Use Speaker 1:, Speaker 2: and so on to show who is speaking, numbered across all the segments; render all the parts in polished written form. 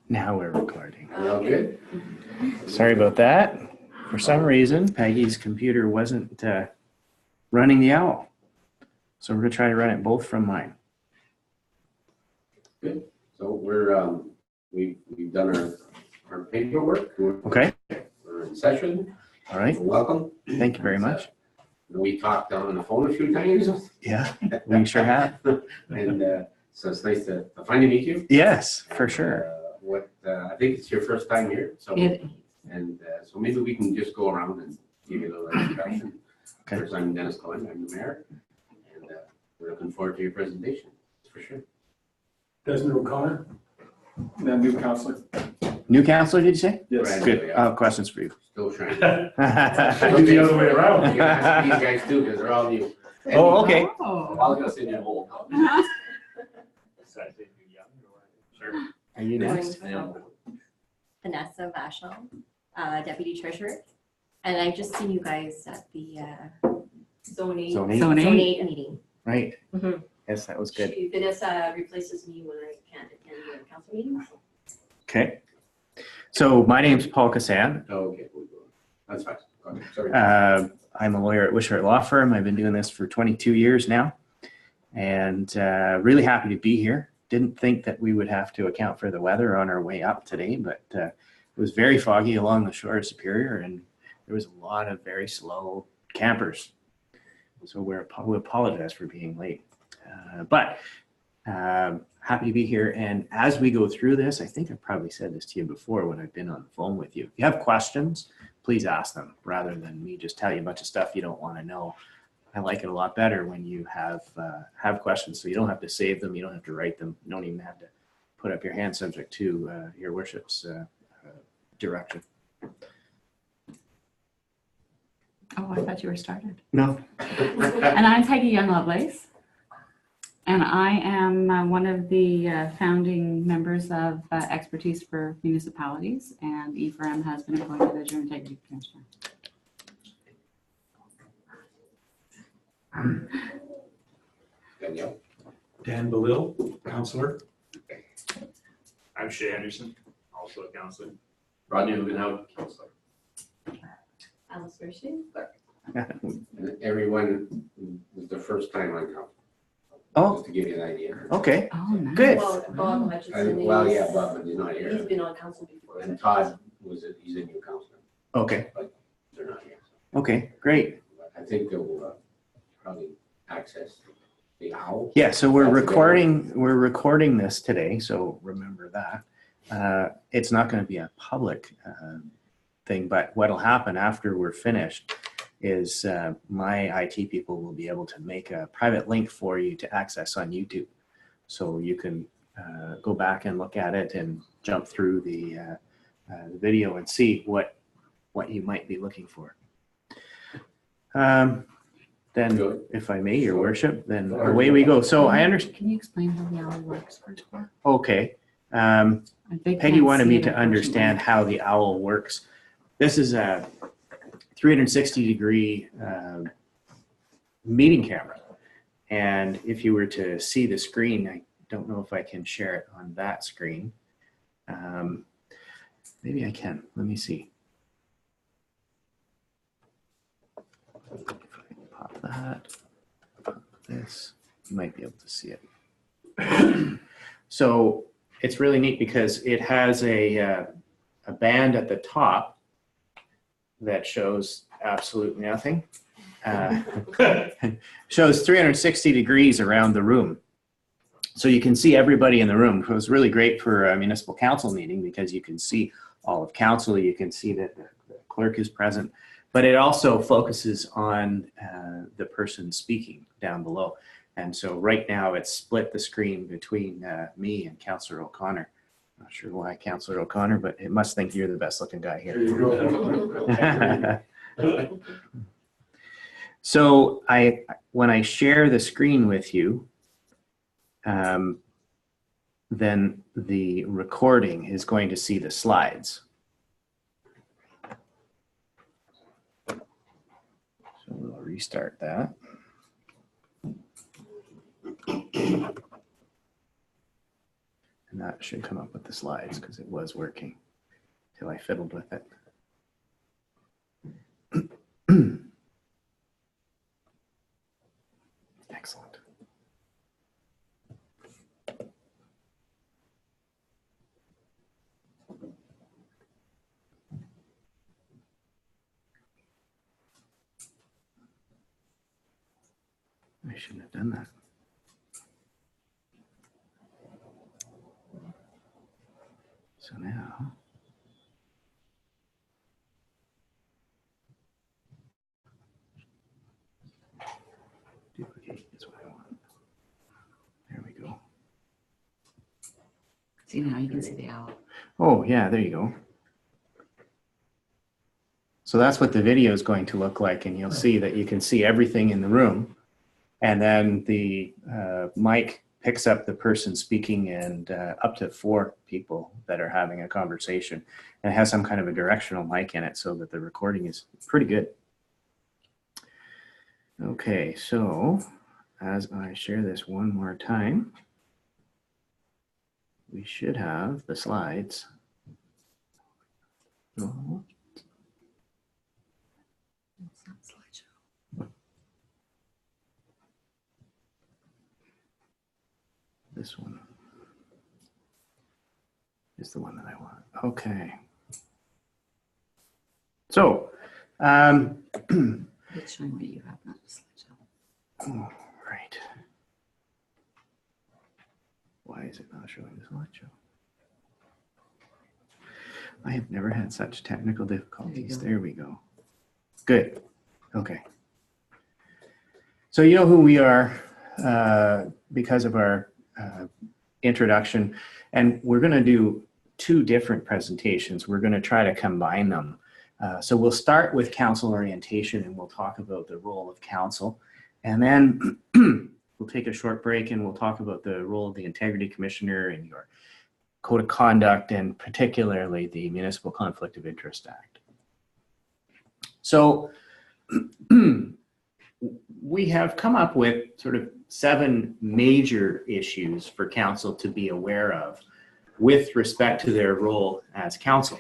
Speaker 1: Now we're recording.
Speaker 2: All good?
Speaker 1: Sorry about that. For some reason, Peggy's computer wasn't running the owl. So we're going to try to run it both from mine.
Speaker 2: Good. So we've done our paperwork.
Speaker 1: Okay.
Speaker 2: We're in session.
Speaker 1: All right.
Speaker 2: Welcome.
Speaker 1: Thank you very much.
Speaker 2: We talked on the phone a few times.
Speaker 1: Yeah, we sure have.
Speaker 2: And so it's nice to finally meet you.
Speaker 1: Yes, for sure.
Speaker 2: I think it's your first time here. So so maybe we can just go around and give you a little introduction.
Speaker 1: Okay.
Speaker 2: First, I'm Dennis Cohen. I'm the mayor. And we're looking forward to your presentation, for sure.
Speaker 3: Desmond O'Connor, new counselor.
Speaker 1: New counselor, did you say?
Speaker 3: Yes.
Speaker 1: Good. I have questions for you.
Speaker 2: Still trying.
Speaker 3: Should be the other way around.
Speaker 2: You can ask these guys too, because they're all new.
Speaker 1: Oh, okay.
Speaker 2: I was gonna send you a whole copy. Sure.
Speaker 1: Are you next?
Speaker 4: Vanessa Vachel, Deputy Treasurer. And I've just seen you guys at the Zone 8
Speaker 1: Zone 8.
Speaker 4: meeting.
Speaker 1: Right.
Speaker 4: Mhm.
Speaker 1: Yes, that was good.
Speaker 4: Vanessa replaces me when I can't attend the council meetings.
Speaker 1: Okay. So my name's Paul Kassan.
Speaker 2: Oh, okay. That's fine. Okay, sorry.
Speaker 1: I'm a lawyer at Wishart Law Firm. I've been doing this for 22 years now, and really happy to be here. Didn't think that we would have to account for the weather on our way up today, but it was very foggy along the shore of Superior, and there was a lot of very slow campers. So we apologize for being late, but happy to be here. And as we go through this, I think I've probably said this to you before when I've been on the phone with you. If you have questions, please ask them rather than me just tell you a bunch of stuff you don't want to know. I like it a lot better when you have questions, so you don't have to save them, you don't have to write them, you don't even have to put up your hand subject to your worship's direction.
Speaker 5: Oh, I thought you were started.
Speaker 1: No.
Speaker 5: And I'm Peggy Young Lovelace, and I am one of the founding members of Expertise for Municipalities, and E4M has been appointed as your integrity commissioner.
Speaker 2: Danielle?
Speaker 3: Dan Belil, counselor.
Speaker 6: I'm Shay Anderson, also a counselor.
Speaker 2: Rodney Luganhout, counselor.
Speaker 4: Alice Mercier.
Speaker 2: And everyone was the first time on council.
Speaker 1: Oh.
Speaker 2: Just to give you an idea.
Speaker 1: Okay.
Speaker 5: Oh, nice.
Speaker 1: Good.
Speaker 4: Well, Bob Hutchinson.
Speaker 2: Well, yeah, Bob, but he's not
Speaker 4: He's
Speaker 2: here.
Speaker 4: been on council before.
Speaker 2: And Todd he's a new counselor.
Speaker 1: Okay.
Speaker 2: But they're not here.
Speaker 1: Okay, great.
Speaker 2: I think they'll probably access the owl.
Speaker 1: Yeah, so we're
Speaker 2: That's
Speaker 1: recording this today, so remember that. It's not going to be a public thing, but what'll happen after we're finished is my IT people will be able to make a private link for you to access on YouTube. So you can go back and look at it and jump through the video and see what you might be looking for. Then,
Speaker 2: Good.
Speaker 1: if I may, your worship, then away we go. So I understand.
Speaker 5: Can you explain how the owl works first?
Speaker 1: Okay.
Speaker 5: They
Speaker 1: Peggy
Speaker 5: can't
Speaker 1: wanted
Speaker 5: see
Speaker 1: me
Speaker 5: it,
Speaker 1: to understand
Speaker 5: unfortunately.
Speaker 1: how the owl works. This is a 360-degree meeting camera. And if you were to see the screen, I don't know if I can share it on that screen. Maybe I can. Let me see. If I can pop that, pop this, you might be able to see it. So it's really neat because it has a band at the top that shows absolutely nothing. Shows 360 degrees around the room. So you can see everybody in the room. It was really great for a municipal council meeting because you can see all of council, you can see that the clerk is present, but it also focuses on the person speaking down below. And so right now it's split the screen between me and Councillor O'Connor. Not sure why Councillor O'Connor, but it must think you're the best looking guy
Speaker 2: There
Speaker 1: here.
Speaker 2: you go.
Speaker 1: So when I share the screen with you, then the recording is going to see the slides. So we'll restart that. And And that should come up with the slides because it was working till I fiddled with it. Excellent. I shouldn't have done that. So now, duplicate is what I want. There we go.
Speaker 5: See, now you can see the owl.
Speaker 1: Oh, yeah, there you go. So that's what the video is going to look like, and you'll see that you can see everything in the room. And then the mic picks up the person speaking and up to 4 people that are having a conversation. And it has some kind of a directional mic in it so that the recording is pretty good. Okay, so as I share this one more time, we should have the slides. Oh.
Speaker 5: It's not slideshow.
Speaker 1: This one is the one that I want. Okay. So,
Speaker 5: It's showing what you have, not a slideshow.
Speaker 1: oh, right. Why is it not showing the slideshow? I have never had such technical difficulties. There we go. Good. Okay. So you know who we are because of our introduction, and we're going to do 2 different presentations. We're going to try to combine them. So we'll start with council orientation, and we'll talk about the role of council, and then we'll take a short break and we'll talk about the role of the Integrity Commissioner and your Code of Conduct, and particularly the Municipal Conflict of Interest Act. So we have come up with sort of 7 major issues for council to be aware of with respect to their role as council.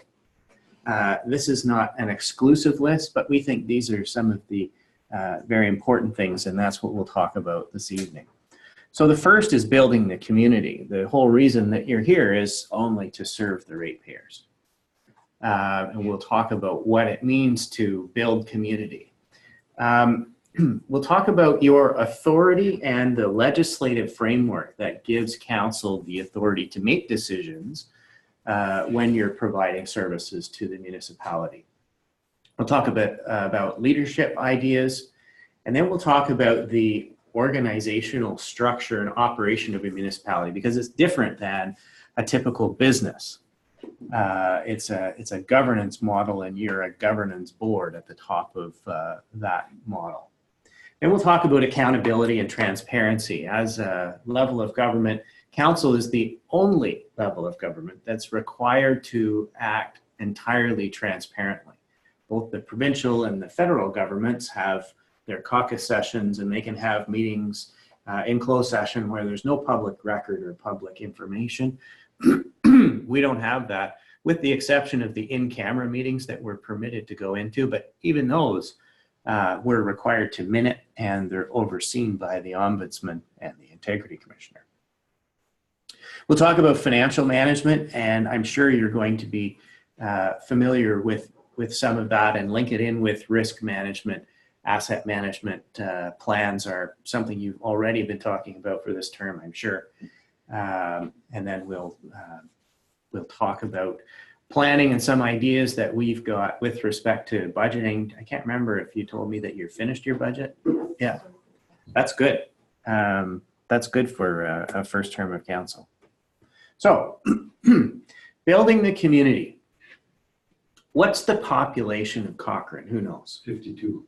Speaker 1: This is not an exclusive list, but we think these are some of the very important things, and that's what we'll talk about this evening. So the first is building the community. The whole reason that you're here is only to serve the ratepayers. And we'll talk about what it means to build community. We'll talk about your authority and the legislative framework that gives council the authority to make decisions when you're providing services to the municipality. We'll talk a bit about leadership ideas, and then we'll talk about the organizational structure and operation of a municipality, because it's different than a typical business. It's a governance model, and you're a governance board at the top of that model. Then we'll talk about accountability and transparency. As a level of government, council is the only level of government that's required to act entirely transparently. Both the provincial and the federal governments have their caucus sessions, and they can have meetings in closed session where there's no public record or public information. We don't have that, with the exception of the in-camera meetings that we're permitted to go into, but even those we're required to minute, and they're overseen by the Ombudsman and the Integrity Commissioner. We'll talk about financial management, and I'm sure you're going to be familiar with some of that and link it in with risk management. Asset management plans are something you've already been talking about for this term, I'm sure. And then we'll talk about planning and some ideas that we've got with respect to budgeting. I can't remember if you told me that you finished your budget. Yeah, that's good. That's good for a first term of council. So, building the community. What's the population of Cochrane? Who knows?
Speaker 3: 52.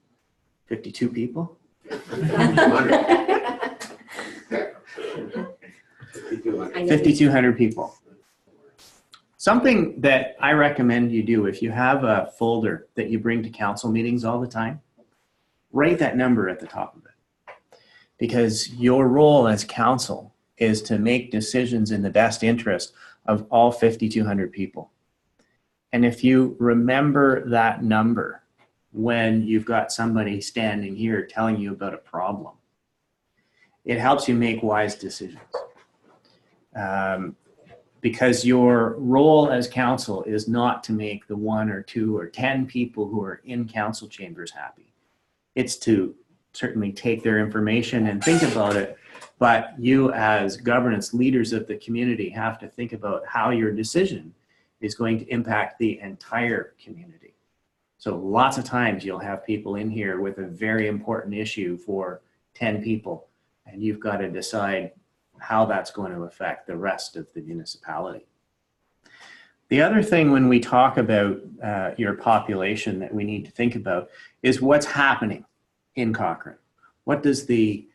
Speaker 1: 52 people? 5,200 people. Something that I recommend you do, if you have a folder that you bring to council meetings all the time, write that number at the top of it. Because your role as council is to make decisions in the best interest of all 5,200 people. And if you remember that number when you've got somebody standing here telling you about a problem, it helps you make wise decisions. Because your role as council is not to make the 1 or 2 or 10 people who are in council chambers happy. It's to certainly take their information and think about it, but you as governance leaders of the community have to think about how your decision is going to impact the entire community. So lots of times you'll have people in here with a very important issue for 10 people, and you've got to decide how that's going to affect the rest of the municipality. The other thing when we talk about your population that we need to think about is what's happening in Cochrane. What does the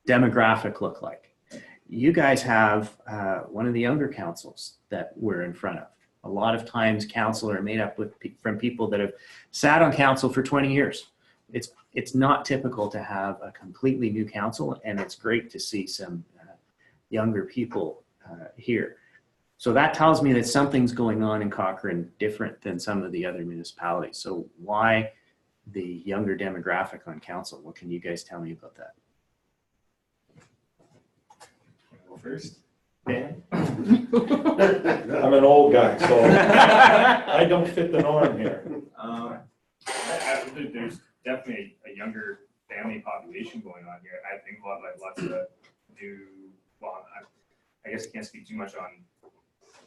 Speaker 1: demographic look like? You guys have one of the younger councils that we're in front of. A lot of times council are made up from people that have sat on council for 20 years. It's not typical to have a completely new council, and it's great to see some younger people here. So that tells me that something's going on in Cochrane different than some of the other municipalities. So why the younger demographic on council? What can you guys tell me about that?
Speaker 6: Go first.
Speaker 1: Dan?
Speaker 3: I'm an old guy, so I don't fit the norm here.
Speaker 6: There's definitely a younger family population going on here. I think lots of new, well, I guess I can't speak too much on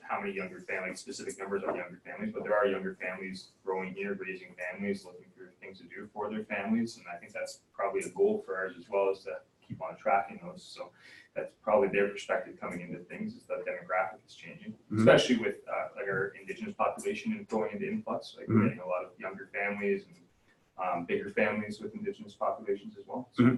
Speaker 6: how many younger families, specific numbers of younger families, but there are younger families growing here, raising families, looking for things to do for their families. And I think that's probably a goal for ours as well, is to keep on tracking those. So that's probably their perspective coming into things, is that demographic is changing, especially with like our Indigenous population and going into influx. Like we're getting a lot of younger families and bigger families with Indigenous populations as well. So.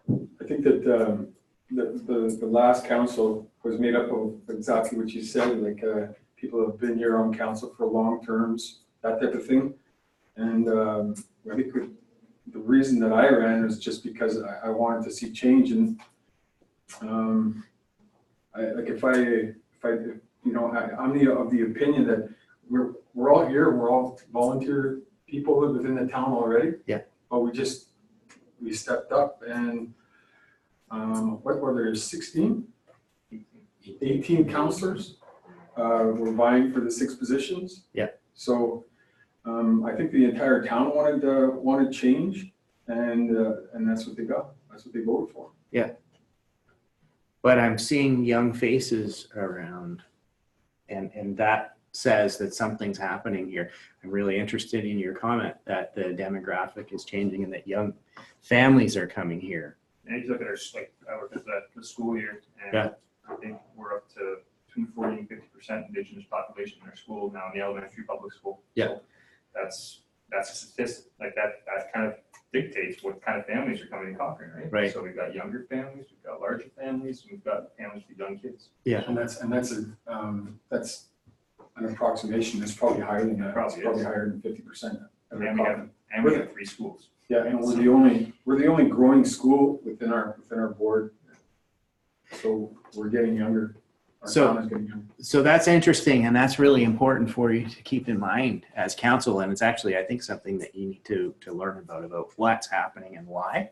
Speaker 3: I think that the last council was made up of exactly what you said, like people who have been here on council for long terms, that type of thing. And I think the reason that I ran was just because I wanted to see change. And if I you know, I'm of the opinion that we're all here, we're all volunteer people within the town already.
Speaker 1: Yeah.
Speaker 3: But we stepped up, and what were there, 18 councillors were vying for the 6 positions.
Speaker 1: Yeah.
Speaker 3: So I think the entire town wanted change, and that's what they got. That's what they voted for.
Speaker 1: Yeah. But I'm seeing young faces around, and that says that something's happening here. I'm really interested in your comment that the demographic is changing and that young families are coming here.
Speaker 6: And if you look at our, like, I work at the school here, and
Speaker 1: Yeah.
Speaker 6: I think we're up to between 40 and 50% Indigenous population in our school now, in the elementary public school.
Speaker 1: Yeah.
Speaker 6: So that's a statistic. Like that kind of dictates what kind of families are coming to Cochrane, right?
Speaker 1: Right.
Speaker 6: So we've got younger families, we've got larger families, and we've got families with young kids.
Speaker 1: Yeah.
Speaker 3: And that's an approximation. It's probably higher than that.
Speaker 6: Probably
Speaker 3: It's probably
Speaker 6: is.
Speaker 3: higher than 50%.
Speaker 6: And we have 3 schools.
Speaker 3: Yeah, and we're the only growing school within our board. So we're getting younger. Our town is getting younger.
Speaker 1: So that's interesting, and that's really important for you to keep in mind as council. And it's actually, I think, something that you need to learn about what's happening and why.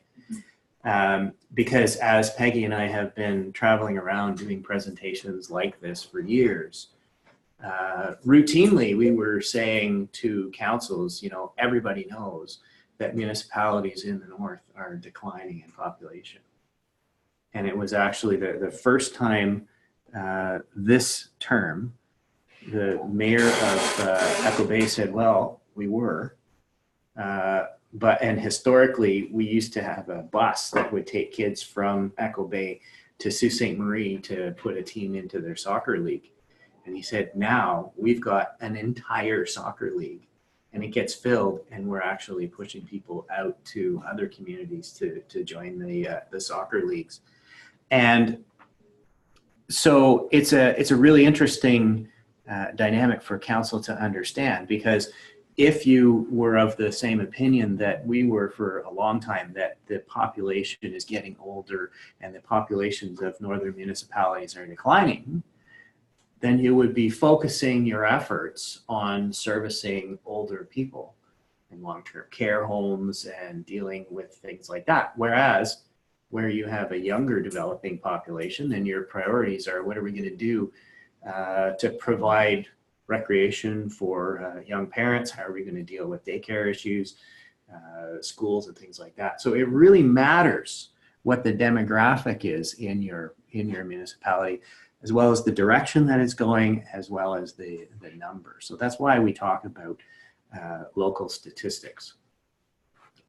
Speaker 1: Because as Peggy and I have been traveling around doing presentations like this for years, routinely we were saying to councils, you know, everybody knows that municipalities in the north are declining in population. And it was actually the first time this term, the mayor of Echo Bay said, well, we were, and historically we used to have a bus that would take kids from Echo Bay to Sault Ste. Marie to put a team into their soccer league. And he said, now we've got an entire soccer league and it gets filled, and we're actually pushing people out to other communities to join the soccer leagues. And so it's a really interesting dynamic for council to understand, because if you were of the same opinion that we were for a long time, that the population is getting older and the populations of northern municipalities are declining, then you would be focusing your efforts on servicing older people in long-term care homes and dealing with things like that. Whereas where you have a younger developing population, then your priorities are, what are we going to do to provide recreation for young parents? How are we going to deal with daycare issues, schools and things like that? So it really matters what the demographic is in your municipality, as well as the direction that it's going, as well as the number. So that's why we talk about local statistics.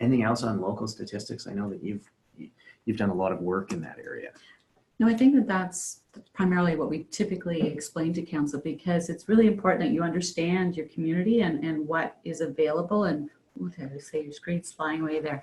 Speaker 1: Anything else on local statistics? I know that you've done a lot of work in that area.
Speaker 5: No, I think that that's primarily what we typically explain to council, because it's really important that you understand your community and what is available. And ooh, did I say your screen's flying away there?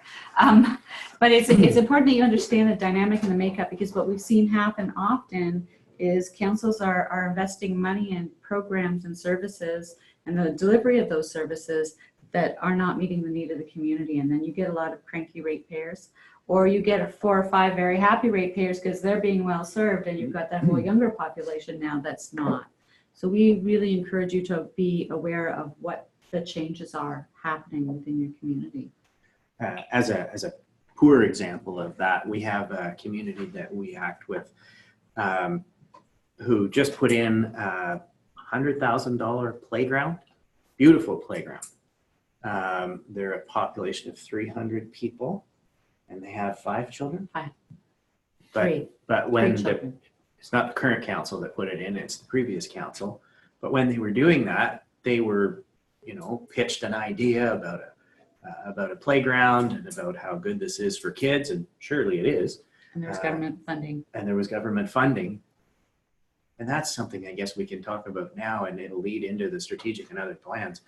Speaker 5: But it's important that you understand the dynamic and the makeup, because what we've seen happen often is councils are investing money in programs and services and the delivery of those services that are not meeting the need of the community. And then you get a lot of cranky ratepayers, or you get 4 or 5 very happy ratepayers because they're being well served, and you've got that whole younger population now that's not. So we really encourage you to be aware of what the changes are happening within your community.
Speaker 1: As a poor example of that, we have a community that we act with who just put in a $100,000 playground, beautiful playground. They're a population of 300 people, and they have 5 children.
Speaker 5: 5.
Speaker 1: But,
Speaker 5: 3.
Speaker 1: but when
Speaker 5: 3 children.
Speaker 1: it's not the current council that put it in, it's the previous council. But when they were doing that, they were, pitched an idea about a playground and about how good this is for kids, and surely it is.
Speaker 5: And there's government funding.
Speaker 1: And there was government funding. And that's something I guess we can talk about now, and it'll lead into the strategic and other plans.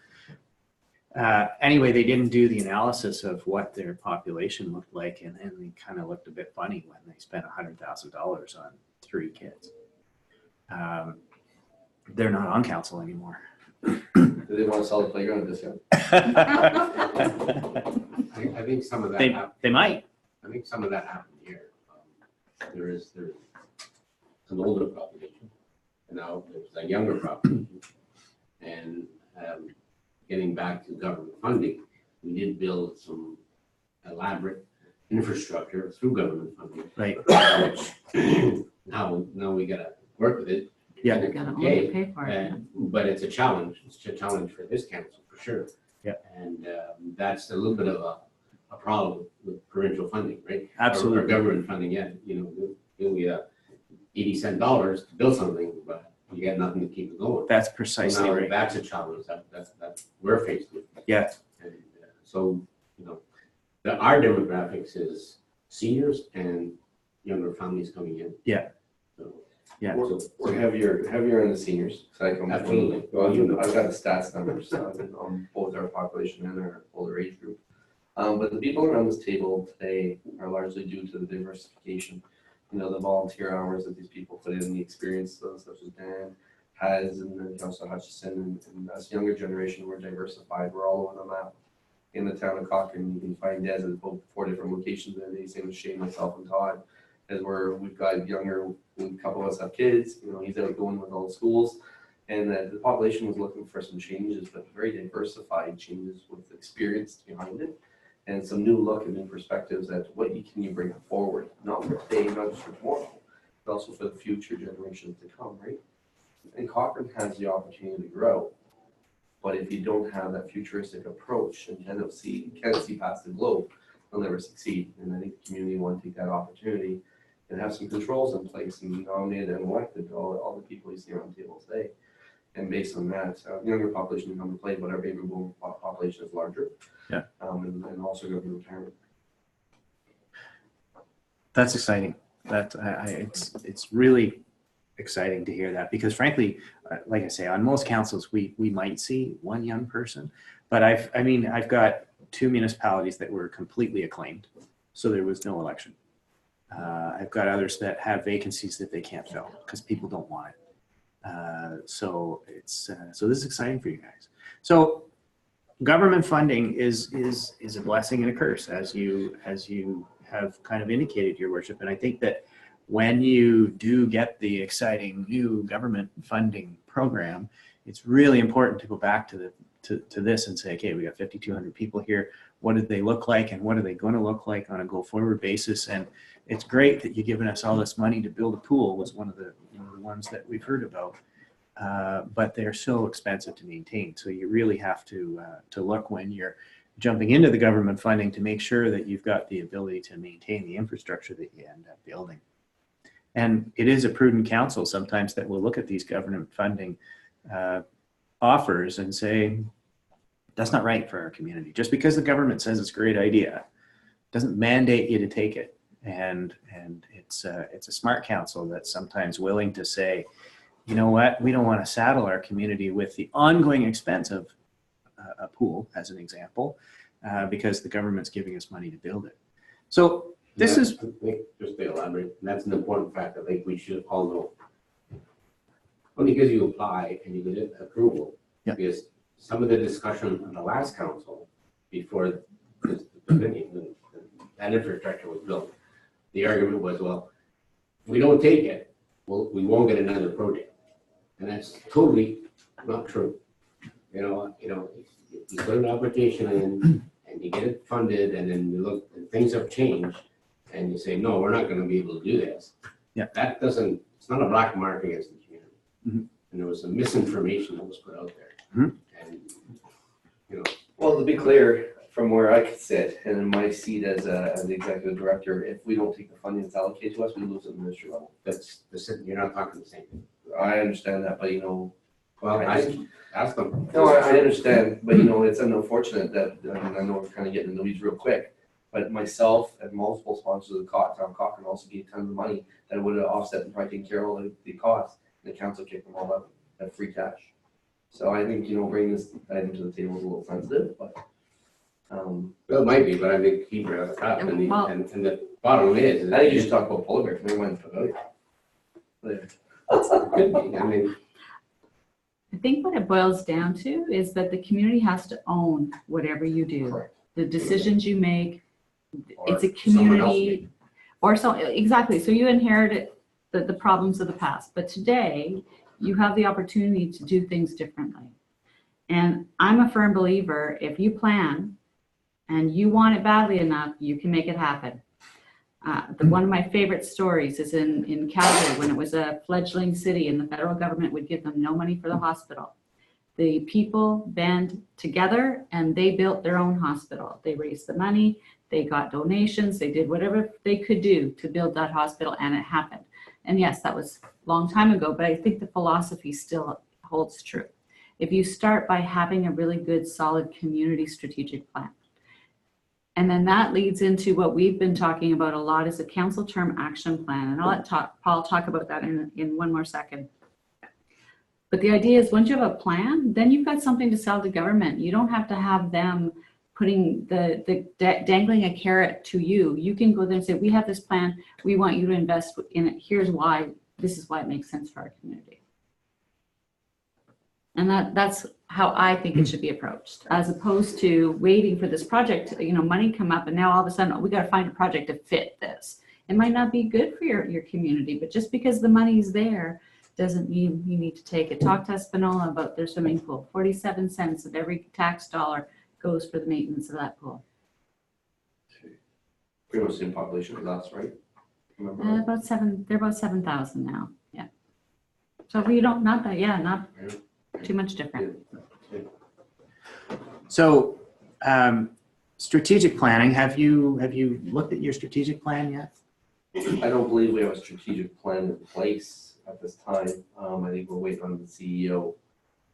Speaker 1: Anyway, they didn't do the analysis of what their population looked like, and then they kind of looked a bit funny when they spent $100,000 on 3 kids. They're not on council anymore.
Speaker 7: Do they want to sell the playground at discount?
Speaker 2: I think some of that happened.
Speaker 1: They might.
Speaker 2: I think some of that happened here. There's an older population, and now there's a younger population. And getting back to government funding, we did build some elaborate infrastructure through government funding.
Speaker 1: Right.
Speaker 2: Now we gotta work with it.
Speaker 1: Yeah.
Speaker 5: You gotta only pay for it.
Speaker 2: But it's a challenge. It's a challenge for this council for sure.
Speaker 1: Yeah.
Speaker 2: And that's a little bit of a problem with provincial funding, right?
Speaker 1: Absolutely.
Speaker 2: Or government funding, yeah. You'll get 80 cent dollars to build something, but you got nothing to keep it going.
Speaker 1: That's
Speaker 2: So
Speaker 1: precisely
Speaker 2: now
Speaker 1: right.
Speaker 2: that's a challenge that we're faced with.
Speaker 1: Yeah.
Speaker 2: And so, our demographics is seniors and younger families coming in.
Speaker 1: Yeah.
Speaker 2: So,
Speaker 1: Yeah.
Speaker 7: We're heavier on the seniors. So I come
Speaker 2: Absolutely.
Speaker 7: Well, I've got the stats numbers on both our population and our older age group. But the people around this table today are largely due to the diversification. The volunteer hours that these people put in, the experience such as Dan has, and then Councilor Hutchison, and us younger generation, we're diversified. We're all over the map. In the town of Cochrane, you can find Des at 4 different locations. And same as Shane, myself, and Todd. As we've got younger, a couple of us have kids. He's out going with all the schools, and the population was looking for some changes, but very diversified changes with experience behind it, and some new look and new perspectives at what can you bring forward, not for today, not just for tomorrow, but also for the future generations to come, right? And Cochrane has the opportunity to grow, but if you don't have that futuristic approach and can't see past the globe, they'll never succeed. And I think the community want to take that opportunity and have some controls in place and nominate and elected all the people you see around the table today. And based on that, younger population can come to play, but our baby boom population is larger.
Speaker 1: Yeah.
Speaker 7: And also go to retirement.
Speaker 1: That's exciting. It's really exciting to hear that, because frankly, like I say, on most councils, we might see 1 young person, but I've got 2 municipalities that were completely acclaimed, so there was no election. I've got others that have vacancies that they can't fill because people don't want it. So this is exciting for you guys. So government funding is a blessing and a curse, as you have kind of indicated, Your Worship. And I think that when you do get the exciting new government funding program, it's really important to go back to this and say, okay, we got 5,200 people here. What did they look like, and what are they going to look like on a go-forward basis? And it's great that you've given us all this money to build a pool. Was one of the ones that we've heard about. But they're so expensive to maintain. So you really have to look when you're jumping into the government funding to make sure that you've got the ability to maintain the infrastructure that you end up building. And it is a prudent council sometimes that will look at these government funding offers and say, that's not right for our community. Just because the government says it's a great idea doesn't mandate you to take it. And it's a smart council that's sometimes willing to say, you know what, we don't want to saddle our community with the ongoing expense of a pool, as an example, because the government's giving us money to build it. So this is...
Speaker 2: Just to elaborate, and that's an important fact I think we should all know. Only because you apply and you get approval.
Speaker 1: Yeah.
Speaker 2: Because some of the discussion on the last council, before that infrastructure was built, the argument was, well, if we don't take it, well, we won't get another project. And that's totally not true. You put an application in and you get it funded, and then you look and things have changed and you say, no, we're not going to be able to do this.
Speaker 1: Yeah.
Speaker 2: That doesn't, it's not a black mark against the community.
Speaker 1: Mm-hmm.
Speaker 2: And there was some misinformation that was put out there.
Speaker 1: Mm-hmm.
Speaker 2: And,
Speaker 7: Well, to be clear, from where I could sit and in my seat as the executive director, if we don't take the funding that's allocated to us, we lose at the ministry level.
Speaker 2: you're not talking the same thing.
Speaker 7: I understand that, but
Speaker 2: Well, I asked them.
Speaker 7: no, I understand, but it's unfortunate that, I know we're kind of getting in the weeds real quick, but myself and multiple sponsors of the Town Cochrane also gave tons of money that would have offset and probably taken care of all the costs, and the council kicked them all out at free cash. So I think, bringing this item to the table is a little sensitive, but.
Speaker 2: Well, it might be, but I think he brought it up, and the bottom is.
Speaker 7: I think you should talk about polar bears, never mind.
Speaker 2: It could be, I mean.
Speaker 5: I think what it boils down to is that the community has to own whatever you do.
Speaker 7: Correct.
Speaker 5: The decisions you make, it's a
Speaker 2: Or someone else
Speaker 5: community, or so, exactly. So you inherited the problems of the past, but today you have the opportunity to do things differently. And I'm a firm believer, if you plan and you want it badly enough, you can make it happen. One of my favorite stories is in Calgary, when it was a fledgling city and the federal government would give them no money for the hospital. The people band together and they built their own hospital. They raised the money, they got donations, they did whatever they could do to build that hospital, and it happened. And yes, that was a long time ago, but I think the philosophy still holds true. If you start by having a really good, solid community strategic plan, and then that leads into what we've been talking about a lot is a council term action plan. And I'll let Paul talk about that in one more second. But the idea is once you have a plan, then you've got something to sell to government. You don't have to have them putting dangling a carrot to you. You can go there and say, we have this plan. We want you to invest in it. Here's why. This is why it makes sense for our community. And that's how I think it should be approached, as opposed to waiting for this project, money come up and now all of a sudden we got to find a project to fit this. It might not be good for your community, but just because the money's there doesn't mean you need to take it. Talk to Espanola about their swimming pool. 47 cents of every tax dollar goes for the maintenance of that pool.
Speaker 7: Pretty much the same population as us, right? Remember?
Speaker 5: They're about 7,000 now. Yeah. So we don't, not too much different.
Speaker 1: So strategic planning, have you looked at your strategic plan yet?
Speaker 7: I don't believe we have a strategic plan in place at this time. I think we're waiting on the CEO.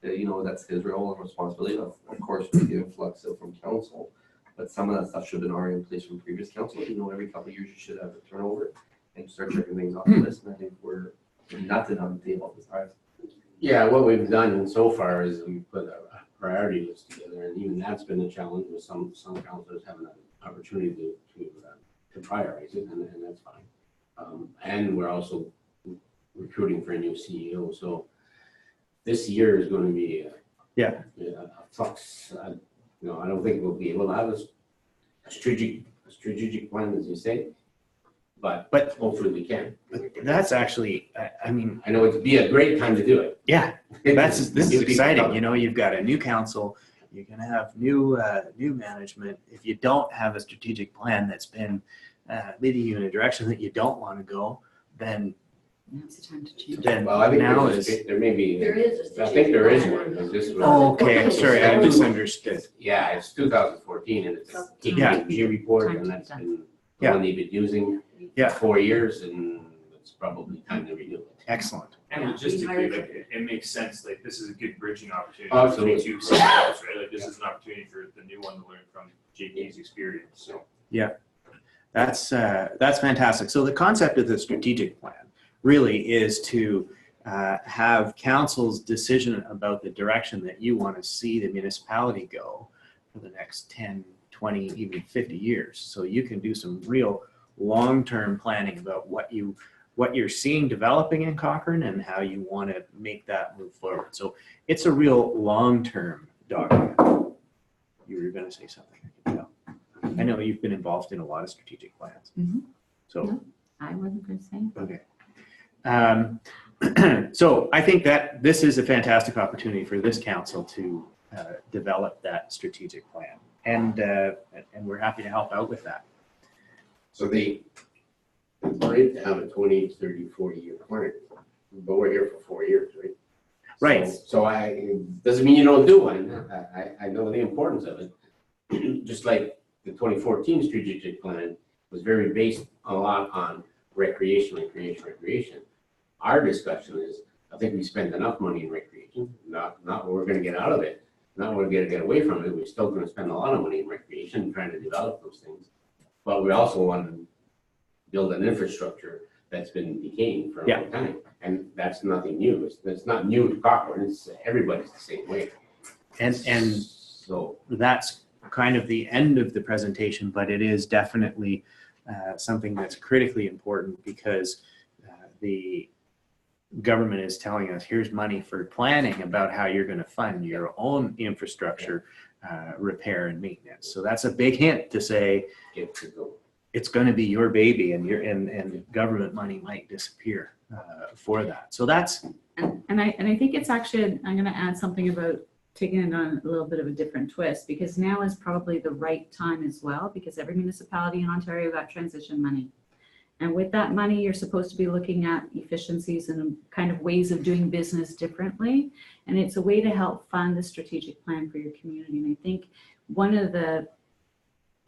Speaker 7: That's his role and responsibility. Of course, with the influx from council, but some of that stuff should have been already in place from previous council. Every couple of years you should have a turnover and start checking things off the list. And I think we're nothing on the table at this time.
Speaker 2: Yeah, what we've done so far is we put a priority list together, and even that's been a challenge with some councilors having an opportunity to prioritize it, and that's fine. And we're also recruiting for a new CEO, so this year is going to be a flux. I don't think we'll be able to have a strategic plan, as you say, but hopefully we can.
Speaker 1: That's actually, I mean,
Speaker 2: I know it'd be a great time to do it.
Speaker 1: yeah, this is
Speaker 2: Give people
Speaker 1: exciting.
Speaker 2: cover.
Speaker 1: You know, you've got a new council, you're going to have new management. If you don't have a strategic plan that's been leading you in a direction that you don't want to go, then
Speaker 5: Now's the time to change.
Speaker 2: Well, I think
Speaker 1: now
Speaker 2: there may be.
Speaker 8: There is a
Speaker 2: I think there is
Speaker 8: strategic
Speaker 2: one.
Speaker 8: plan.
Speaker 2: It's just-
Speaker 1: Oh, okay, sorry, I misunderstood.
Speaker 2: Yeah, it's 2014 and it's a
Speaker 1: Yeah.
Speaker 2: KPMG report
Speaker 5: Time
Speaker 2: and
Speaker 5: to
Speaker 2: that's
Speaker 5: be
Speaker 2: been the
Speaker 1: Yeah.
Speaker 2: one they've been using
Speaker 1: Yeah.
Speaker 2: for 4 years and it's probably time to renew it.
Speaker 1: Excellent.
Speaker 6: And
Speaker 8: Yeah,
Speaker 6: logistically,
Speaker 8: we hired
Speaker 6: like, it makes sense, like, this is a good bridging opportunity.
Speaker 2: Absolutely.
Speaker 6: between two systems, right? Like, this is an opportunity for the new one to learn from JP's experience, so.
Speaker 1: That's fantastic. So the concept of the strategic plan really is to have council's decision about the direction that you want to see the municipality go for the next 10, 20, even 50 years. So you can do some real long-term planning about what you're seeing developing in Cochrane and how you want to make that move forward. So it's a real long-term document. You were going to say something, I can tell. I know you've been involved in a lot of strategic plans.
Speaker 5: Mhm.
Speaker 1: So,
Speaker 5: No. I wasn't going to say.
Speaker 1: okay. So I think that this is a fantastic opportunity for this council to develop that strategic plan. And we're happy to help out with that.
Speaker 2: So it's great to have a 20, 30, 40-year plan, but we're here for 4 years, right?
Speaker 1: Right.
Speaker 2: So doesn't mean you don't do one. I know the importance of it. Just like the 2014 strategic plan was very based a lot on recreation. Our discussion is, I think we spend enough money in recreation, not what we're gonna get out of it, not what we're gonna get away from it. We're still gonna spend a lot of money in recreation, trying to develop those things. But we also want to build an infrastructure that's been decaying for a long time. And that's nothing new. It's not new to Cochrane. It's everybody's the same way.
Speaker 1: And
Speaker 2: So
Speaker 1: that's kind of the end of the presentation, but it is definitely something that's critically important because the government is telling us, here's money for planning about how you're going to fund your own infrastructure repair and maintenance. So that's a big hint to say
Speaker 2: get to go.
Speaker 1: it's going to be your baby, and government money might disappear for that. So that's
Speaker 5: And I think it's actually, I'm going to add something about taking it on a little bit of a different twist, because now is probably the right time as well, because every municipality in Ontario got transition money. And with that money, you're supposed to be looking at efficiencies and kind of ways of doing business differently. And it's a way to help fund a strategic plan for your community. And I think one of the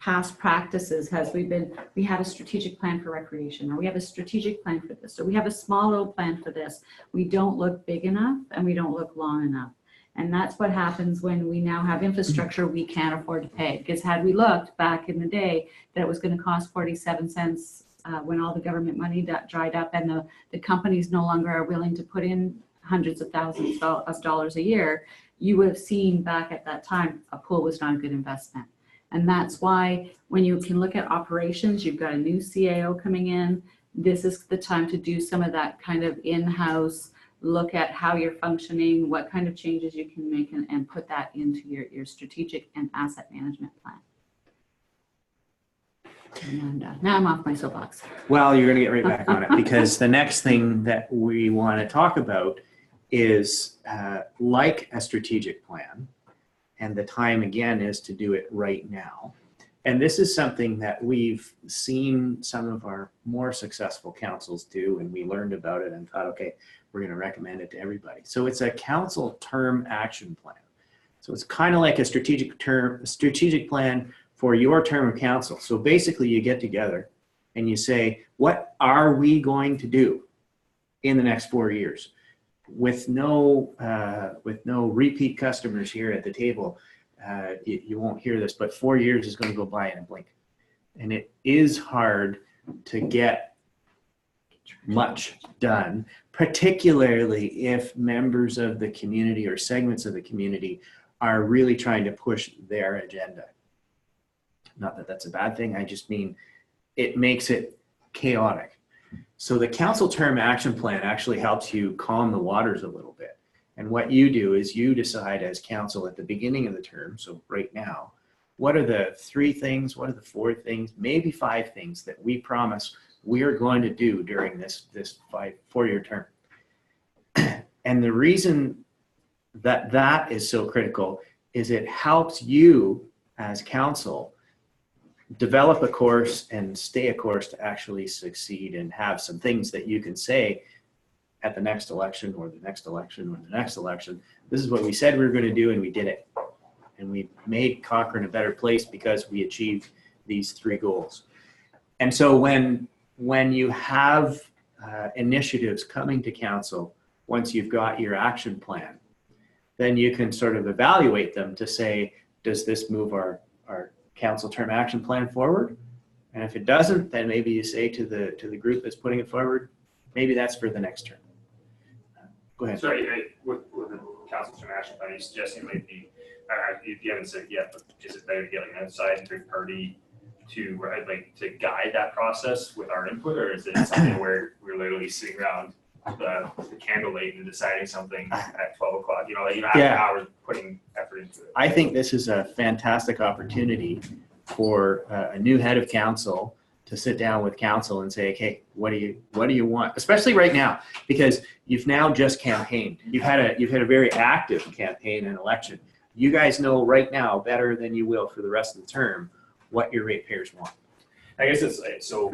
Speaker 5: past practices has we have a strategic plan for recreation, or we have a strategic plan for this, or we have a small little plan for this. We don't look big enough and we don't look long enough. And that's what happens when we now have infrastructure we can't afford to pay. Because had we looked back in the day that it was going to cost 47 cents when all the government money dried up and the companies no longer are willing to put in hundreds of thousands of dollars a year, you would have seen back at that time a pool was not a good investment. And that's why when you can look at operations, you've got a new CAO coming in, this is the time to do some of that kind of in-house, look at how you're functioning, what kind of changes you can make, and put that into your strategic and asset management plan. And now I'm off my soapbox.
Speaker 1: Well, you're going to get right back on it, because the next thing that we want to talk about is like a strategic plan. And the time again is to do it right now. And this is something that we've seen some of our more successful councils do, and we learned about it and thought, okay, we're going to recommend it to everybody. So it's a council term action plan. So it's kind of like a strategic plan for your term of council. So basically you get together and you say, what are we going to do in the next 4 years? With no repeat customers here at the table, you won't hear this, but 4 years is going to go by in a blink. And it is hard to get much done, particularly if members of the community or segments of the community are really trying to push their agenda. Not that that's a bad thing, I just mean it makes it chaotic. So the council term action plan actually helps you calm the waters a little bit And what you do is you decide as council at the beginning of the term, so right now, what are the 3 things, what are the 4 things, maybe 5 things that we promise we are going to do during this 4-year term. And the reason that that is so critical is it helps you as council develop a course and stay a course to actually succeed and have some things that you can say at the next election or the next election or the next election. This is what we said we were going to do, and we did it. And we made Cochrane a better place because we achieved these 3 goals. And so when you have initiatives coming to council, once you've got your action plan, then you can sort of evaluate them to say, does this move our council term action plan forward? And if it doesn't, then maybe you say to the group that's putting it forward, maybe that's for the next term. Go ahead.
Speaker 6: Sorry, with the council term action plan, are you suggesting like if you haven't said it yet, but is it better to get like an outside third party to guide that process with our input, or is it something where we're literally sitting around the candlelight and deciding something at 12 o'clock, after hours putting effort into it?
Speaker 1: I think this is a fantastic opportunity for a new head of council to sit down with council and say, okay, what do you want? Especially right now, because you've now just campaigned. You've had a very active campaign and election. You guys know right now better than you will for the rest of the term what your ratepayers want.
Speaker 6: I guess it's like, so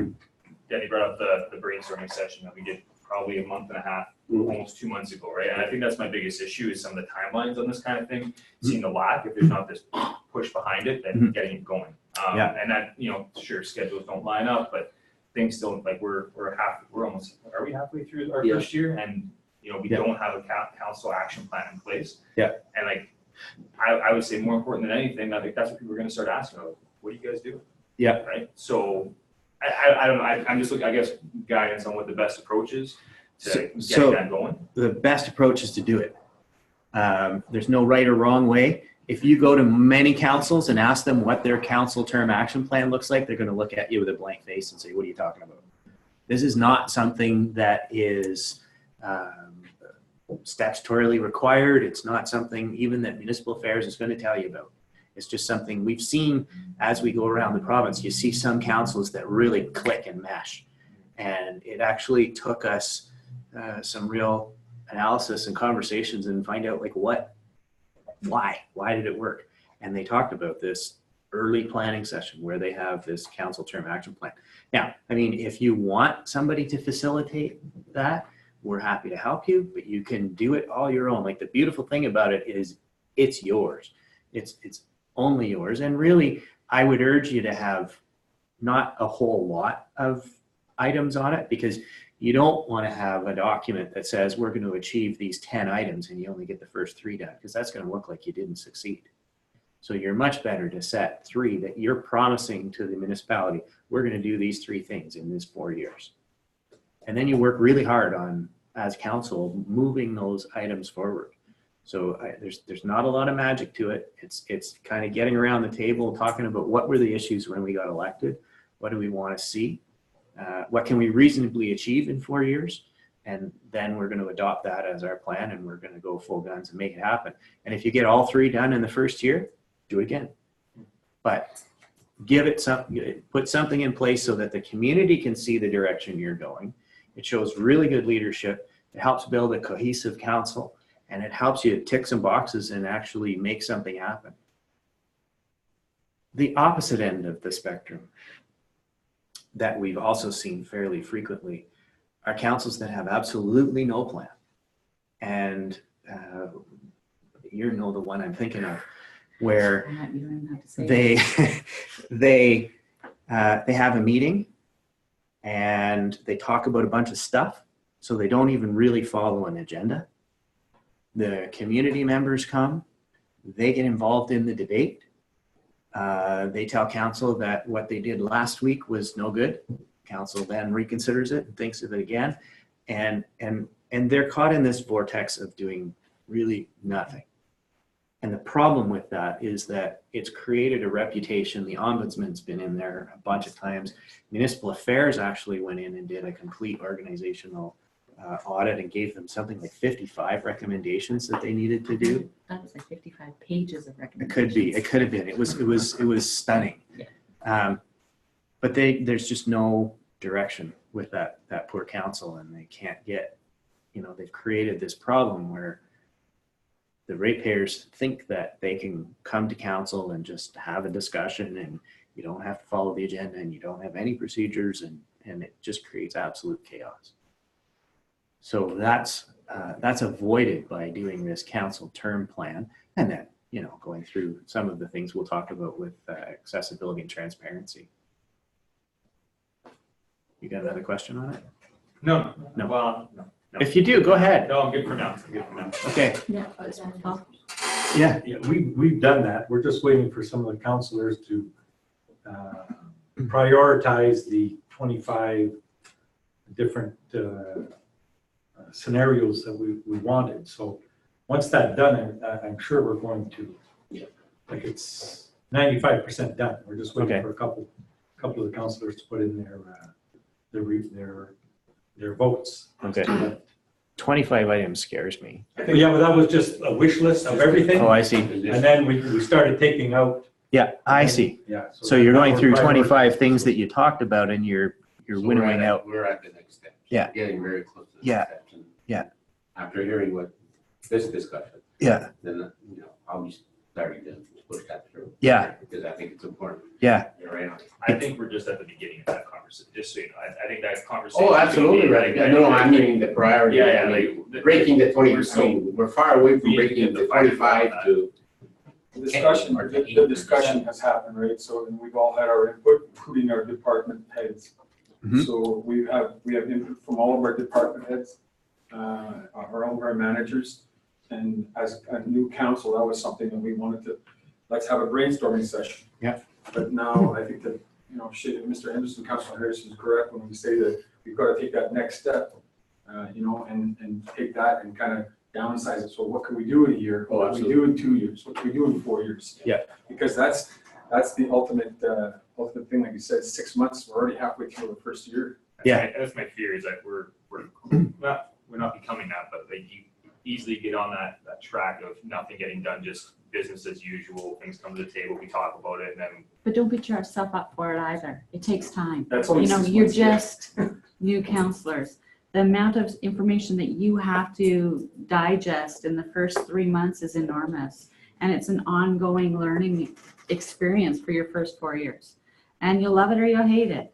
Speaker 6: Danny brought up the brainstorming session that we did probably a month and a half, almost 2 months ago, right? And I think that's my biggest issue is some of the timelines on this kind of thing seem to lack. If there's not this push behind it, then getting it going. And that, sure, schedules don't line up, but things still, like are we halfway through our first year? And, we don't have a council action plan in place.
Speaker 1: Yeah.
Speaker 6: And like, I would say more important than anything, I think that's what people are going to start asking, what do you guys do?
Speaker 1: Yeah.
Speaker 6: Right. So I don't know. I'm just looking, I guess, guidance on what the best approach is to get that going.
Speaker 1: The best approach is to do it. There's no right or wrong way. If you go to many councils and ask them what their council term action plan looks like, they're going to look at you with a blank face and say, what are you talking about? This is not something that is statutorily required. It's not something even that municipal affairs is going to tell you about. It's just something we've seen as we go around the province. You see some councils that really click and mesh. And it actually took us some real analysis and conversations and find out why did it work? And they talked about this early planning session where they have this council term action plan. Now, I mean, if you want somebody to facilitate that, we're happy to help you, but you can do it all your own. Like the beautiful thing about it is it's yours. It's only yours. And really, I would urge you to have not a whole lot of items on it, because you don't want to have a document that says we're going to achieve these 10 items and you only get the first 3 done, because that's going to look like you didn't succeed. So you're much better to set 3 that you're promising to the municipality, we're going to do these 3 things in this 4 years. And then you work really hard on, as council, moving those items forward. So there's not a lot of magic to it. It's kind of getting around the table, talking about what were the issues when we got elected, what do we want to see, what can we reasonably achieve in 4 years, and then we're going to adopt that as our plan, and we're going to go full guns and make it happen. And if you get all 3 done in the first year, do it again. But put something in place so that the community can see the direction you're going. It shows really good leadership. It helps build a cohesive council. And it helps you tick some boxes and actually make something happen. The opposite end of the spectrum that we've also seen fairly frequently are councils that have absolutely no plan. And you know the one I'm thinking of, where they have a meeting and they talk about a bunch of stuff, so they don't even really follow an agenda. The community members come, they get involved in the debate. They tell council that what they did last week was no good. Council then reconsiders it and thinks of it again. And they're caught in this vortex of doing really nothing. And the problem with that is that it's created a reputation. The ombudsman's been in there a bunch of times. Municipal affairs actually went in and did a complete organizational audit and gave them something like 55 recommendations that they needed to do.
Speaker 5: That was like 55 pages of
Speaker 1: It
Speaker 5: recommendations.
Speaker 1: could be. It could have been. It was stunning.
Speaker 5: Yeah.
Speaker 1: But there's just no direction with that poor council, and they can't get. They've created this problem where the ratepayers think that they can come to council and just have a discussion, and you don't have to follow the agenda, and you don't have any procedures, and it just creates absolute chaos. So that's avoided by doing this council term plan, and then going through some of the things we'll talk about with accessibility and transparency. You got another question on it?
Speaker 6: No.
Speaker 1: No.
Speaker 6: Well, no.
Speaker 1: If you do, go ahead.
Speaker 6: No, I'm good for now.
Speaker 1: Okay.
Speaker 5: Yeah. Paul?
Speaker 1: Yeah.
Speaker 8: Yeah, we've done that. We're just waiting for some of the councilors to prioritize the 25 different scenarios that we wanted. So once that's done, I'm sure we're going to, like it's 95% done. We're just waiting for a couple of the councilors to put in their votes.
Speaker 1: Okay. 25 items scares me.
Speaker 8: Yeah, but that was just a wish list of everything.
Speaker 1: Oh, I see.
Speaker 8: And then we started taking out.
Speaker 1: Yeah, I see.
Speaker 8: Yeah.
Speaker 1: So you're
Speaker 8: now
Speaker 1: going
Speaker 8: we're
Speaker 1: through
Speaker 8: prioritizing.
Speaker 1: 25 things that you talked about, and you're
Speaker 2: So
Speaker 1: winnowing out.
Speaker 2: We're at the next step.
Speaker 1: Yeah.
Speaker 2: Getting very close to the
Speaker 1: Yeah.
Speaker 2: next step. And
Speaker 1: Yeah.
Speaker 2: After hearing what this discussion,
Speaker 1: Yeah,
Speaker 2: then, I'll be starting to push that through.
Speaker 1: Yeah.
Speaker 2: Because I think it's important.
Speaker 1: yeah,
Speaker 2: You're right on.
Speaker 6: I think we're just at the beginning of that conversation, just so you know. I think that conversation.
Speaker 2: Oh, absolutely right. No, I mean, the priority.
Speaker 6: Yeah,
Speaker 2: I mean,
Speaker 6: like.
Speaker 2: breaking the 20,
Speaker 6: we're so-
Speaker 2: we're far away from
Speaker 6: we need to
Speaker 2: breaking
Speaker 6: get
Speaker 2: the
Speaker 6: the fight
Speaker 2: 25
Speaker 6: on
Speaker 2: to.
Speaker 3: The discussion has happened, right? So, and we've all had our input, including our department heads.
Speaker 1: Mhm.
Speaker 3: So we have input from all of our department heads, all of our managers. And as a new council, that was something that we wanted to, let's have a brainstorming session.
Speaker 1: Yeah.
Speaker 3: But now I think that, Mr. Henderson, Councilor Harrison is correct when we say that we've got to take that next step, and take that and kind of downsize it. So what can we do in a year?
Speaker 2: Oh,
Speaker 3: What can we do in 2 years? What can we do in 4 years?
Speaker 1: Yeah.
Speaker 3: Because that's the ultimate thing. Like you said, 6 months, we're already halfway through the first year.
Speaker 1: Yeah.
Speaker 6: That's my fear, is that we're not becoming that, but like you easily get on that track of nothing getting done, just business as usual. Things come to the table, we talk about it, and then
Speaker 5: But don't beat yourself up for it either. It takes time.
Speaker 3: That's only 6
Speaker 5: You're
Speaker 3: months, yeah.
Speaker 5: just new counselors. The amount of information that you have to digest in the first 3 months is enormous. And it's an ongoing learning experience for your first 4 years. And you'll love it or you'll hate it.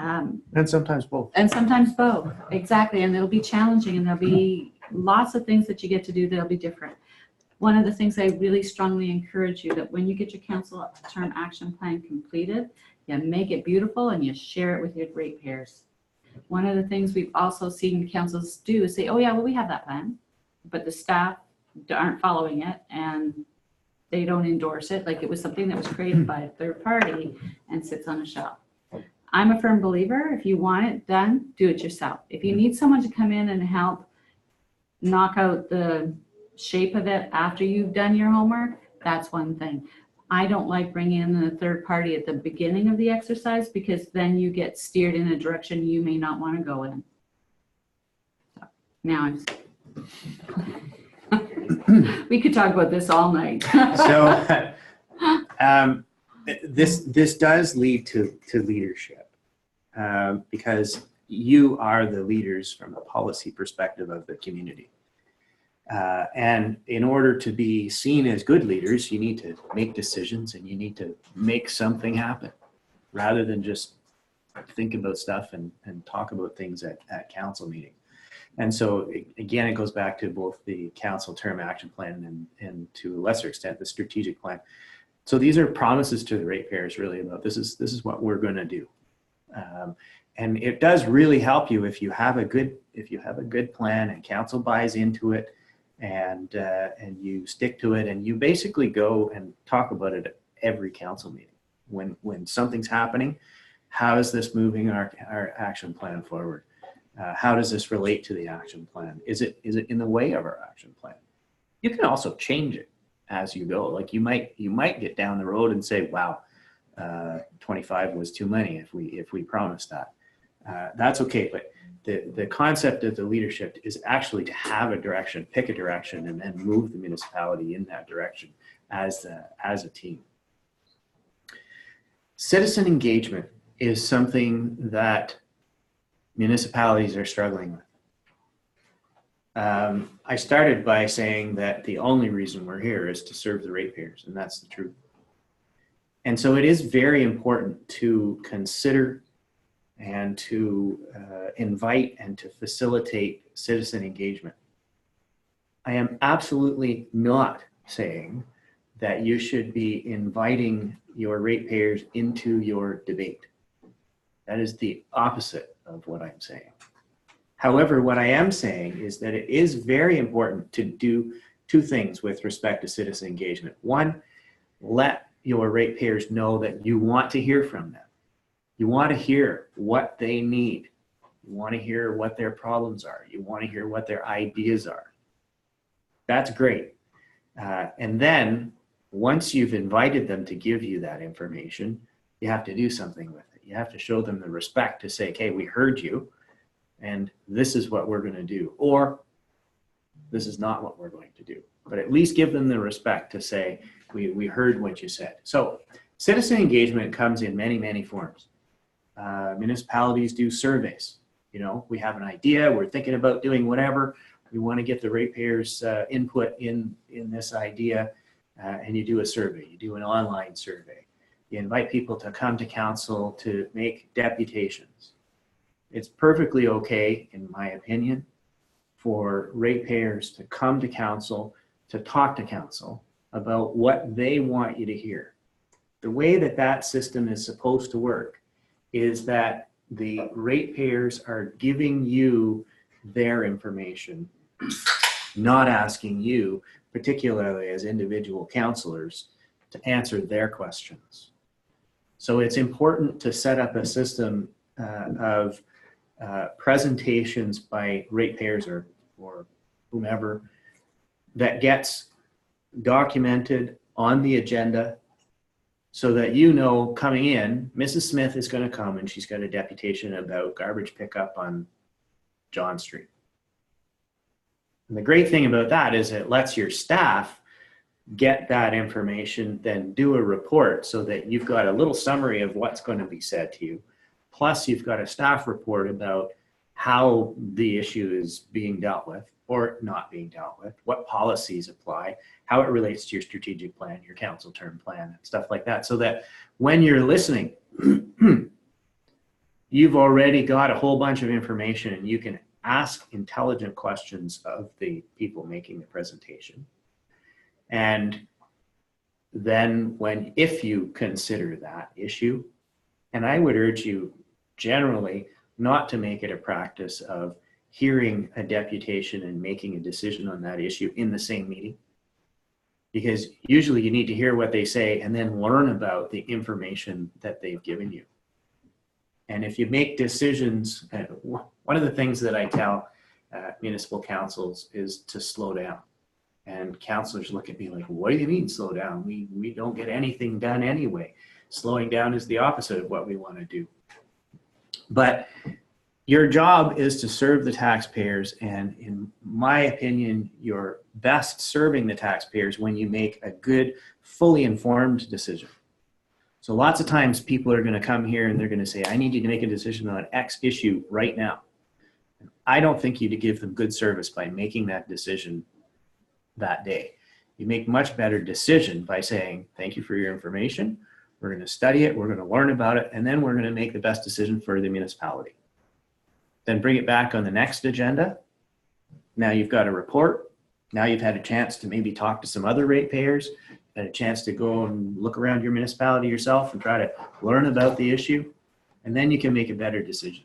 Speaker 1: and sometimes both.
Speaker 5: And sometimes both, exactly. And it'll be challenging, and there'll be lots of things that you get to do that'll be different. One of the things I really strongly encourage you, that when you get your council term action plan completed, you make it beautiful and you share it with your ratepayers. One of the things we've also seen councils do is say, oh yeah, well, we have that plan, but the staff aren't following it and they don't endorse it. Like it was something that was created by a third party and sits on a shelf. I'm a firm believer, if you want it done, do it yourself. If you need someone to come in and help knock out the shape of it after you've done your homework, that's one thing. I don't like bringing in a third party at the beginning of the exercise, because then you get steered in a direction you may not want to go in. So, now we could talk about this all night.
Speaker 1: So this does lead to leadership, because you are the leaders from a policy perspective of the community. And in order to be seen as good leaders, you need to make decisions and you need to make something happen, rather than just think about stuff and talk about things at council meeting. And so again, it goes back to both the council term action plan and to a lesser extent, the strategic plan. So these are promises to the ratepayers really about this is what we're going to do. And it does really help you if you have a good plan and council buys into it, and you stick to it, and you basically go and talk about it at every council meeting. When something's happening, how is this moving our action plan forward? How does this relate to the action plan? Is it in the way of our action plan? You can also change it as you go. Like you might get down the road and say, wow, 25 was too many if we promised that. That's okay, but the concept of the leadership is actually to have a direction, pick a direction, and then move the municipality in that direction as a team. Citizen engagement is something that municipalities are struggling with. I started by saying that the only reason we're here is to serve the ratepayers, and that's the truth. And so it is very important to consider and to invite and to facilitate citizen engagement. I am absolutely not saying that you should be inviting your ratepayers into your debate. That is the opposite of what I'm saying. However, what I am saying is that it is very important to do two things with respect to citizen engagement. One, let your ratepayers know that you want to hear from them. You want to hear what they need. You want to hear what their problems are. You want to hear what their ideas are. That's great. And then once you've invited them to give you that information, you have to do something with it. You have to show them the respect to say, okay, we heard you, and this is what we're going to do. Or this is not what we're going to do. But at least give them the respect to say, we heard what you said. So citizen engagement comes in many, many forms. Municipalities do surveys. You know, we have an idea, we're thinking about doing whatever. We want to get the ratepayers' input in this idea, and you do a survey. You do an online survey. You invite people to come to council to make deputations. It's perfectly okay, in my opinion, for ratepayers to come to council, to talk to council about what they want you to hear. The way that that system is supposed to work is that the ratepayers are giving you their information, not asking you, particularly as individual councillors, to answer their questions. So it's important to set up a system of presentations by ratepayers or whomever that gets documented on the agenda, so that you know coming in, Mrs. Smith is going to come and she's got a deputation about garbage pickup on John Street. And the great thing about that is it lets your staff get that information, then do a report so that you've got a little summary of what's going to be said to you. Plus you've got a staff report about how the issue is being dealt with or not being dealt with, what policies apply, how it relates to your strategic plan, your council term plan, stuff like that. So that when you're listening, you've already got a whole bunch of information and you can ask intelligent questions of the people making the presentation. And then if you consider that issue, and I would urge you generally not to make it a practice of hearing a deputation and making a decision on that issue in the same meeting. Because usually you need to hear what they say and then learn about the information that they've given you. And if you make decisions, one of the things that I tell municipal councils is to slow down. And councillors look at me like, what do you mean slow down? We don't get anything done anyway. Slowing down is the opposite of what we want to do. But your job is to serve the taxpayers, and in my opinion, you're best serving the taxpayers when you make a good, fully informed decision. So lots of times people are going to come here and they're going to say, I need you to make a decision on X issue right now. I don't think you to give them good service by making that decision that day. You make much better decision by saying, thank you for your information. We're going to study it. We're going to learn about it. And then we're going to make the best decision for the municipality. Then bring it back on the next agenda. Now you've got a report. Now you've had a chance to maybe talk to some other ratepayers, had a chance to go and look around your municipality yourself and try to learn about the issue. And then you can make a better decision.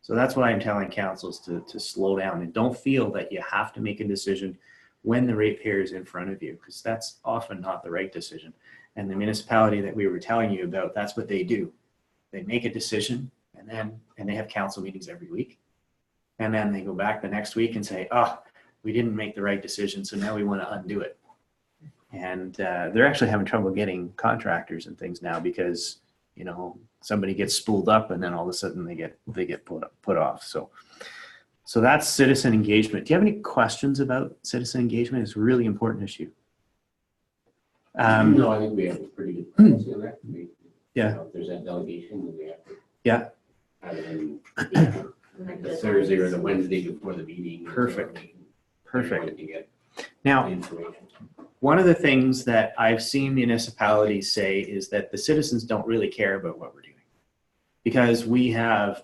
Speaker 1: So that's why I'm telling councils to slow down and don't feel that you have to make a decision when the ratepayer is in front of you, because that's often not the right decision. And the municipality that we were telling you about, that's what they do. They make a decision and they have council meetings every week. And then they go back the next week and say, oh, we didn't make the right decision, so now we want to undo it. And they're actually having trouble getting contractors and things now because you know, somebody gets spooled up and then all of a sudden they get put off. So that's citizen engagement. Do you have any questions about citizen engagement? It's a really important issue.
Speaker 2: No, I think we have a pretty good policy on that.
Speaker 1: Yeah.
Speaker 2: If there's that delegation, then we have to.
Speaker 1: Yeah.
Speaker 2: Have it in the Thursday or the Wednesday before the meeting.
Speaker 1: Perfect. Perfect.
Speaker 2: To get
Speaker 1: Now,
Speaker 2: information.
Speaker 1: one of the things that I've seen municipalities say is that the citizens don't really care about what we're doing because we have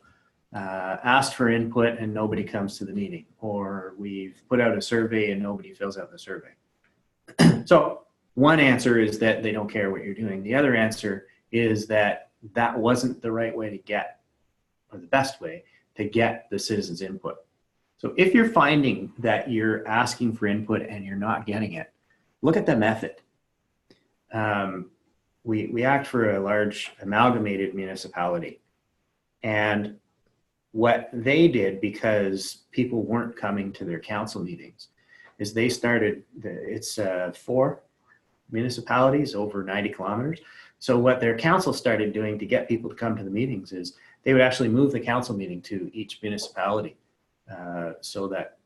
Speaker 1: asked for input and nobody comes to the meeting, or we've put out a survey and nobody fills out the survey. So one answer is that they don't care what you're doing. The other answer is that that wasn't the right way to get, or the best way to get the citizens' input. So if you're finding that you're asking for input and you're not getting it, look at the method. We act for a large amalgamated municipality, and what they did, because people weren't coming to their council meetings, is they started, it's 4 municipalities over 90 kilometers. So what their council started doing to get people to come to the meetings is they would actually move the council meeting to each municipality so that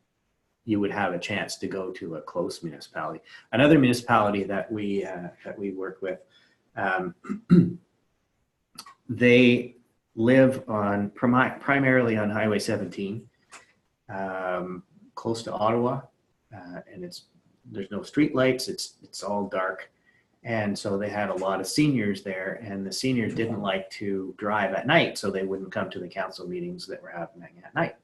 Speaker 1: you would have a chance to go to a close municipality. Another municipality that we work with, they live on primarily on Highway 17, close to Ottawa, and there's no street lights. It's all dark, and so they had a lot of seniors there, and the seniors didn't like to drive at night, so they wouldn't come to the council meetings that were happening at night.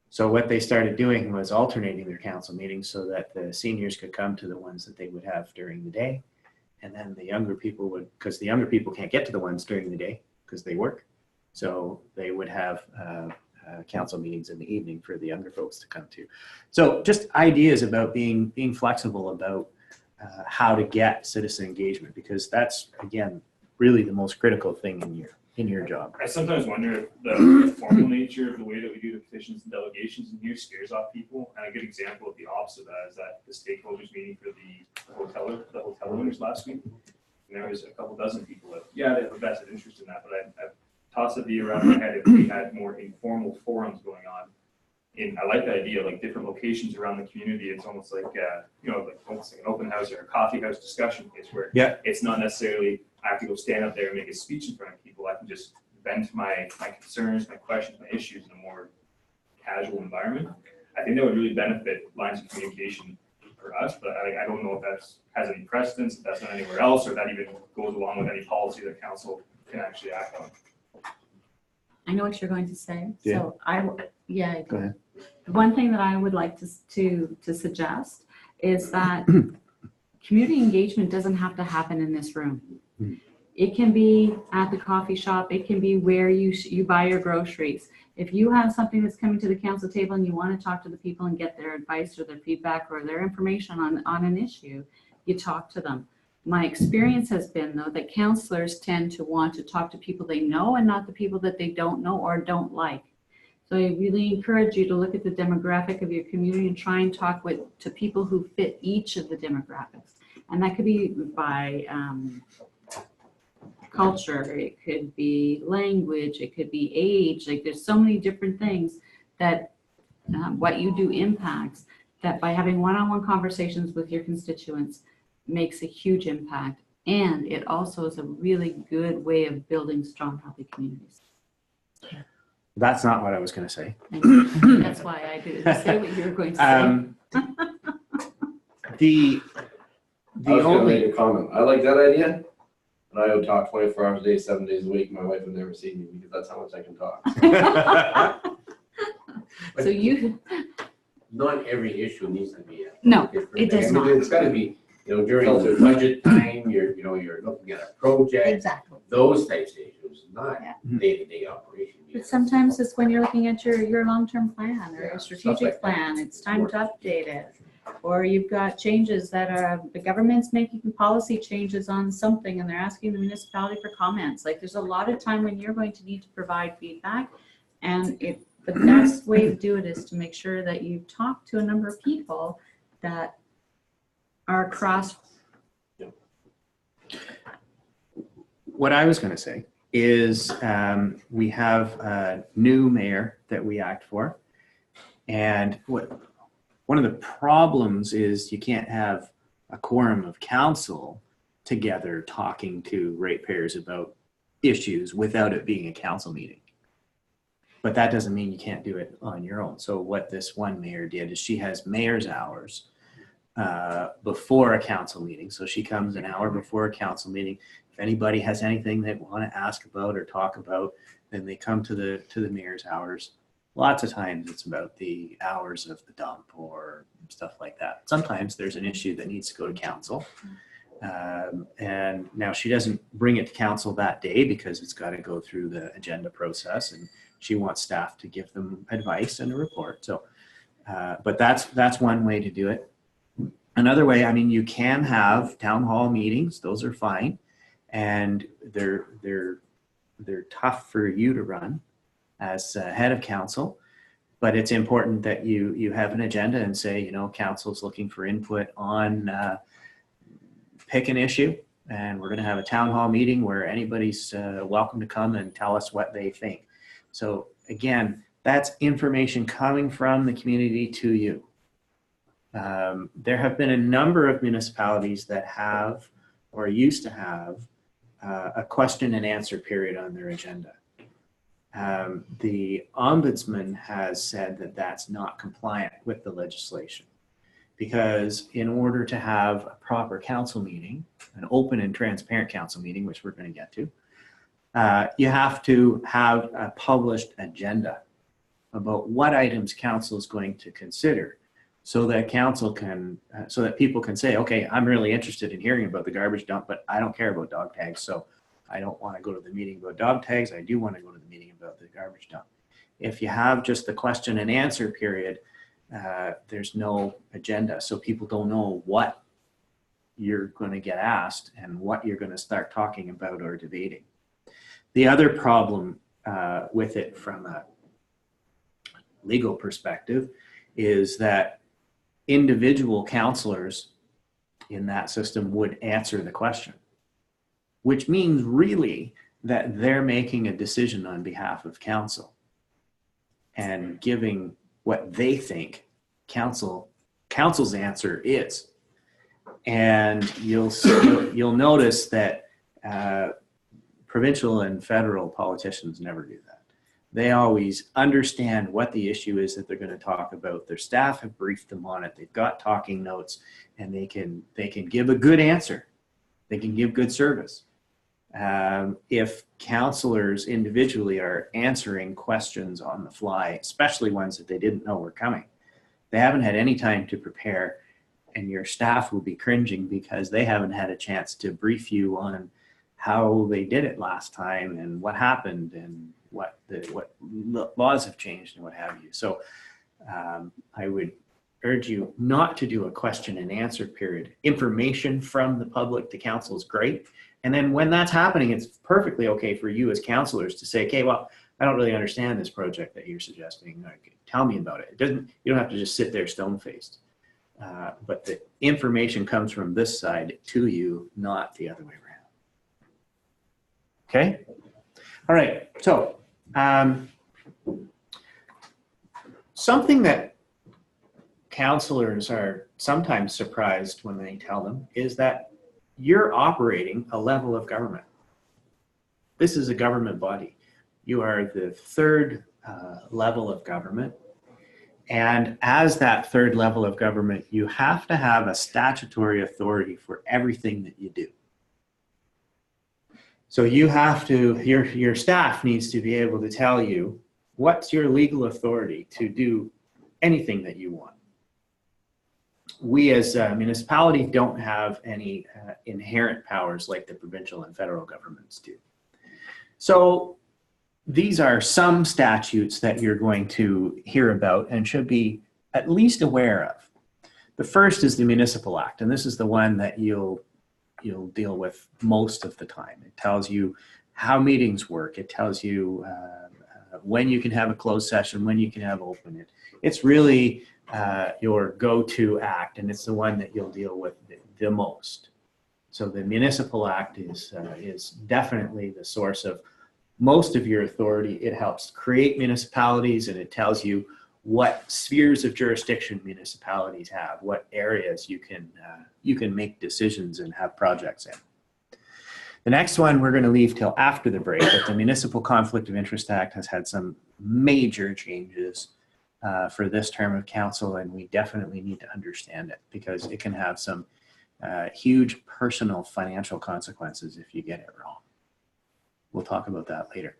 Speaker 1: So what they started doing was alternating their council meetings so that the seniors could come to the ones that they would have during the day, and then the younger people would, because the younger people can't get to the ones during the day because they work, so they would have council meetings in the evening for the younger folks to come to. So just ideas about being flexible about how to get citizen engagement, because that's, again, really the most critical thing in your job.
Speaker 6: I sometimes wonder if the formal nature of the way that we do the petitions and delegations in here scares off people. And a good example of the opposite of that is that the stakeholders meeting for the hotel owners last week. And there was a couple dozen people that, yeah, they have a vested interest in that, but I've tossed the around my head if we had more informal forums going on. And I like the idea, like different locations around the community. It's almost like, like almost like an open house or a coffee house discussion place where it's not necessarily I have to go stand up there and make a speech in front of people. I can just vent my concerns, my questions, my issues in a more casual environment. I think that would really benefit lines of communication for us, but I don't know if that has any precedence, if that's not anywhere else, or if that even goes along with any policy that council can actually act on.
Speaker 5: I know what you're going to say.
Speaker 1: Yeah.
Speaker 5: So
Speaker 1: Go ahead.
Speaker 5: One thing that I would like to suggest is that community engagement doesn't have to happen in this room. It can be at the coffee shop. It can be where you buy your groceries. If you have something that's coming to the council table and you want to talk to the people and get their advice or their feedback or their information on an issue, you talk to them. My experience has been, though, that councillors tend to want to talk to people they know and not the people that they don't know or don't like. So I really encourage you to look at the demographic of your community and try and talk to people who fit each of the demographics. And that could be by culture, it could be language, it could be age. Like there's so many different things that what you do impacts, that by having one-on-one conversations with your constituents makes a huge impact. And it also is a really good way of building strong, healthy communities.
Speaker 1: That's not what I was going to say.
Speaker 5: And that's why I didn't say what you were going to say.
Speaker 1: The
Speaker 7: I was gonna
Speaker 1: only
Speaker 7: make a comment. I like that idea, but I would talk 24 hours a day, 7 days a week. My wife would never see me because that's how much I can talk.
Speaker 5: So you,
Speaker 2: Not every issue needs to be.
Speaker 5: No,
Speaker 2: different
Speaker 5: it does
Speaker 2: thing.
Speaker 5: not.
Speaker 2: It's gotta be, during the budget time, you're looking at a project,
Speaker 9: Exactly.
Speaker 2: those types of issues, not
Speaker 9: Yeah.
Speaker 2: day-to-day operation.
Speaker 5: but sometimes it's when you're looking at your long-term plan or
Speaker 2: Yeah,
Speaker 5: your
Speaker 2: stuff
Speaker 5: strategic
Speaker 2: like that.
Speaker 5: plan, it's time to update it. Or you've got changes that are, the government's making policy changes on something and they're asking the municipality for comments. Like there's a lot of time when you're going to need to provide feedback. And the best way to do it is to make sure that you talk to a number of people that are across.
Speaker 1: what I was going to say is we have a new mayor that we act for. And one of the problems is you can't have a quorum of council together talking to ratepayers about issues without it being a council meeting. But that doesn't mean you can't do it on your own. So what this one mayor did is she has mayor's hours before a council meeting. So she comes an hour before a council meeting. If anybody has anything they want to ask about or talk about, then they come to the mayor's hours. Lots of times it's about the hours of the dump or stuff like that. Sometimes there's an issue that needs to go to council. And now she doesn't bring it to council that day because it's got to go through the agenda process, and she wants staff to give them advice and a report. So, but that's one way to do it. Another way, I mean, you can have town hall meetings; those are fine, and they're tough for you to run as head of council. But it's important that you have an agenda and say, you know, council's looking for input on pick an issue, and we're going to have a town hall meeting where anybody's welcome to come and tell us what they think. So again, that's information coming from the community to you. There have been a number of municipalities that have or used to have a question and answer period on their agenda. The ombudsman has said that that's not compliant with the legislation, because in order to have a proper council meeting, an open and transparent council meeting, which we're going to get to, you have to have a published agenda about what items council is going to consider, so that council can, so that people can say, okay, I'm really interested in hearing about the garbage dump, but I don't care about dog tags, so I don't want to go to the meeting about dog tags. I do want to go to the meeting about the garbage dump. If you have just the question and answer period, there's no agenda, so people don't know what you're going to get asked and what you're going to start talking about or debating. The other problem with it from a legal perspective is that individual councillors in that system would answer the question, which means really that they're making a decision on behalf of council and giving what they think council's answer is. And you'll notice that provincial and federal politicians never do that. They always understand what the issue is that they're going to talk about. Their staff have briefed them on it. They've got talking notes, and they can give a good answer. They can give good service. If councillors individually are answering questions on the fly, especially ones that they didn't know were coming, they haven't had any time to prepare, and your staff will be cringing because they haven't had a chance to brief you on how they did it last time and what happened and what laws have changed and what have you. So I would urge you not to do a question and answer period. Information from the public to council is great. And then when that's happening, it's perfectly okay for you as councillors to say, okay, well, I don't really understand this project that you're suggesting. Tell me about it. You don't have to just sit there stone-faced. But the information comes from this side to you, not the other way around. Okay? All right. So something that councillors are sometimes surprised when they tell them is that you're operating a level of government. This is a government body. You are the third level of government. And as that third level of government, you have to have a statutory authority for everything that you do. So you have to, your staff needs to be able to tell you what's your legal authority to do anything that you want. We as a municipality don't have any inherent powers like the provincial and federal governments do. So these are some statutes that you're going to hear about and should be at least aware of. The first is the Municipal Act, and this is the one that you'll deal with most of the time. It tells you how meetings work. It tells you when you can have a closed session, when you can have open. It's really your go-to act, and it's the one that you'll deal with the most. So the Municipal Act is definitely the source of most of your authority. It helps create municipalities, and it tells you what spheres of jurisdiction municipalities have, what areas you can make decisions and have projects in. The next one we're going to leave till after the break, but the Municipal Conflict of Interest Act has had some major changes for this term of council, and we definitely need to understand it because it can have some huge personal financial consequences if you get it wrong. We'll talk about that later.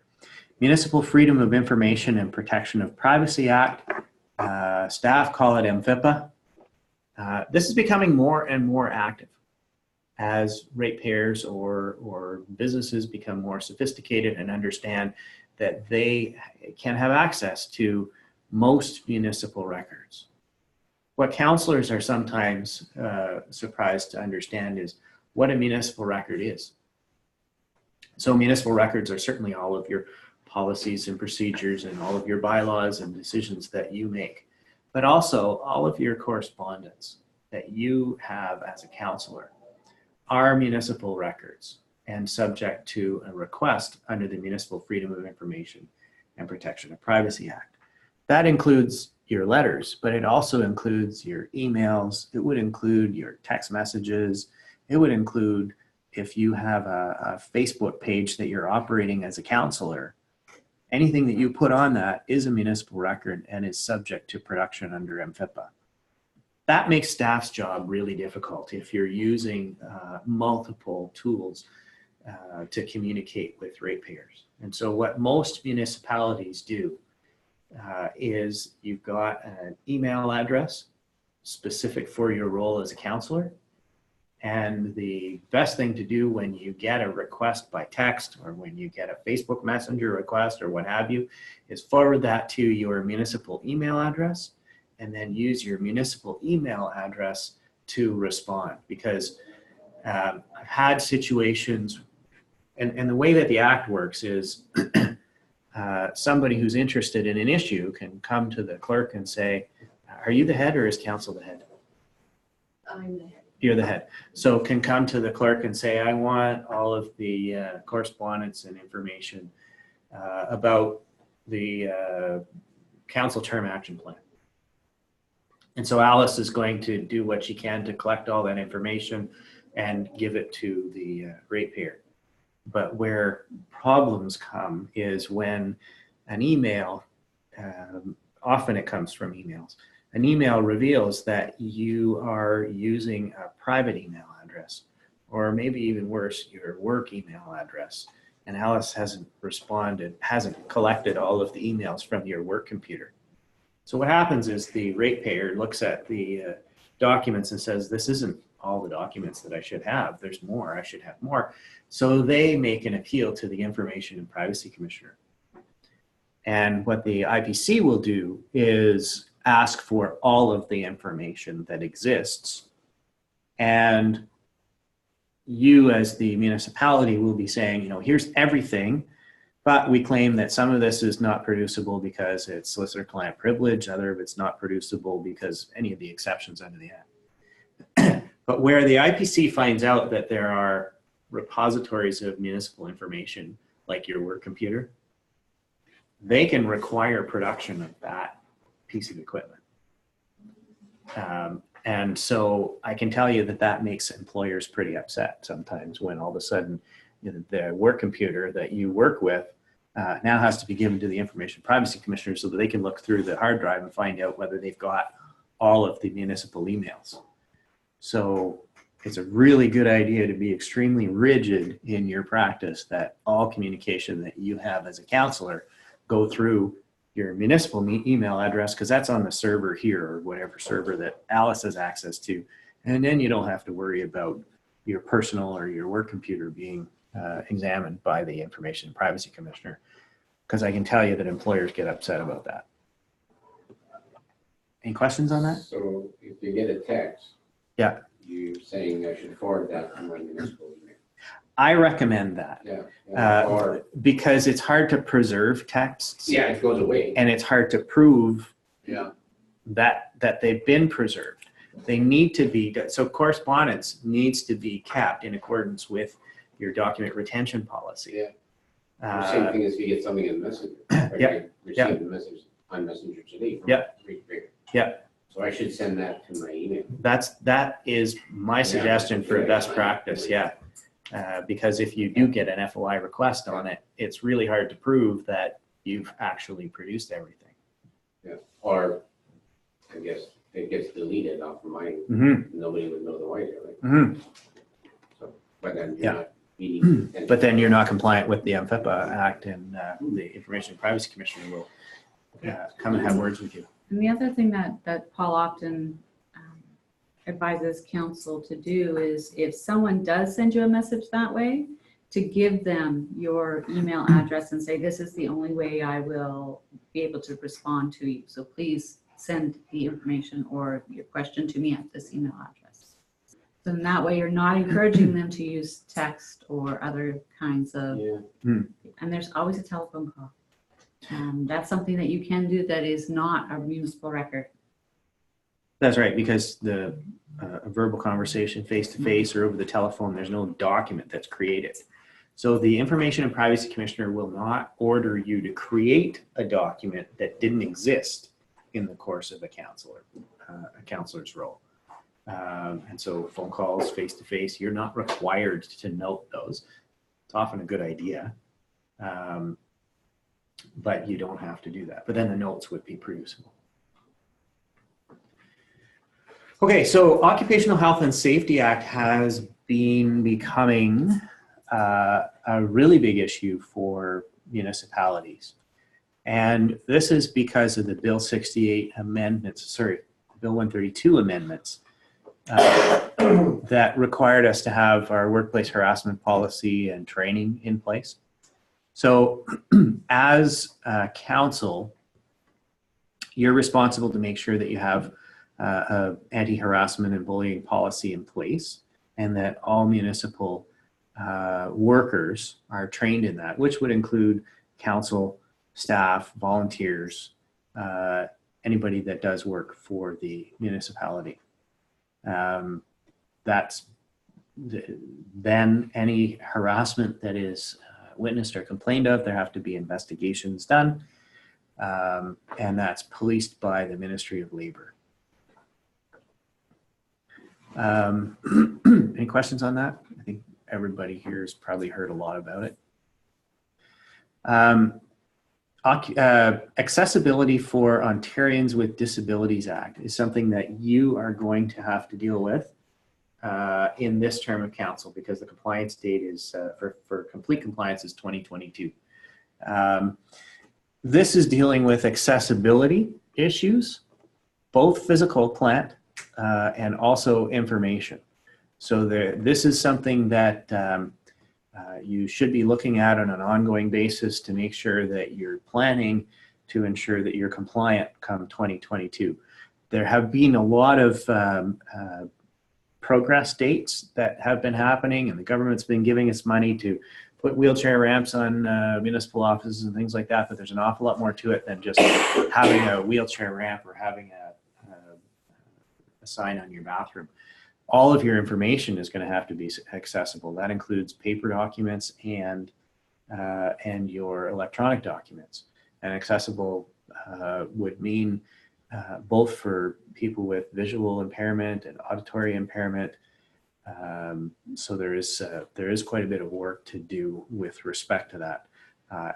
Speaker 1: Municipal Freedom of Information and Protection of Privacy Act. Staff call it MFIPA. This is becoming more and more active as ratepayers or businesses become more sophisticated and understand that they can have access to most municipal records. What councillors are sometimes surprised to understand is what a municipal record is. So municipal records are certainly all of your policies and procedures and all of your bylaws and decisions that you make, but also all of your correspondence that you have as a councillor are municipal records and subject to a request under the Municipal Freedom of Information and Protection of Privacy Act. That includes your letters, but it also includes your emails. It would include your text messages. It would include if you have a Facebook page that you're operating as a councillor. Anything that you put on that is a municipal record and is subject to production under MFIPA. That makes staff's job really difficult if you're using multiple tools to communicate with ratepayers. And so what most municipalities do is you've got an email address specific for your role as a councillor. And the best thing to do when you get a request by text or when you get a Facebook Messenger request or what have you is forward that to your municipal email address and then use your municipal email address to respond. Because I've had situations, and the way that the Act works is somebody who's interested in an issue can come to the clerk and say, are you the head or is council the head?
Speaker 4: I'm the head.
Speaker 1: You're the head. So can come to the clerk and say, I want all of the correspondence and information about the council term action plan. And so Alice is going to do what she can to collect all that information and give it to the ratepayer. But where problems come is when an email, often it comes from emails, an email reveals that you are using a private email address, or maybe even worse, your work email address. And Alice hasn't responded, hasn't collected all of the emails from your work computer. So what happens is the ratepayer looks at the documents and says, this isn't all the documents that I should have. There's more, I should have more. So they make an appeal to the Information and Privacy Commissioner. And what the IPC will do is ask for all of the information that exists. And you as the municipality will be saying, you know, here's everything, but we claim that some of this is not producible because it's solicitor-client privilege, other of it's not producible because any of the exceptions under the Act. But where the IPC finds out that there are repositories of municipal information, like your work computer, they can require production of that piece of equipment. And so I can tell you that that makes employers pretty upset sometimes when all of a sudden, you know, the work computer that you work with now has to be given to the Information Privacy Commissioner so that they can look through the hard drive and find out whether they've got all of the municipal emails. So it's a really good idea to be extremely rigid in your practice that all communication that you have as a counselor go through your municipal email address, because that's on the server here or whatever server that Alice has access to. And then you don't have to worry about your personal or your work computer being examined by the Information and Privacy Commissioner, because I can tell you that employers get upset about that. Any questions on that?
Speaker 2: So if you get a text.
Speaker 1: Yeah.
Speaker 2: You're saying I should forward that to my municipal email.
Speaker 1: I recommend that.
Speaker 2: Yeah. Or,
Speaker 1: because it's hard to preserve texts.
Speaker 2: yeah, it goes away.
Speaker 1: And it's hard to prove
Speaker 2: Yeah.
Speaker 1: that they've been preserved. They need to be, so correspondence needs to be kept in accordance with your document retention policy.
Speaker 2: Yeah. The same thing as if you get something in Messenger. Like
Speaker 1: Yeah.
Speaker 2: I received a message on Messenger today from
Speaker 1: Yeah.
Speaker 2: Great Bear.
Speaker 1: Yeah.
Speaker 2: So I should send that to my email.
Speaker 1: That is my suggestion for best practice, yeah. Because if you do get an FOI request on it, it's really hard to prove that you've actually produced everything.
Speaker 2: Yeah. Or I guess it gets deleted off of mine.
Speaker 1: Mm-hmm.
Speaker 2: Nobody would know the why, right?
Speaker 1: Mm-hmm.
Speaker 2: So, but then
Speaker 1: Yeah.
Speaker 2: you're not meeting.
Speaker 1: But then you're not compliant with the MFIPA Act, and the Information and Privacy Commissioner will come and have words with you.
Speaker 5: And the other thing that Paul often advises council to do is if someone does send you a message that way, to give them your email address and say, this is the only way I will be able to respond to you. So please send the information or your question to me at this email address. So in that way, you're not encouraging them to use text or other kinds of,
Speaker 2: Yeah.
Speaker 5: and there's always a telephone call. That's something that you can do that is not a municipal record.
Speaker 1: That's right, because a verbal conversation face-to-face or over the telephone, there's no document that's created. So the Information and Privacy Commissioner will not order you to create a document that didn't exist in the course of a counselor's role. And so phone calls, face-to-face, you're not required to note those. It's often a good idea, but you don't have to do that. But then the notes would be producible. Okay, so Occupational Health and Safety Act has been becoming a really big issue for municipalities. And this is because of the Bill 68 amendments, sorry, Bill 132 amendments that required us to have our workplace harassment policy and training in place. So as council, you're responsible to make sure that you have anti-harassment and bullying policy in place, and that all municipal workers are trained in that, which would include council, staff, volunteers, anybody that does work for the municipality. Then any harassment that is witnessed or complained of, there have to be investigations done, and that's policed by the Ministry of Labor. Any questions on that? I think everybody here has probably heard a lot about it. Accessibility for Ontarians with Disabilities Act is something that you are going to have to deal with in this term of council, because the compliance date is for complete compliance is 2022. This is dealing with accessibility issues, both physical, plant, and also information. So this is something that you should be looking at on an ongoing basis to make sure that you're planning to ensure that you're compliant come 2022. There have been a lot of progress dates that have been happening, and the government's been giving us money to put wheelchair ramps on municipal offices and things like that, but there's an awful lot more to it than just having a wheelchair ramp or having a sign on your bathroom. All of your information is going to have to be accessible. That includes paper documents and your electronic documents. And accessible would mean both for people with visual impairment and auditory impairment. So there is quite a bit of work to do with respect to that.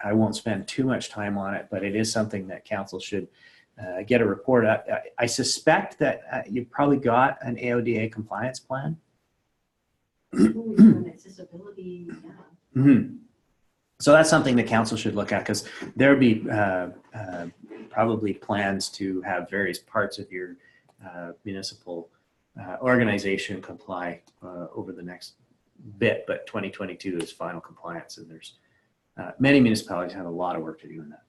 Speaker 1: I won't spend too much time on it, but it is something that council should get a report. I suspect that you've probably got an AODA compliance plan.
Speaker 4: Accessibility, yeah.
Speaker 1: Mm-hmm. So that's something the council should look at, because there'll be probably plans to have various parts of your municipal organization comply over the next bit, but 2022 is final compliance, and there's many municipalities have a lot of work to do in that.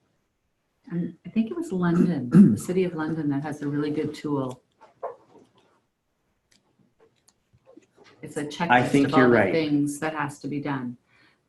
Speaker 5: And I think it was London, the city of London, that has a really good tool. It's a checklist of all the things that has to be done.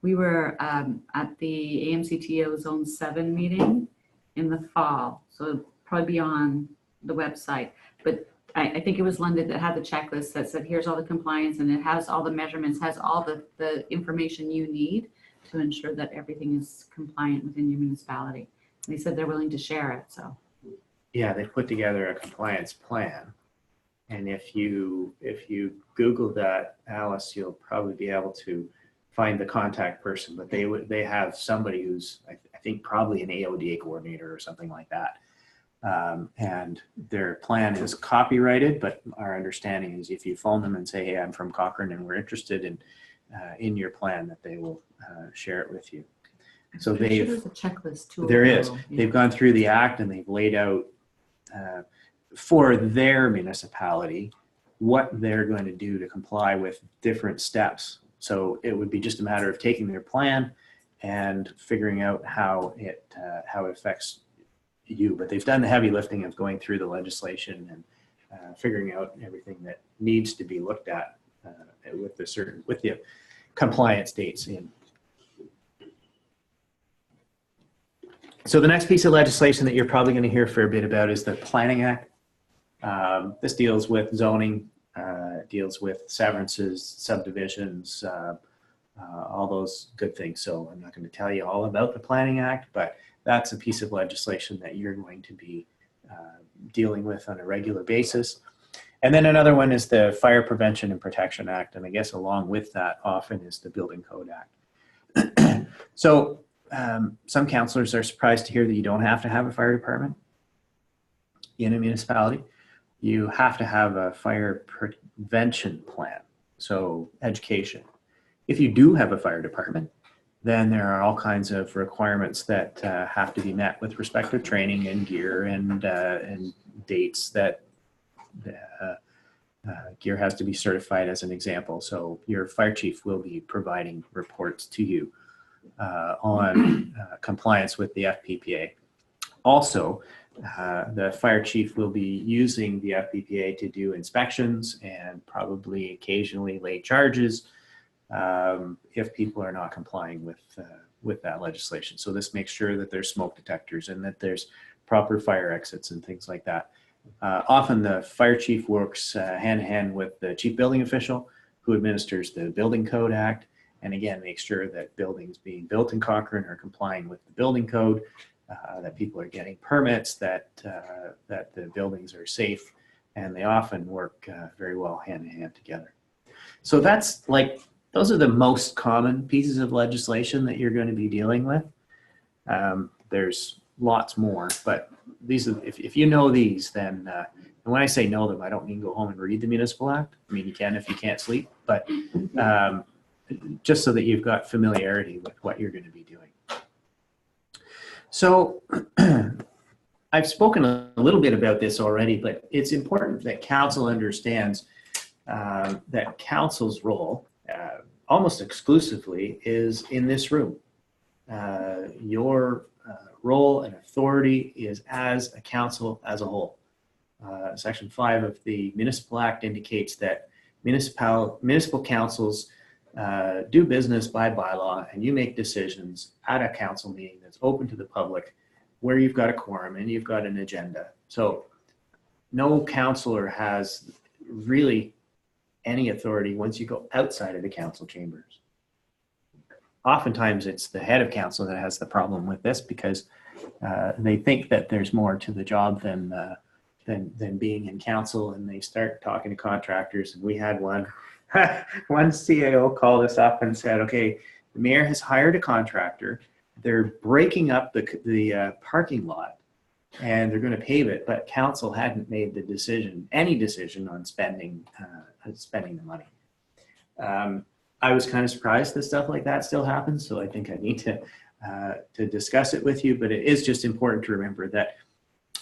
Speaker 5: We were at the AMCTO Zone 7 meeting in the fall, so it'll probably be on the website. But I think it was London that had the checklist that said, here's all the compliance, and it has all the measurements, has all the information you need to ensure that everything is compliant within your municipality. And they said they're willing to share it, so.
Speaker 1: Yeah, they put together a compliance plan. And if you Google that, Alice, you'll probably be able to find the contact person, but they have somebody who's, I think, probably an AODA coordinator or something like that. And their plan is copyrighted, but our understanding is if you phone them and say, hey, I'm from Cochrane and we're interested in your plan, that they will share it with you. So
Speaker 5: there's a checklist too.
Speaker 1: There is.
Speaker 5: Yeah.
Speaker 1: They've gone through the act and they've laid out for their municipality what they're going to do to comply with different steps. So it would be just a matter of taking their plan and figuring out how it affects you. But they've done the heavy lifting of going through the legislation and figuring out everything that needs to be looked at with the compliance dates in. So the next piece of legislation that you're probably going to hear a fair bit about is the Planning Act. This deals with zoning, deals with severances, subdivisions, all those good things. So I'm not going to tell you all about the Planning Act, but that's a piece of legislation that you're going to be dealing with on a regular basis. And then another one is the Fire Prevention and Protection Act. And I guess along with that often is the Building Code Act. So some councillors are surprised to hear that you don't have to have a fire department in a municipality. You have to have a fire prevention plan, so education. If you do have a fire department, then there are all kinds of requirements that have to be met with respect to training and gear and dates that gear has to be certified as an example. So your fire chief will be providing reports to you on compliance with the FPPA. Also, the fire chief will be using the FPPA to do inspections and probably occasionally lay charges if people are not complying with that legislation. So this makes sure that there's smoke detectors and that there's proper fire exits and things like that. Often the fire chief works hand in hand with the chief building official who administers the Building Code Act, and again makes sure that buildings being built in Cochrane are complying with the building code, that people are getting permits, that the buildings are safe, and they often work very well hand in hand together. So that's like, those are the most common pieces of legislation that you're going to be dealing with. There's lots more, but these are, if you know these, then and when I say know them, I don't mean go home and read the Municipal Act. I mean, you can if you can't sleep, but just so that you've got familiarity with what you're going to be doing. So I've spoken a little bit about this already, but it's important that council understands that council's role almost exclusively is in this room. Your role and authority is as a council as a whole. Section 5 of the Municipal Act indicates that municipal councils do business by bylaw, and you make decisions at a council meeting that's open to the public where you've got a quorum and you've got an agenda. So no councillor has really any authority once you go outside of the council chambers. Oftentimes it's the head of council that has the problem with this because they think that there's more to the job than being in council, and they start talking to contractors. And we had one CAO called us up and said, okay, the mayor has hired a contractor. They're breaking up the parking lot and they're going to pave it, but council hadn't made the decision, any decision on spending the money. I was kind of surprised that stuff like that still happens, so I think I need to discuss it with you, but it is just important to remember that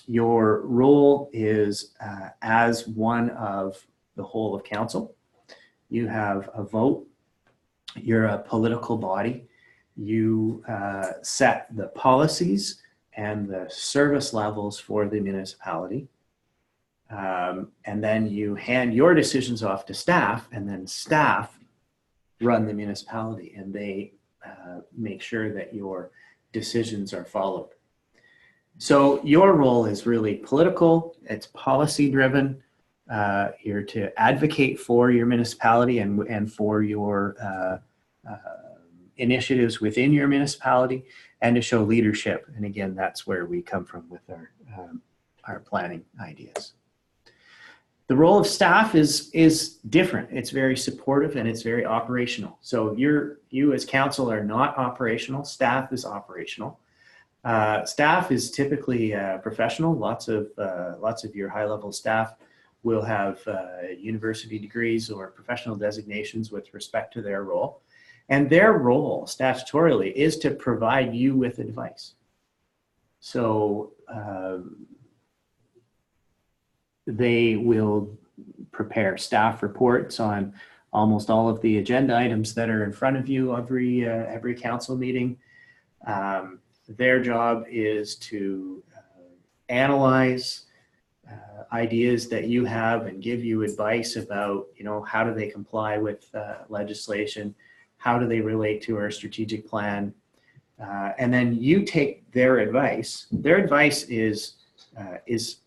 Speaker 1: your role is as one of the whole of council. You have a vote. You're a political body. You set the policies and the service levels for the municipality. And then you hand your decisions off to staff, and then staff run the municipality, and they make sure that your decisions are followed. So your role is really political, it's policy driven, You're to advocate for your municipality and for your initiatives within your municipality, and to show leadership. And again, that's where we come from with our planning ideas. The role of staff is different. It's very supportive and it's very operational. So you as council are not operational. Staff is operational. Staff is typically professional. Lots of your high-level staff will have university degrees or professional designations with respect to their role. And their role statutorily is to provide you with advice. So they will prepare staff reports on almost all of the agenda items that are in front of you every council meeting. Their job is to analyze ideas that you have and give you advice about, how do they comply with legislation, how do they relate to our strategic plan, and then you take their advice. Their advice is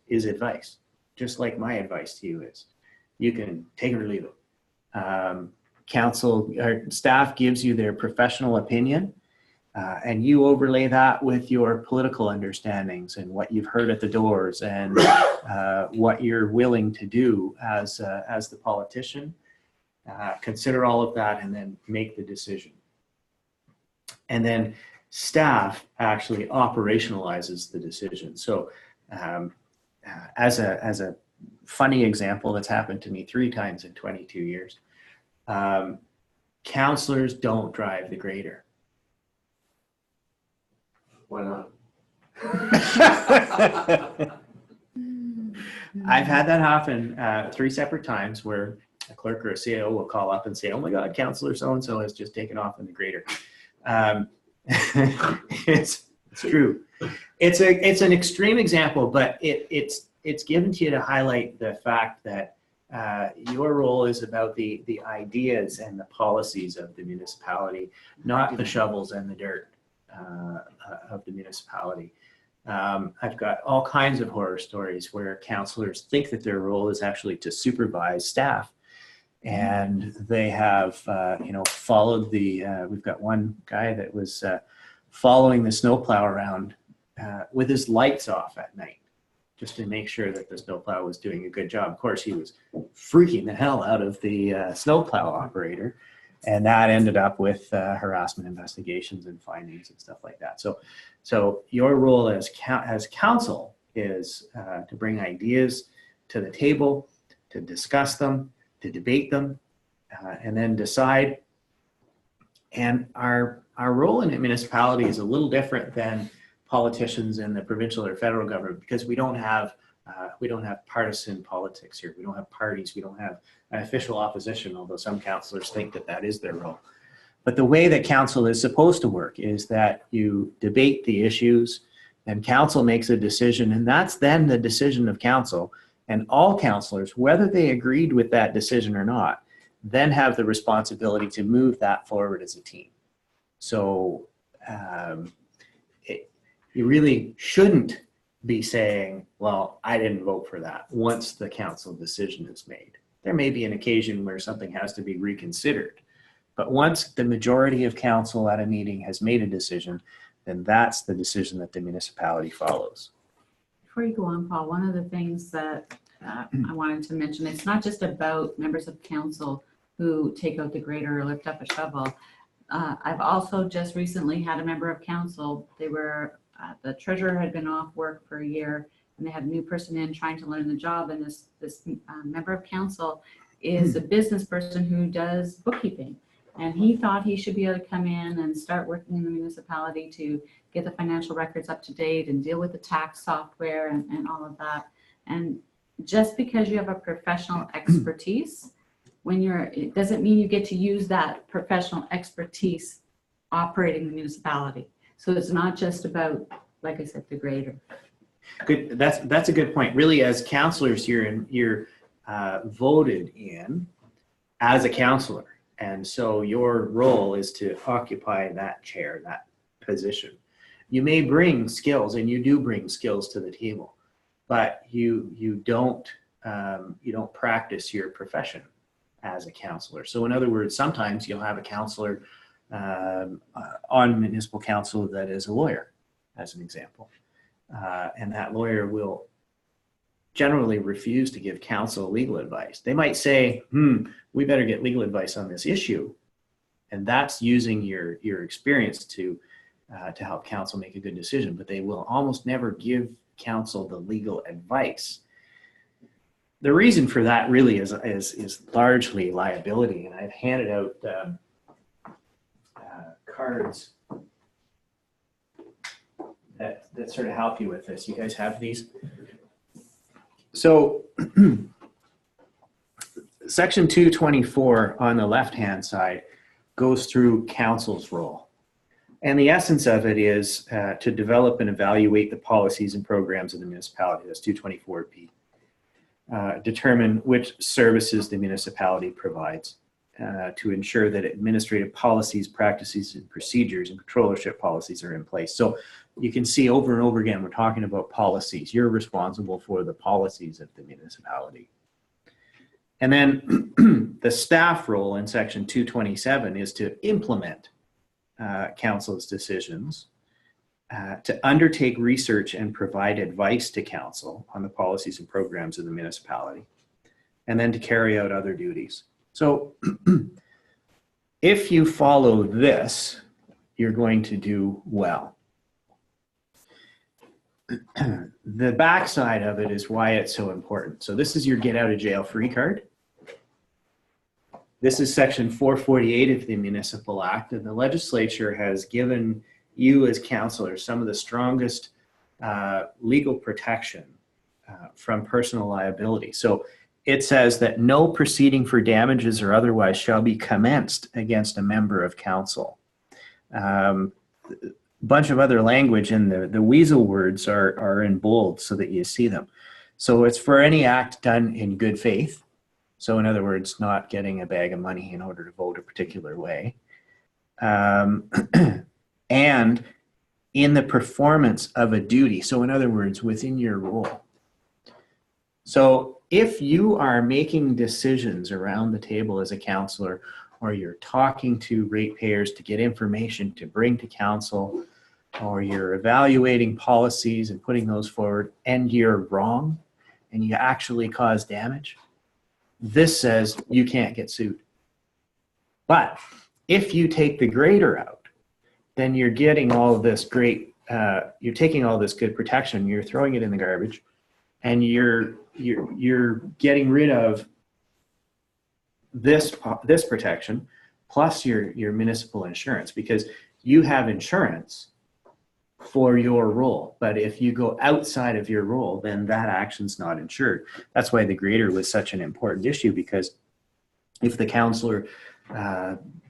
Speaker 1: advice, just like my advice to you is. You can take it or leave it. Council or staff gives you their professional opinion, and you overlay that with your political understandings and what you've heard at the doors and what you're willing to do as the politician. Consider all of that and then make the decision. And then staff actually operationalizes the decision. So as a funny example that's happened to me 3 times in 22 years, councillors don't drive the grader.
Speaker 7: Why not?
Speaker 1: I've had that happen 3 separate times where a clerk or a CAO will call up and say, "Oh my God, Councillor so-and-so has just taken off in the grader." It's true. It's an extreme example, but it's given to you to highlight the fact that your role is about the ideas and the policies of the municipality, not the shovels and the dirt of the municipality. I've got all kinds of horror stories where councillors think that their role is actually to supervise staff, and they have followed we've got one guy that was following the snowplow around with his lights off at night, just to make sure that the snowplow was doing a good job. Of course, he was freaking the hell out of the snowplow operator, and that ended up with harassment investigations and findings and stuff like that. So your role as council is to bring ideas to the table, to discuss them, to debate them, and then decide. And our role in a municipality is a little different than politicians in the provincial or federal government, because we don't have partisan politics here. We don't have parties. We don't have an official opposition, although some councillors think that is their role. But the way that council is supposed to work is that you debate the issues, and council makes a decision, and that's then the decision of council. And all councillors, whether they agreed with that decision or not, then have the responsibility to move that forward as a team. So you really shouldn't be saying, well, I didn't vote for that, once the council decision is made. There may be an occasion where something has to be reconsidered, but once the majority of council at a meeting has made a decision, then that's the decision that the municipality follows.
Speaker 5: Before you go on, Paul, one of the things that I wanted to mention, it's not just about members of council who take out the grader or lift up a shovel. I've also just recently had a member of council, the treasurer had been off work for a year, and they had a new person in trying to learn the job, and this member of council is a business person who does bookkeeping. And he thought he should be able to come in and start working in the municipality to get the financial records up to date and deal with the tax software and all of that. And just because you have a professional expertise, it doesn't mean you get to use that professional expertise operating the municipality. So it's not just about, like I said, the grader.
Speaker 1: Good. That's a good point. Really, as councillors, you're voted in as a councillor. And so your role is to occupy that chair, that position. You may bring skills, and you do bring skills to the table, but you don't you don't practice your profession as a counselor. So in other words, sometimes you'll have a counselor on municipal council that is a lawyer, as an example. And that lawyer will generally refuse to give counsel legal advice. They might say, we better get legal advice on this issue. And that's using your experience to help counsel make a good decision, but they will almost never give counsel the legal advice. The reason for that really is largely liability, and I've handed out cards that sort of help you with this. You guys have these? So section 224 on the left-hand side goes through counsel's role. And the essence of it is to develop and evaluate the policies and programs of the municipality. That's 224B. Determine which services the municipality provides to ensure that administrative policies, practices, and procedures and controllership policies are in place. So you can see over and over again, we're talking about policies. You're responsible for the policies of the municipality. And then the staff role in section 227 is to implement council's decisions, to undertake research and provide advice to council on the policies and programs of the municipality, and then to carry out other duties. So if you follow this, you're going to do well. The backside of it is why it's so important. So this is your get out of jail free card. This is section 448 of the Municipal Act, and the legislature has given you as councillors some of the strongest legal protection from personal liability. So it says that no proceeding for damages or otherwise shall be commenced against a member of council. Bunch of other language in the weasel words are in bold so that you see them. So it's for any act done in good faith. So in other words, not getting a bag of money in order to vote a particular way. And in the performance of a duty. So in other words, within your role. So if you are making decisions around the table as a councillor, or you're talking to ratepayers to get information to bring to council, or you're evaluating policies and putting those forward, and you're wrong, and you actually cause damage, this says you can't get sued. But if you take the grader out, then you're getting all of this great, you're taking all this good protection, you're throwing it in the garbage, and you're getting rid of this protection plus your municipal insurance, because you have insurance for your role. But if you go outside of your role, then that action's not insured. That's why the grader was such an important issue, because if the councillor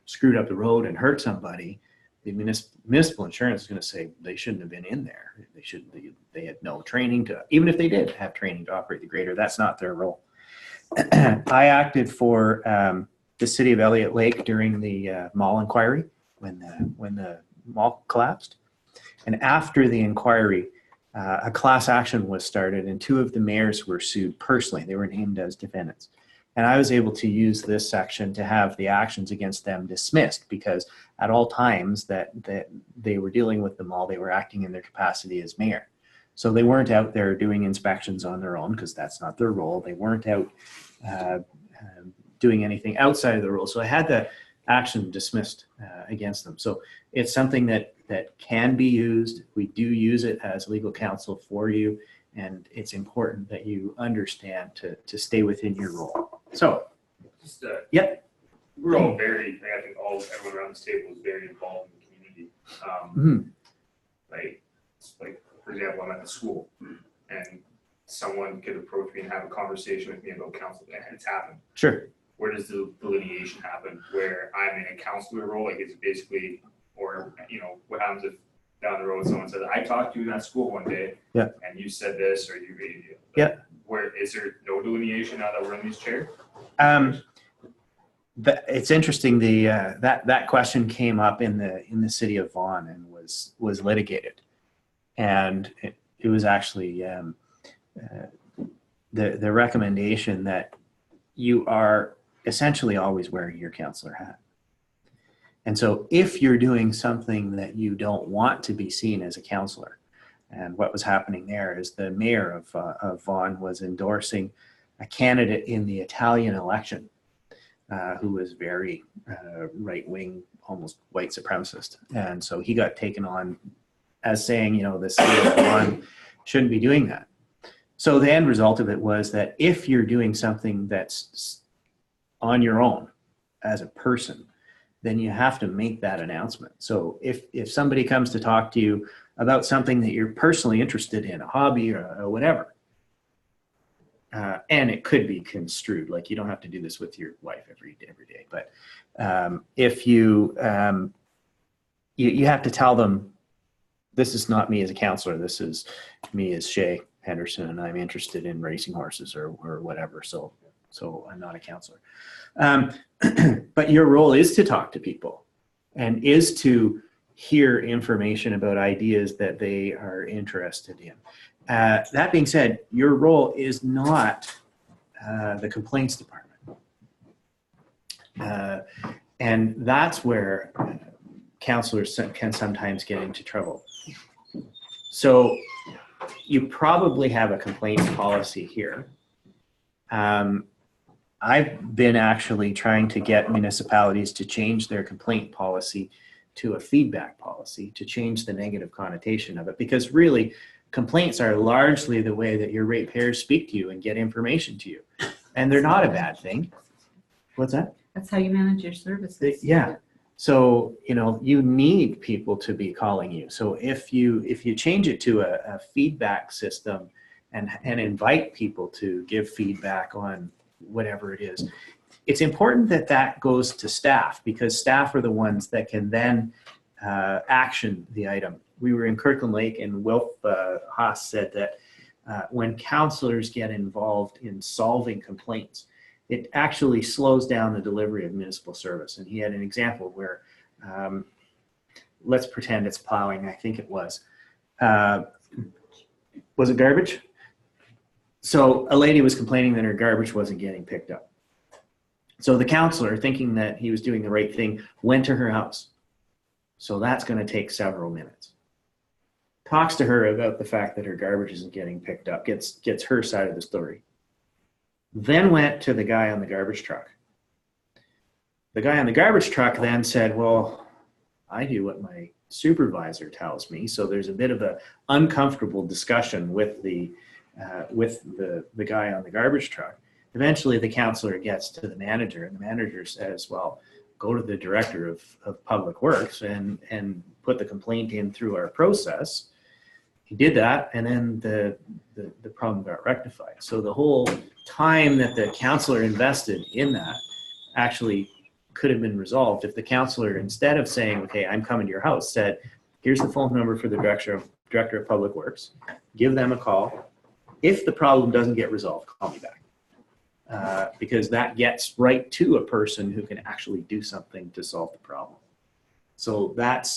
Speaker 1: screwed up the road and hurt somebody, the municipal insurance is going to say they shouldn't have been in there. They had no training to, even if they did have training to operate the grader, that's not their role. I acted for the city of Elliott Lake during the mall inquiry when the mall collapsed. And after the inquiry, a class action was started and 2 of the mayors were sued personally. They were named as defendants. And I was able to use this section to have the actions against them dismissed, because at all times that they were dealing with the mall, they were acting in their capacity as mayor. So they weren't out there doing inspections on their own, because that's not their role. They weren't out doing anything outside of the role. So I had the action dismissed against them. So it's something that can be used. We do use it as legal counsel for you, and it's important that you understand to stay within your role. So,
Speaker 6: Just,
Speaker 1: yep.
Speaker 6: we're all very, I think everyone around this table is very involved in the community. Like, for example, I'm at the school and someone could approach me and have a conversation with me about counsel, and it's happened.
Speaker 1: Sure.
Speaker 6: Where does the delineation happen? Where I'm in a counselor role, like it's basically, or what happens if down the road someone says, "I talked to you in that school one day,
Speaker 1: yeah,
Speaker 6: and you said this," or you,
Speaker 1: yeah.
Speaker 6: Where is there no delineation now that we're in these chairs?
Speaker 1: It's interesting. That question came up in the city of Vaughan and was litigated, and it was actually the recommendation that you are essentially always wearing your counselor hat. And so if you're doing something that you don't want to be seen as a counselor, and what was happening there is the mayor of Vaughan was endorsing a candidate in the Italian election who was very right-wing, almost white supremacist. And so he got taken on as saying, you know, the city of Vaughan shouldn't be doing that. So the end result of it was that if you're doing something that's on your own as a person, then you have to make that announcement. So if somebody comes to talk to you about something that you're personally interested in, a hobby or whatever, and it could be construed, like you don't have to do this with your wife every day, but if you have to tell them, this is not me as a counselor, this is me as Shay Henderson, and I'm interested in racing horses or whatever, so I'm not a counselor. But your role is to talk to people and is to hear information about ideas that they are interested in. That being said, your role is not the complaints department. And that's where counselors can sometimes get into trouble. So you probably have a complaints policy here. I've been actually trying to get municipalities to change their complaint policy to a feedback policy, to change the negative connotation of it, because really complaints are largely the way that your ratepayers speak to you and get information to you. And they're not a bad thing. What's that?
Speaker 5: That's how you manage your services.
Speaker 1: Yeah. So, you know, you need people to be calling you. So if you change it to a feedback system and invite people to give feedback on whatever it is, it's important that that goes to staff, because staff are the ones that can then action the item. We were in Kirkland Lake, and Wilf Haas said that when counselors get involved in solving complaints, it actually slows down the delivery of municipal service. And he had an example where, let's pretend it's plowing, I think it was. Was it garbage? So a lady was complaining that her garbage wasn't getting picked up. So the counselor, thinking that he was doing the right thing, went to her house. So that's going to take several minutes. Talks to her about the fact that her garbage isn't getting picked up, gets her side of the story. Then went to the guy on the garbage truck. The guy on the garbage truck then said, well, I do what my supervisor tells me. So there's a bit of an uncomfortable discussion with the guy on the garbage truck. Eventually the counselor gets to the manager, and the manager says, well, go to the director of public works and put the complaint in through our process. He did that, and then the problem got rectified. So the whole time that the counselor invested in that actually could have been resolved if the counselor, instead of saying, okay, I'm coming to your house, said, here's the phone number for the director of public works, give them a call. If the problem doesn't get resolved, call me back. Because that gets right to a person who can actually do something to solve the problem. So that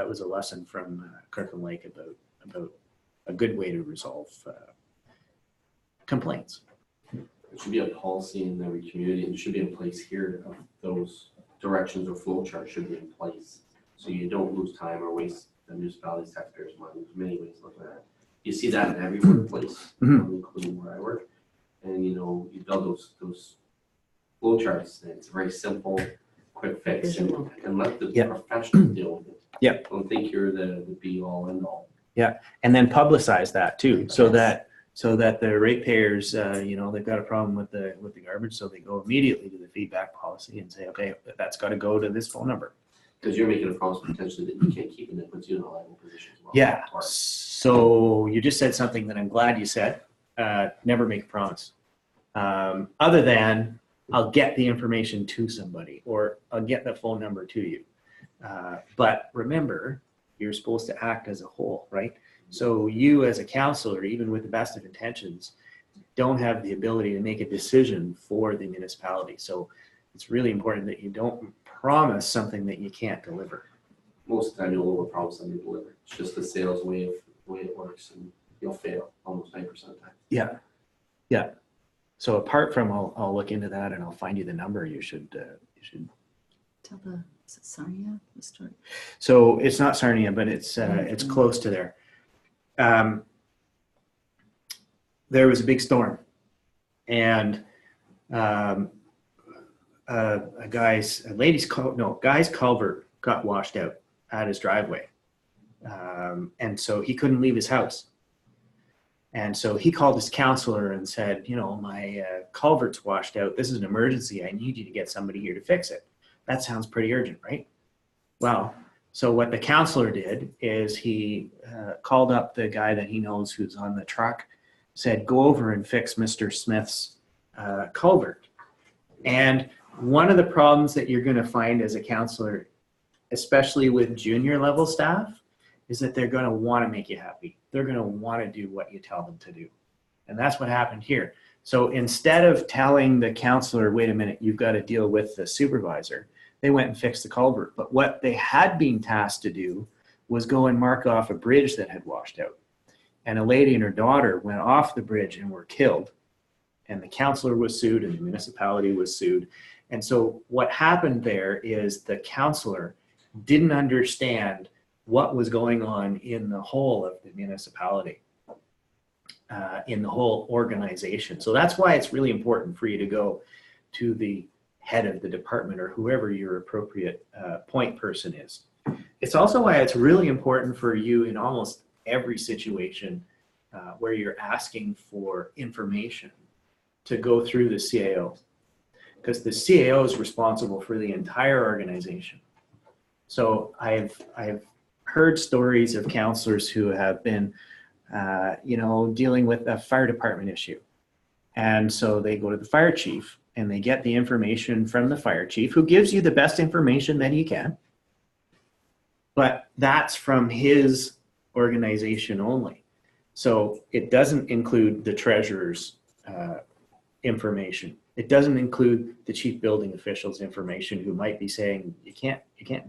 Speaker 1: was a lesson from Kirkland Lake about a good way to resolve complaints.
Speaker 7: There should be a policy in every community, and it should be in place here of those directions or flow charts should be in place. So you don't lose time or waste the municipality's taxpayers' money. There's many ways to look at it. You see that in every workplace, including where I work. And you know, you build those flow charts, and it's very simple, quick fix, and let the professionals deal with it.
Speaker 1: Yeah.
Speaker 7: Don't think you're the be all end all.
Speaker 1: Yeah, and then publicize that too, so that the ratepayers, they've got a problem with the garbage, so they go immediately to the feedback policy and say, okay, that's got to go to this phone number.
Speaker 7: Because you're making a promise potentially that you can't keep, and that puts you in a liable position as well.
Speaker 1: Yeah. So you just said something that I'm glad you said. Never make a promise. Other than I'll get the information to somebody, or I'll get the phone number to you. But remember, you're supposed to act as a whole, right? So you as a counselor, even with the best of intentions, don't have the ability to make a decision for the municipality. So it's really important that you don't promise something that you can't deliver.
Speaker 7: Most of the time you'll overpromise and you deliver. It's just the sales way it works, and you'll fail almost 90% of the time.
Speaker 1: Yeah. So apart from, I'll look into that and I'll find you the number. You should.
Speaker 9: Tell the, is it Sarnia, the story?
Speaker 1: So it's not Sarnia, but it's close to there. There was a big storm, and guy's culvert got washed out at his driveway, and so he couldn't leave his house. And so he called his counselor and said, you know, my culvert's washed out. This is an emergency. I need you to get somebody here to fix it. That sounds pretty urgent, right? Well, so what the counselor did is he called up the guy that he knows who's on the truck, said, go over and fix Mr. Smith's culvert. And one of the problems that you're going to find as a counselor, especially with junior level staff, is that they're going to want to make you happy. They're going to want to do what you tell them to do. And that's what happened here. So instead of telling the counselor, wait a minute, you've got to deal with the supervisor, they went and fixed the culvert. But what they had been tasked to do was go and mark off a bridge that had washed out. And a lady and her daughter went off the bridge and were killed. And the counselor was sued and the municipality was sued. And so what happened there is the counselor didn't understand what was going on in the whole of the municipality, in the whole organization. So that's why it's really important for you to go to the head of the department or whoever your appropriate point person is. It's also why it's really important for you in almost every situation where you're asking for information to go through the CAO, because the CAO is responsible for the entire organization. So I've heard stories of counselors who have been, dealing with a fire department issue. And so they go to the fire chief and they get the information from the fire chief, who gives you the best information that he can. But that's from his organization only. So it doesn't include the treasurer's information. It doesn't include the chief building official's information, who might be saying you can't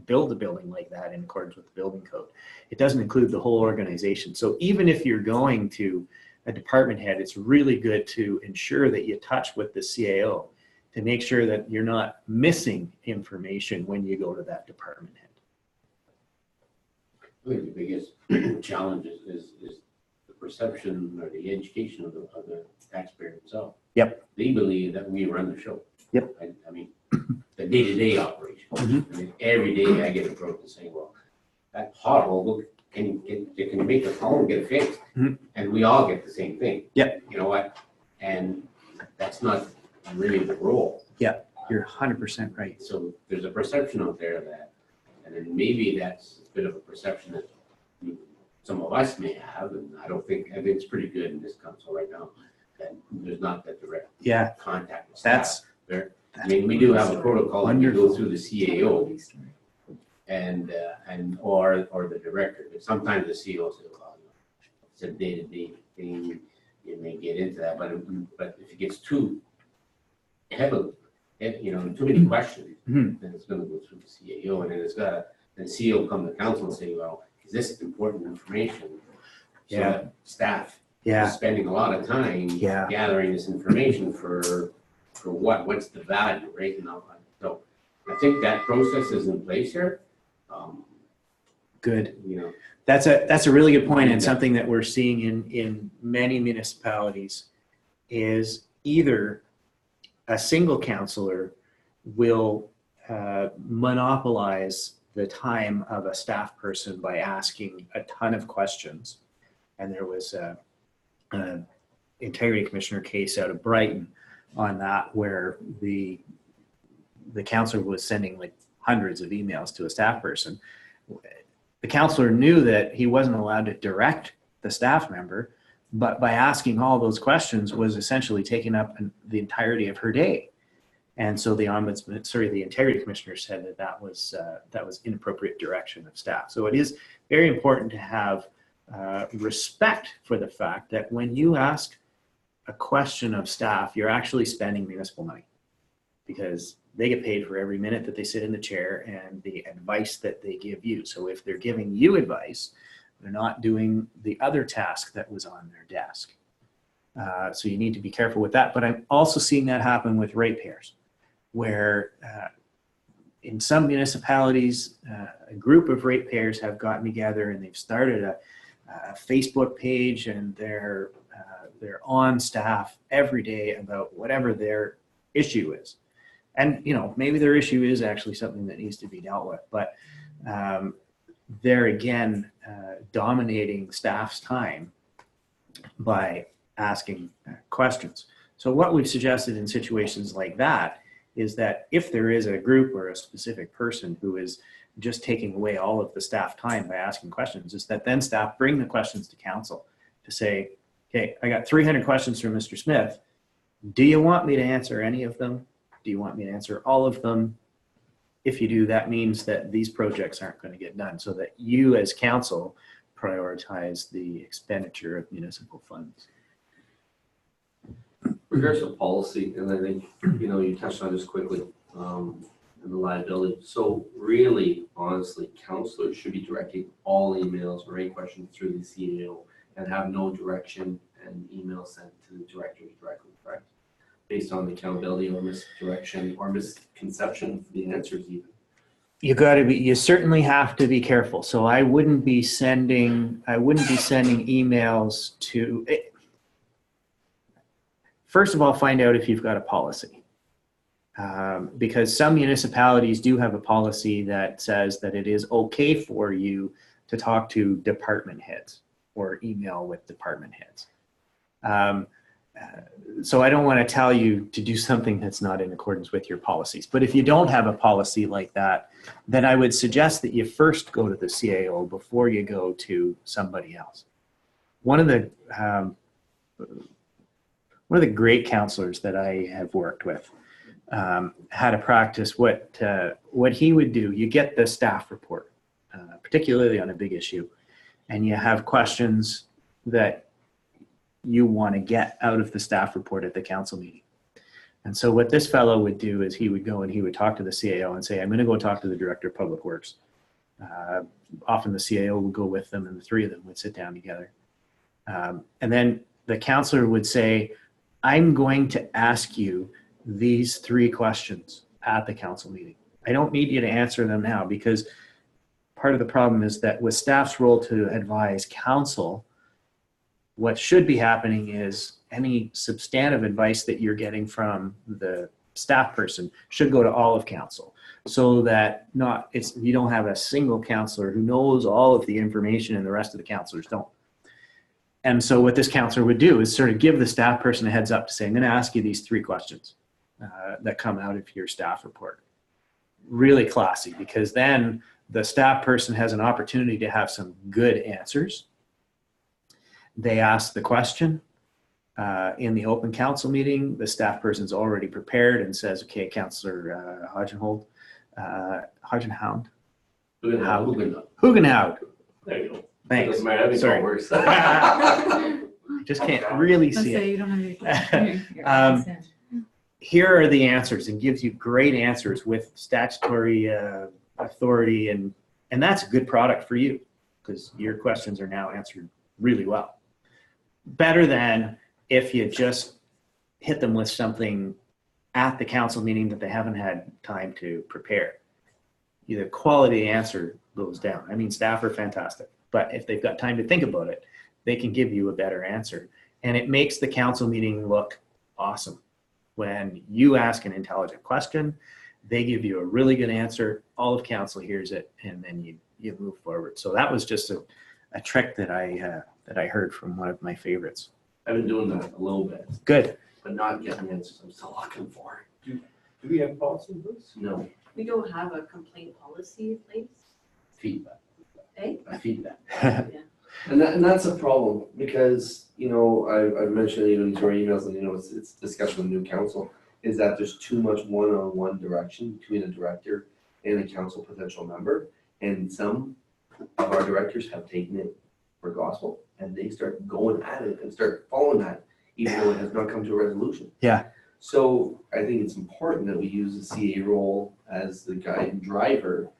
Speaker 1: build a building like that in accordance with the building code. It doesn't include the whole organization. So even if you're going to a department head, it's really good to ensure that you touch with the CAO to make sure that you're not missing information when you go to that department head.
Speaker 2: I think the biggest challenge is the perception or the education of the taxpayer himself.
Speaker 1: Yep.
Speaker 2: They believe that we run the show.
Speaker 1: Yep.
Speaker 2: I mean, the day-to-day operation.
Speaker 1: Mhm.
Speaker 2: I mean, every day I get approached and saying, well, that pothole, can you make the column get fixed?
Speaker 1: Mhm.
Speaker 2: And we all get the same thing.
Speaker 1: Yep.
Speaker 2: You know what? And that's not really the role.
Speaker 1: You're 100% right.
Speaker 2: So there's a perception out there that, and then maybe that's a bit of a perception that some of us may have, and I think it's pretty good in this council right now, that there's not that direct contact with staff. There. I mean, we do have a protocol that we go through the CAO and or the director, but sometimes the CEO says, well, it's a day-to-day thing, you may get into that, but if it gets too heavily, too many questions, then it's going to go through the CAO, and then the CEO come to council and say, well, is this important information? So that staff is spending a lot of time gathering this information for what's the value, right? So I think that process is in place here.
Speaker 1: Good. That's a really good point, and something that we're seeing in many municipalities is either a single councillor will monopolize the time of a staff person by asking a ton of questions. And there was an integrity commissioner case out of Brighton on that, where the councillor was sending like hundreds of emails to a staff person. The councillor knew that he wasn't allowed to direct the staff member, but by asking all those questions was essentially taking up the entirety of her day. And so the integrity commissioner said that was inappropriate direction of staff. So it is very important to have respect for the fact that when you ask a question of staff, you're actually spending municipal money, because they get paid for every minute that they sit in the chair and the advice that they give you. So if they're giving you advice, they're not doing the other task that was on their desk. So you need to be careful with that. But I'm also seeing that happen with ratepayers, where in some municipalities, a group of ratepayers have gotten together and they've started a Facebook page, and they're on staff every day about whatever their issue is. And, you know, maybe their issue is actually something that needs to be dealt with, but they're again dominating staff's time by asking questions. So what we've suggested in situations like that is that if there is a group or a specific person who is just taking away all of the staff time by asking questions, is that then staff bring the questions to council to say, okay, I got 300 questions from Mr. Smith. Do you want me to answer any of them? Do you want me to answer all of them? If you do, that means that these projects aren't going to get done, so that you as council prioritize the expenditure of municipal funds.
Speaker 7: Regards to policy, and I think, you know, you touched on this quickly, and the liability. So really, honestly, councilors should be directing all emails or any questions through the CAO and have no direction and email sent to the directors directly, correct? Based on the accountability or misdirection or misconception of the answers even.
Speaker 1: You certainly have to be careful. So I wouldn't be sending emails to, first of all, find out if you've got a policy. Because some municipalities do have a policy that says that it is okay for you to talk to department heads or email with department heads. So I don't want to tell you to do something that's not in accordance with your policies. But if you don't have a policy like that, then I would suggest that you first go to the CAO before you go to somebody else. One of the great counselors that I have worked with had a practice. What he would do, you get the staff report, particularly on a big issue, and you have questions that you want to get out of the staff report at the council meeting. And so what this fellow would do is he would go and he would talk to the CAO and say, I'm going to go talk to the Director of Public Works. Often the CAO would go with them, and the three of them would sit down together. And then the counselor would say, I'm going to ask you these 3 questions at the council meeting. I don't need you to answer them now, because part of the problem is that with staff's role to advise council, what should be happening is any substantive advice that you're getting from the staff person should go to all of council, so that you don't have a single counselor who knows all of the information and the rest of the counselors don't. And so what this counselor would do is sort of give the staff person a heads up to say, I'm going to ask you these 3 questions that come out of your staff report. Really classy, because then the staff person has an opportunity to have some good answers. They ask the question in the open council meeting. The staff person's already prepared and says, okay, Councillor Hodgenhout. Hugenhout.
Speaker 7: There you go.
Speaker 1: Thanks.
Speaker 7: Sorry.
Speaker 1: Sorry.
Speaker 7: Works.
Speaker 1: Just can't really
Speaker 5: Let's
Speaker 1: see
Speaker 5: say
Speaker 1: it.
Speaker 5: you don't have your
Speaker 1: Here are the answers, and gives you great answers with statutory authority, and that's a good product for you, because your questions are now answered really well. Better than if you just hit them with something at the council meeting that they haven't had time to prepare. The quality answer goes down. I mean, staff are fantastic, but if they've got time to think about it, they can give you a better answer. And it makes the council meeting look awesome. When you ask an intelligent question, they give you a really good answer, all of council hears it, and then you move forward. So that was just a trick that I heard from one of my favorites.
Speaker 7: I've been doing that a little bit,
Speaker 1: Good.
Speaker 7: but not getting the answers I'm still looking for.
Speaker 3: Do we have policy for this?
Speaker 7: No,
Speaker 10: We don't have a complaint policy in place,
Speaker 7: feedback.
Speaker 10: eh?
Speaker 7: Feedback.
Speaker 10: Yeah.
Speaker 7: And that's a problem, because, you know, I've mentioned even to our emails, and, you know, it's discussion with new council, is that there's too much one-on-one direction between a director and a council potential member. And some of our directors have taken it for gospel, and they start going at it and start following that, even though it has not come to a resolution.
Speaker 1: Yeah.
Speaker 7: So I think it's important that we use the CA role as the guide and driver,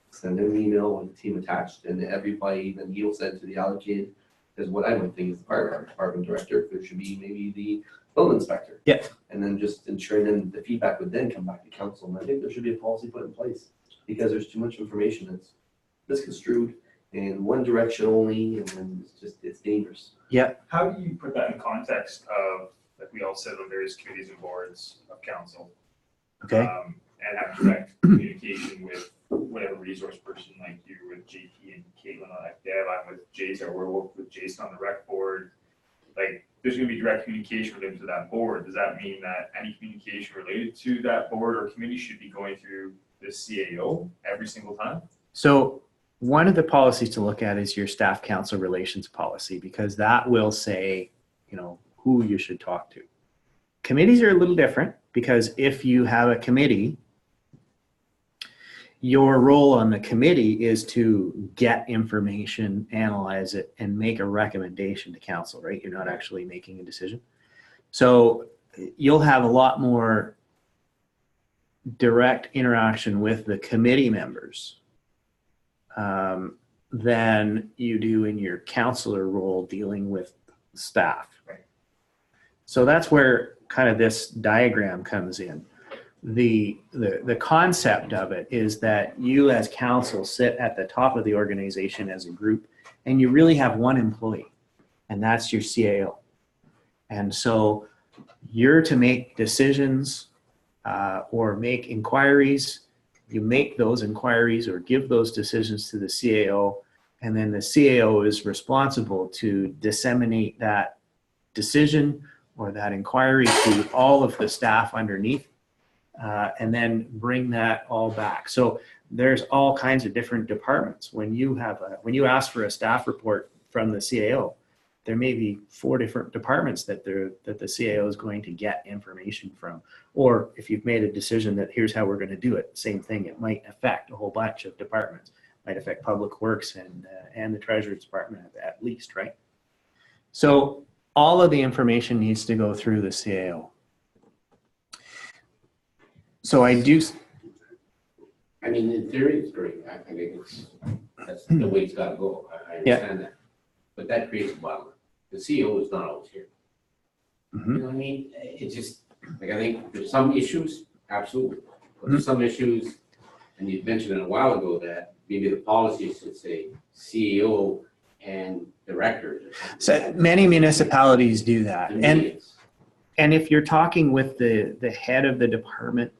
Speaker 7: send an email with the team attached, and everybody, then he'll send to the allocated Because what I would think is the fire department director, there should be maybe the building inspector.
Speaker 1: Yeah.
Speaker 7: And then just ensuring then the feedback would then come back to council. And I think there should be a policy put in place because there's too much information that's misconstrued in one direction only, and then it's dangerous.
Speaker 1: Yeah.
Speaker 6: How do you put that in context of, like, we all sit on various committees and boards of council?
Speaker 1: Okay.
Speaker 6: And have direct communication with whatever resource person, like you with JP and Caitlin on that dev, I'm with Jason, or we're working with Jason on the rec board. Like, there's gonna be direct communication related to that board. Does that mean that any communication related to that board or committee should be going through the CAO every single time?
Speaker 1: So one of the policies to look at is your staff council relations policy, because that will say, you know, who you should talk to. Committees are a little different, because if you have a committee, your role on the committee is to get information, analyze it, and make a recommendation to council, right? You're not actually making a decision. So you'll have a lot more direct interaction with the committee members than you do in your counselor role dealing with staff.
Speaker 6: Right.
Speaker 1: So that's where kind of this diagram comes in. The concept of it is that you as council sit at the top of the organization as a group, and you really have one employee, and that's your CAO. And so you're to make decisions or make inquiries. You make those inquiries or give those decisions to the CAO, and then the CAO is responsible to disseminate that decision or that inquiry to all of the staff underneath, and then bring that all back. So there's all kinds of different departments. When you when you ask for a staff report from the CAO, there may be 4 different departments that the CAO is going to get information from. Or if you've made a decision that here's how we're going to do it, same thing. It might affect a whole bunch of departments. It might affect Public Works and the Treasury Department at least, right? So all of the information needs to go through the CAO. So I do.
Speaker 2: I mean, in theory, it's great. I think that's the way it's gotta go. I understand that. But that creates a bottleneck. The CEO is not always here.
Speaker 1: Mm-hmm.
Speaker 2: You know what I mean? It's just, like, I think there's some issues, absolutely. But there's some issues, and you mentioned it a while ago that maybe the policy should say CEO and director.
Speaker 1: So many municipalities do that.
Speaker 2: To me,
Speaker 1: And if you're talking with the head of the department,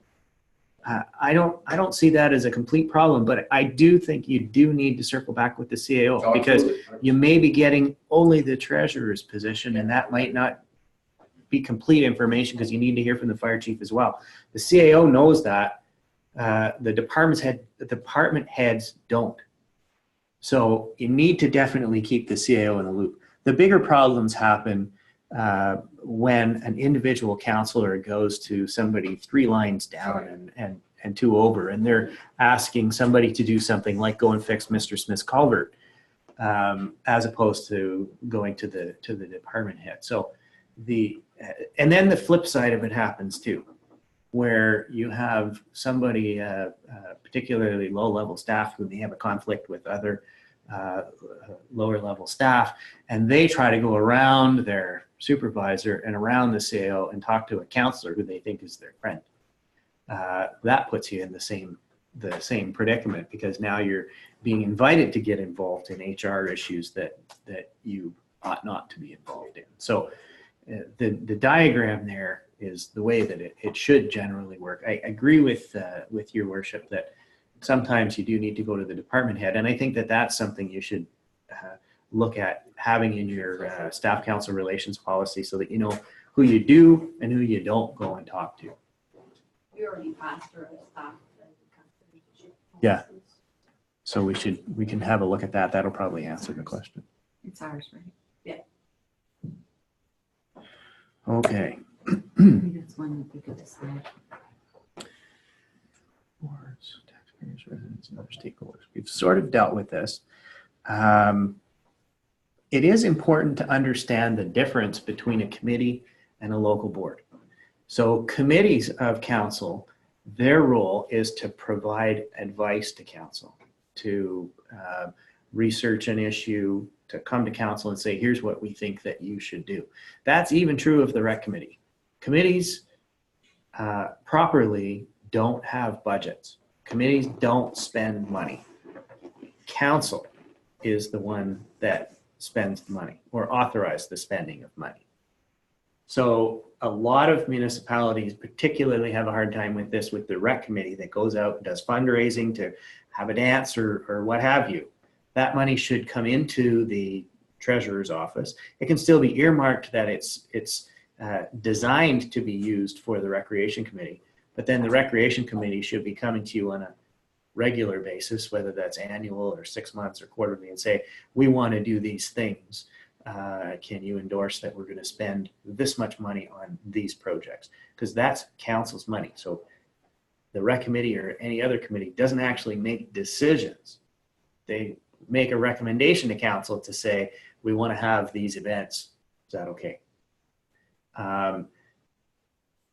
Speaker 1: I don't see that as a complete problem, but I do think you do need to circle back with the CAO, because you may be getting only the treasurer's position, and that might not be complete information because you need to hear from the fire chief as well. The CAO knows that. The department heads don't. So you need to definitely keep the CAO in the loop. The bigger problems happen when an individual councillor goes to somebody 3 lines down and 2 over, and they're asking somebody to do something like go and fix Mr. Smith's culvert, as opposed to going to the department head. So and then the flip side of it happens too, where you have somebody, particularly low-level staff, who may have a conflict with other lower-level staff, and they try to go around their supervisor and around the CAO and talk to a counselor who they think is their friend. That puts you in the same predicament, because now you're being invited to get involved in HR issues that you ought not to be involved in. So the diagram there is the way that it should generally work. I agree with your worship that sometimes you do need to go to the department head, and I think that that's something you should look at having in your staff council relations policy, so that you know who you do and who you don't go and talk to.
Speaker 10: We already passed our staff.
Speaker 1: Yeah. So we can have a look at that. That'll probably answer the question.
Speaker 9: It's ours, right?
Speaker 1: Okay.
Speaker 9: Maybe that's one that we could decide.
Speaker 1: Boards, taxpayers, residents, and other stakeholders. We've sort of dealt with this. It is important to understand the difference between a committee and a local board. So committees of council, their role is to provide advice to council, to research an issue, to come to council and say, here's what we think that you should do. That's even true of the rec committee. Committees properly don't have budgets. Committees don't spend money. Council is the one that spends the money or authorizes the spending of money. So a lot of municipalities particularly have a hard time with this, with the rec committee that goes out and does fundraising to have a dance or what have you. That money should come into the treasurer's office. It can still be earmarked that it's designed to be used for the recreation committee, but then the recreation committee should be coming to you on a regular basis, whether that's annual or 6 months or quarterly, and say, we want to do these things. Can you endorse that we're going to spend this much money on these projects? Because that's council's money. So the rec committee or any other committee doesn't actually make decisions. They make a recommendation to council to say, we want to have these events. Is that okay? And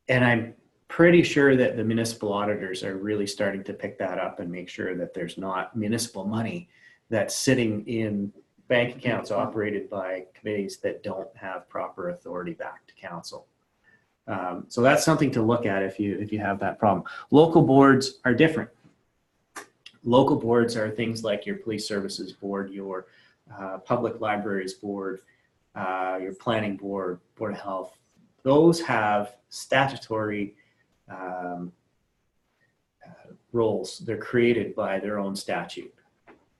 Speaker 1: I'm pretty sure that the municipal auditors are really starting to pick that up and make sure that there's not municipal money that's sitting in bank accounts operated by committees that don't have proper authority back to council. So that's something to look at if you have that problem. Local boards are different. Local boards are things like your police services board, your public libraries board, your planning board, board of health. Those have statutory roles. They're created by their own statute.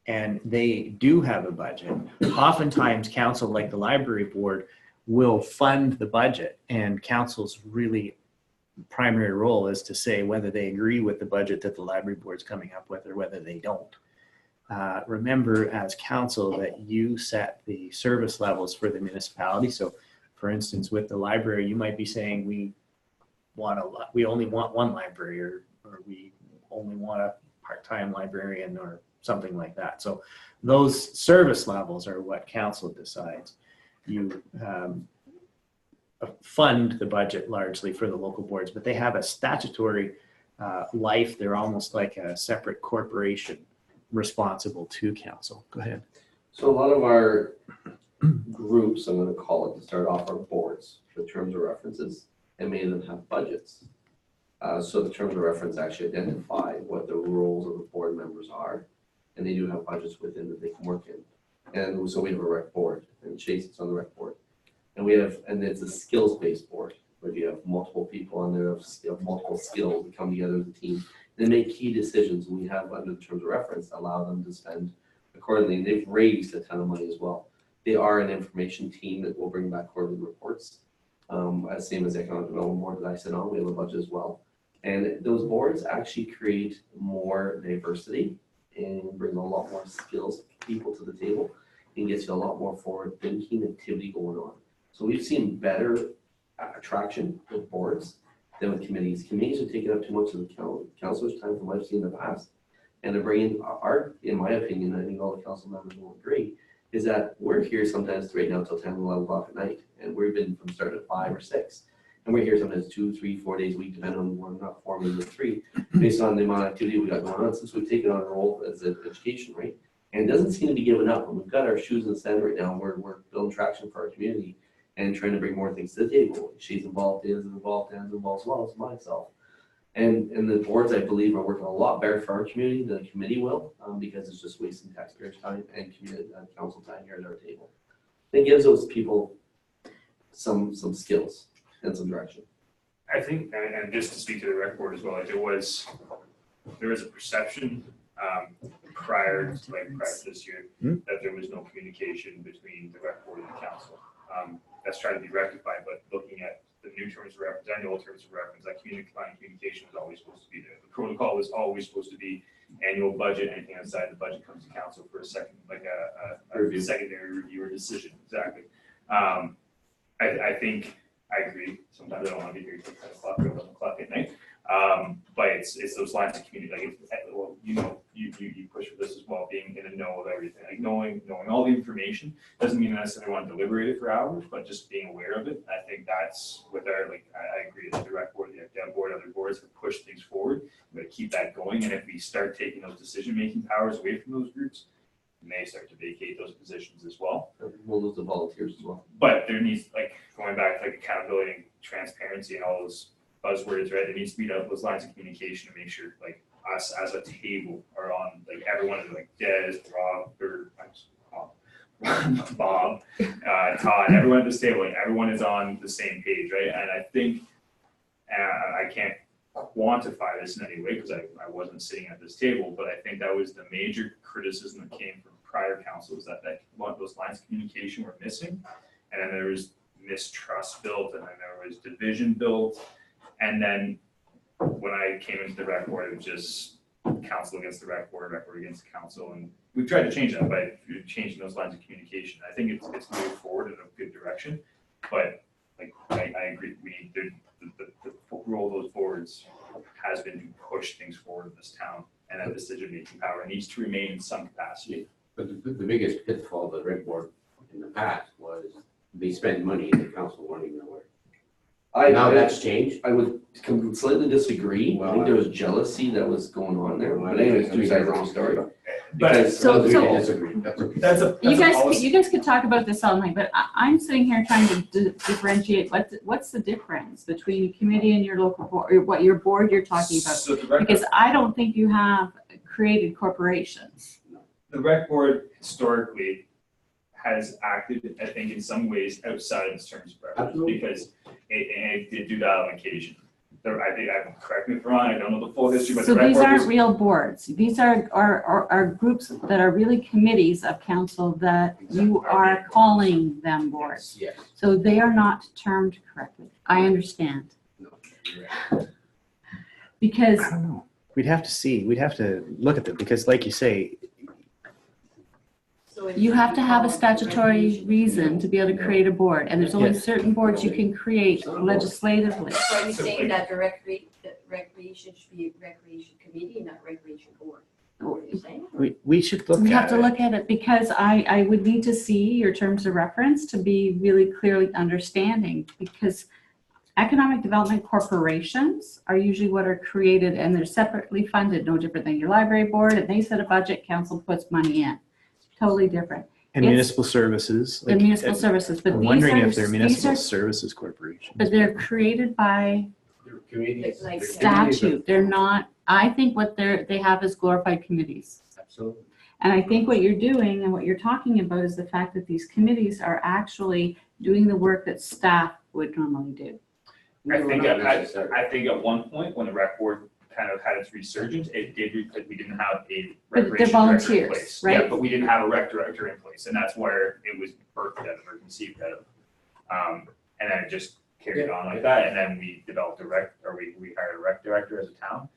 Speaker 1: And they do have a budget. Oftentimes council, like the library board, will fund the budget, and council's really primary role is to say whether they agree with the budget that the library board's coming up with or whether they don't. Remember as council that you set the service levels for the municipality. So for instance, with the library, you might be saying we only want one library, or we only want a part-time librarian or something like that. So those service levels are what council decides. You fund the budget largely for the local boards, but they have a statutory life. They're almost like a separate corporation responsible to council. Go ahead.
Speaker 7: So a lot of our groups, I'm going to call it to start off, are boards for terms of references, and many of them have budgets. So the terms of reference actually identify what the roles of the board members are, and they do have budgets within that they can work in. And so we have a rec board, and Chase is on the rec board. And it's a skills-based board, where you have multiple people on there, of multiple skills that come together as a team. They make key decisions, and we have under the terms of reference, allow them to spend accordingly. And they've raised a ton of money as well. They are an information team that will bring back quarterly reports. Same as the economic development board that I sit on, we have a budget as well. And those boards actually create more diversity and bring a lot more skills people to the table, and gets you a lot more forward thinking activity going on. So we've seen better attraction with boards than with committees. Committees are taking up too much of the councilor's time from what I've seen in the past. And they're bringing in my opinion, I think all the council members will agree, is that we're here sometimes right now till 10, 11 o'clock at night. And we've been from start at 5 or 6. And we're here sometimes 2, 3, 4 days a week, depending on we're not 4, maybe 3, based on the amount of activity we got going on since we've taken on a role as an education, right? And it doesn't seem to be given up. And we've got our shoes in the sand right now. We're building traction for our community and trying to bring more things to the table. She's involved, Dan's involved, as well as myself. And the boards, I believe, are working a lot better for our community than the committee will, because it's just wasting taxpayers' time and community council time here at our table. It gives those people some skills and some direction.
Speaker 6: I think, and just to speak to the rec board as well, like there was a perception prior to this year that there was no communication between the rec board and the council. That's trying to be rectified, but looking at the new terms of reference, annual terms of reference, that communication was always supposed to be there. The protocol was always supposed to be annual budget. Anything outside the budget comes to council for a second, like a secondary review or decision. Exactly. I think I agree. Sometimes I don't want to be here till 10 o'clock or 11 o'clock at night. But it's those lines of community. Like, well, you push for this as well, being in the know of everything. Like knowing all the information doesn't mean I necessarily want to deliberate it for hours, but just being aware of it. I think that's with our I agree that the rec board, the dev board, other boards have pushed things forward. We got to keep that going. And if we start taking those decision-making powers away from those groups, may start to vacate those positions as well.
Speaker 7: We'll lose the volunteers as well.
Speaker 6: But there needs, like, going back to like accountability and transparency and all those buzzwords, right? There needs to be those lines of communication to make sure, like, us as a table are on, like, everyone is like Des, Rob, or Bob, Todd, everyone at this table, like, everyone is on the same page, right? And I think, I can't quantify this in any way because I wasn't sitting at this table, but I think that was the major criticism that came from prior councils, that those lines of communication were missing. And then there was mistrust built, and then there was division built. And then when I came into the rec board, it was just council against the rec board against the council. And we tried to change that by changing those lines of communication. I think it's moved forward in a good direction, but like I agree, we need the role of those boards has been to push things forward in this town, and that decision-making power needs to remain in some capacity.
Speaker 2: But the biggest pitfall of the rec board in the past was they spent money and the council weren't even aware. Now that's changed.
Speaker 7: I would slightly disagree. I
Speaker 2: Well,
Speaker 7: think there was jealousy that was going on there. But anyways, two sides of the story.
Speaker 6: But
Speaker 7: Because
Speaker 5: So-
Speaker 2: We
Speaker 5: so-
Speaker 2: can disagree. That's okay.
Speaker 6: that's a policy.
Speaker 5: You guys could talk about this all night, but I'm sitting here trying to differentiate what's the difference between a committee and your local board, or what your board you're talking about.
Speaker 6: So the rec
Speaker 5: Because I don't think you have created corporations.
Speaker 6: the rec board historically has acted, I think, in some ways outside of its terms of reference,
Speaker 2: Absolutely.
Speaker 6: because it did do that on occasion. I think, correct me if I'm wrong, I don't know the full history, but
Speaker 5: So
Speaker 6: the rec
Speaker 5: these
Speaker 6: board
Speaker 5: aren't
Speaker 6: was,
Speaker 5: real boards. These are groups that are really committees of council that you are calling them boards.
Speaker 2: Yes.
Speaker 5: So they are not termed correctly. I understand.
Speaker 2: No, you're right.
Speaker 5: Because
Speaker 1: I don't know. We'd have to see. We'd have to look at them because, like you say,
Speaker 10: So it
Speaker 5: you have to have a
Speaker 10: should be called
Speaker 5: statutory
Speaker 10: recreation.
Speaker 5: reason to be able to create a board, and there's only
Speaker 1: Yes.
Speaker 5: certain boards you can create legislatively.
Speaker 10: So are you
Speaker 6: So,
Speaker 10: saying
Speaker 6: like-
Speaker 10: that the recreation should be a recreation committee, not recreation board? What are you saying?
Speaker 1: we should look
Speaker 5: We have
Speaker 1: at
Speaker 5: to
Speaker 1: it.
Speaker 5: look at it because I would need to see your terms of reference to be really clearly understanding, because economic development corporations are usually what are created and they're separately funded, no different than your library board, and they set a budget, council puts money in. Totally different.
Speaker 1: And
Speaker 5: It's-
Speaker 1: municipal services.
Speaker 5: The municipal services, but
Speaker 1: I'm
Speaker 5: these
Speaker 1: wondering
Speaker 5: are,
Speaker 1: if they're
Speaker 5: these
Speaker 1: municipal
Speaker 5: are,
Speaker 1: services corporations.
Speaker 5: but they're created by
Speaker 2: They're communities.
Speaker 10: Like
Speaker 2: They're
Speaker 10: statute.
Speaker 2: communities.
Speaker 5: statute. They're not, I think what they have is glorified committees.
Speaker 2: Absolutely.
Speaker 5: And I think what you're doing and what you're talking about is the fact that these committees are actually doing the work that staff would normally do.
Speaker 6: I think
Speaker 2: Not necessarily.
Speaker 6: I think at one point when the rec board kind of had its resurgence, it did because we didn't have a
Speaker 5: But they're
Speaker 6: recreation director in
Speaker 5: volunteers,
Speaker 6: place.
Speaker 5: right?
Speaker 6: Yeah, but we didn't have a rec director in place, and that's where it was birthed out of or conceived out of. And then it just carried on like that, and then we developed we hired a rec director as a town,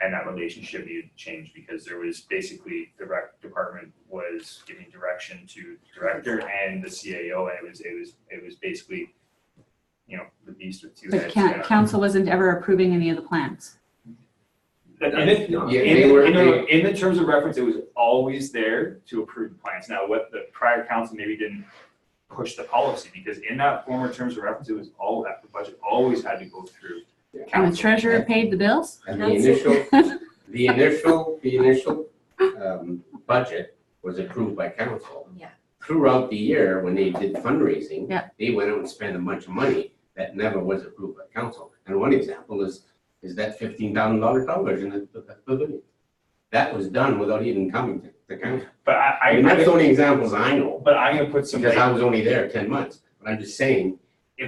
Speaker 6: and that relationship needed to change because there was basically the rec department was giving direction to the director and the CAO, and it was basically, the beast with two
Speaker 5: But
Speaker 6: heads.
Speaker 5: council wasn't ever approving any of the plans.
Speaker 6: In the terms of reference, it was always there to approve the plans. Now, what the prior council maybe didn't push the policy, because in that former terms of reference, it was all that the budget always had to go through
Speaker 5: And the
Speaker 6: council.
Speaker 5: treasurer paid the bills?
Speaker 2: And the initial budget was approved by council.
Speaker 4: Yeah.
Speaker 2: Throughout the year, when they did fundraising.
Speaker 5: Yeah.
Speaker 2: They went out and spent a bunch of money that never was approved by council. And one example is that $15,000 television at the pavilion. That was done without even coming to the council.
Speaker 6: But
Speaker 2: I mean, that's the only examples I know,
Speaker 6: but I'm gonna put some,
Speaker 2: because I was only there 10 months. But I'm just saying,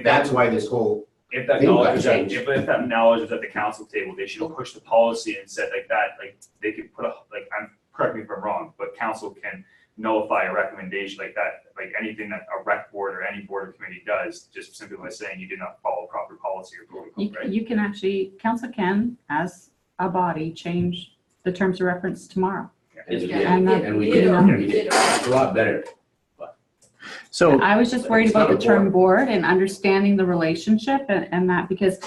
Speaker 2: that's why this whole,
Speaker 6: if that
Speaker 2: thing got
Speaker 6: knowledge is at,
Speaker 2: changed.
Speaker 6: if that knowledge is at the council table, they should have pushed the policy and said like that, like they could put correct me if I'm wrong, but council can nullify a recommendation like that, like anything that a rec board or any board or committee does, just simply by saying you did not follow proper policy or protocol, right?
Speaker 5: You can actually, council can, as a body, change the terms of reference tomorrow.
Speaker 2: and we
Speaker 10: Yeah.
Speaker 2: did,
Speaker 10: Yeah.
Speaker 2: we did. It's a lot better.
Speaker 1: So
Speaker 5: I was just worried
Speaker 2: It's not
Speaker 5: about the
Speaker 2: a
Speaker 5: term board and understanding the relationship and that, because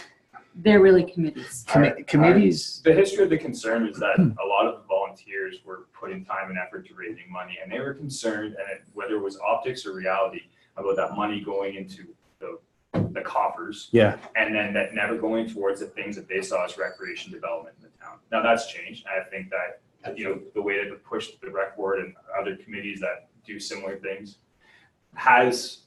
Speaker 5: they're really committees.
Speaker 1: committees,
Speaker 6: The history of the concern is that a lot of the volunteers were putting time and effort to raising money, and they were concerned, whether it was optics or reality, about that money going into the coffers,
Speaker 1: yeah,
Speaker 6: and then that never going towards the things that they saw as recreation development in the town. Now that's changed, and I think that the way that we push the rec board and other committees that do similar things has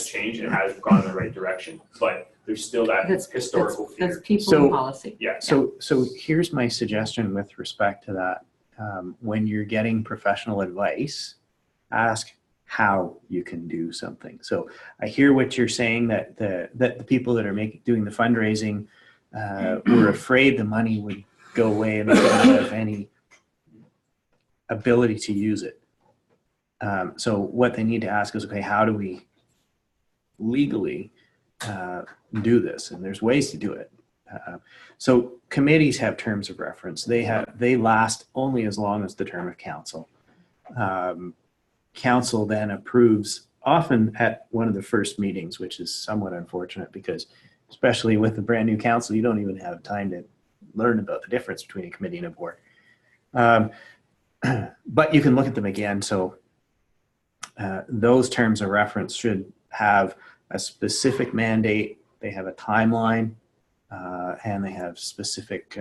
Speaker 6: changed and has gone in the right direction, but there's still that historical fear.
Speaker 5: That's people
Speaker 1: So-
Speaker 5: and policy.
Speaker 6: Yeah.
Speaker 1: So here's my suggestion with respect to that. When you're getting professional advice, ask how you can do something. So I hear what you're saying, that the people that are doing the fundraising were afraid the money would go away and they didn't have any ability to use it. So what they need to ask is, okay, how do we legally do this? And there's ways to do it. So committees have terms of reference. They last only as long as the term of council. Council then approves, often at one of the first meetings, which is somewhat unfortunate because, especially with the brand new council, you don't even have time to learn about the difference between a committee and a board. But you can look at them again. So those terms of reference should have a specific mandate. They have a timeline, and they have specific,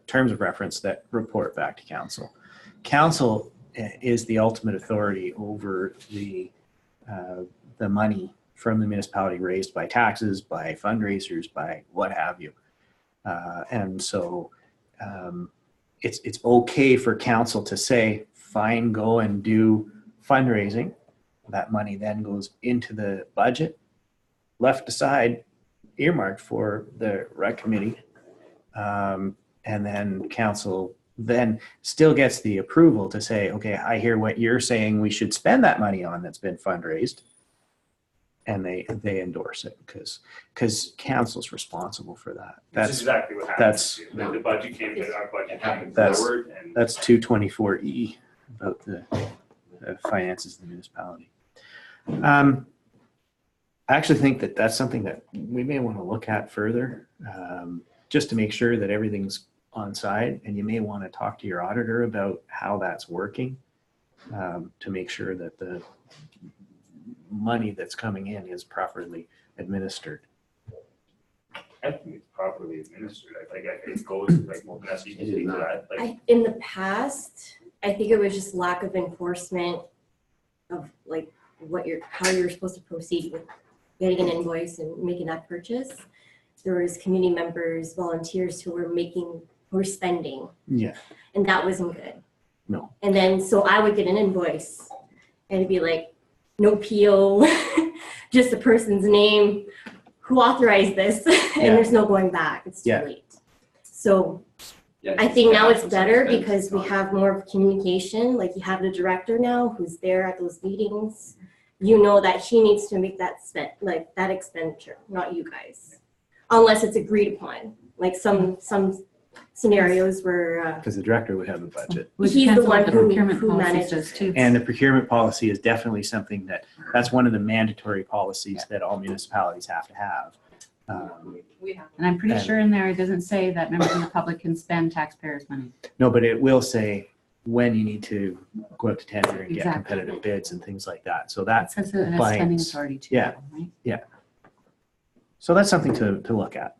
Speaker 1: terms of reference that report back to council. Council is the ultimate authority over the money from the municipality raised by taxes, by fundraisers, by what have you. And so it's okay for council to say, fine, go and do fundraising. That money then goes into the budget, left aside, earmarked for the rec committee. And then council then still gets the approval to say, okay, I hear what you're saying we should spend that money on that's been fundraised. And they endorse it because council's responsible for that.
Speaker 6: That's exactly what happens. The budget came, our budget came forward, and
Speaker 1: That's 224E about the finances of the municipality. I actually think that that's something that we may want to look at further, just to make sure that everything's on side. And you may want to talk to your auditor about how that's working, to make sure that the money that's coming in is properly administered.
Speaker 6: I think it's properly administered. I think it goes like, well, Vanessa, you can speak to that. Like,
Speaker 4: In the past, I think it was just lack of enforcement of like how you're supposed to proceed with getting an invoice and making that purchase. There was community members, volunteers who were spending.
Speaker 1: Yeah.
Speaker 4: And that wasn't good.
Speaker 1: No.
Speaker 4: And then, so I would get an invoice and it'd be like, no PO, just the person's name, who authorized this, and there's no going back. It's too late. So I think now it's better because we have more communication. Like you have the director now who's there at those meetings. You know that he needs to make that that expenditure, not you guys, unless it's agreed upon. Like some scenarios where
Speaker 1: Because the director would have a budget.
Speaker 4: he's the one who
Speaker 5: policy
Speaker 4: manages
Speaker 5: says too.
Speaker 1: And the procurement policy is definitely something that's one of the mandatory policies that all municipalities have to have.
Speaker 10: We have.
Speaker 5: And I'm pretty
Speaker 1: And-
Speaker 5: sure in there, it doesn't say that members of the public can spend taxpayers' money.
Speaker 1: No, but it will say when you need to go out to tender and get
Speaker 5: Exactly.
Speaker 1: competitive bids and things like that. So
Speaker 5: It
Speaker 1: that
Speaker 5: says it has
Speaker 1: binds.
Speaker 5: spending authority too,
Speaker 1: Yeah.
Speaker 5: right?
Speaker 1: So that's something to look at.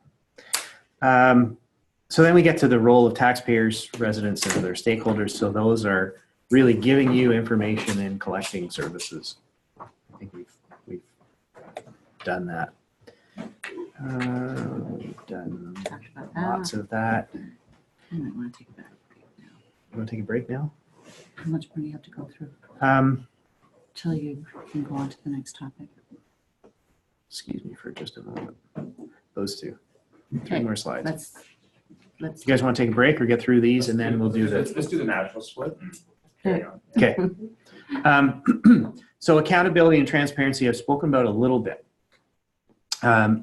Speaker 1: So then we get to the role of taxpayers, residents, and other stakeholders. So those are really giving you information and collecting services. I think we've done that. We've done
Speaker 5: Talked about
Speaker 1: lots
Speaker 5: that.
Speaker 1: of that.
Speaker 5: I might want to take a break now.
Speaker 1: You want to take a break now?
Speaker 5: How much more do you have to go through till you can go on to the next topic?
Speaker 1: Excuse me for just a moment. Those two.
Speaker 5: Okay,
Speaker 1: Two more slides.
Speaker 5: Let's.
Speaker 1: You guys want to take a break or get through these and then we'll do the.
Speaker 6: let's do the natural split.
Speaker 5: Okay.
Speaker 1: Okay. So accountability and transparency I've spoken about a little bit.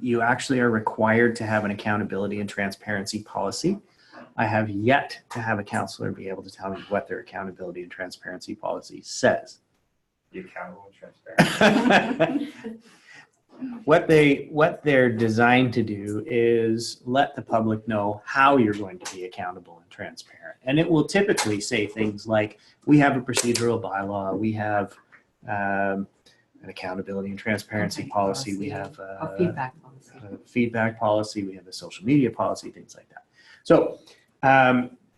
Speaker 1: You actually are required to have an accountability and transparency policy. I have yet to have a counselor be able to tell me what their accountability and transparency policy says.
Speaker 6: Be accountable and transparent.
Speaker 1: What they're designed to do is let the public know how you're going to be accountable and transparent. And it will typically say things like, we have a procedural bylaw, we have an accountability and transparency policy, we have
Speaker 5: A feedback policy.
Speaker 1: a feedback policy, we have a social media policy, things like that. So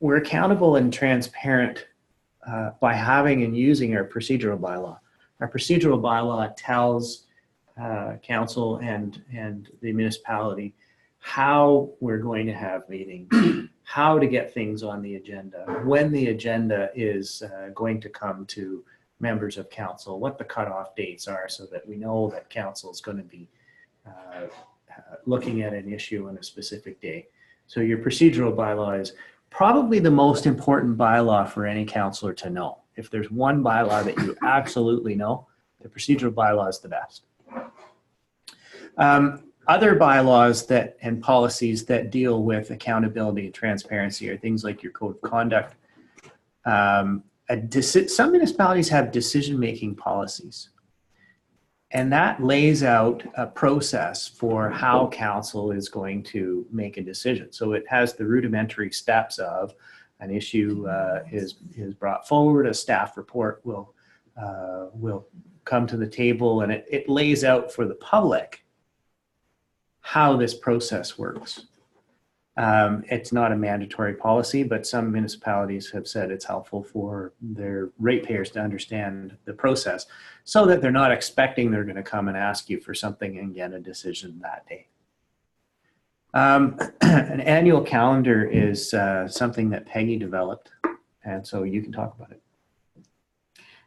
Speaker 1: we're accountable and transparent by having and using our procedural bylaw. Our procedural bylaw tells council and the municipality how we're going to have meetings, how to get things on the agenda, when the agenda is going to come to members of council, what the cutoff dates are, so that we know that council is going to be looking at an issue on a specific day. So your procedural bylaw is probably the most important bylaw for any councillor to know. If there's one bylaw that you absolutely know, the procedural bylaw is the best. Other bylaws that and policies that deal with accountability and transparency are things like your code of conduct. Some municipalities have decision-making policies, and that lays out a process for how council is going to make a decision. So it has the rudimentary steps of an issue is brought forward, a staff report will come to the table, and it lays out for the public how this process works. It's not a mandatory policy, but some municipalities have said it's helpful for their ratepayers to understand the process so that they're not expecting they're going to come and ask you for something and get a decision that day. An annual calendar is something that Peggy developed, and so you can talk about it.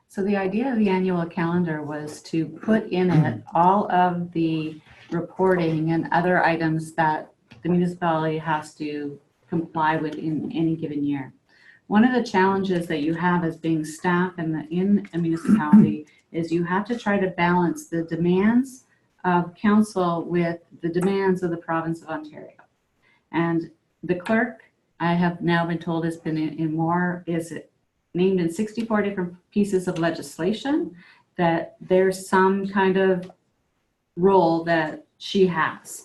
Speaker 5: So the idea of the annual calendar was to put in it all of the reporting and other items that the municipality has to comply with in any given year. One of the challenges that you have as being staff in a municipality is you have to try to balance the demands of council with the demands of the province of Ontario. And the clerk, I have now been told, has been named in 64 different pieces of legislation, that there's some kind of role that she has.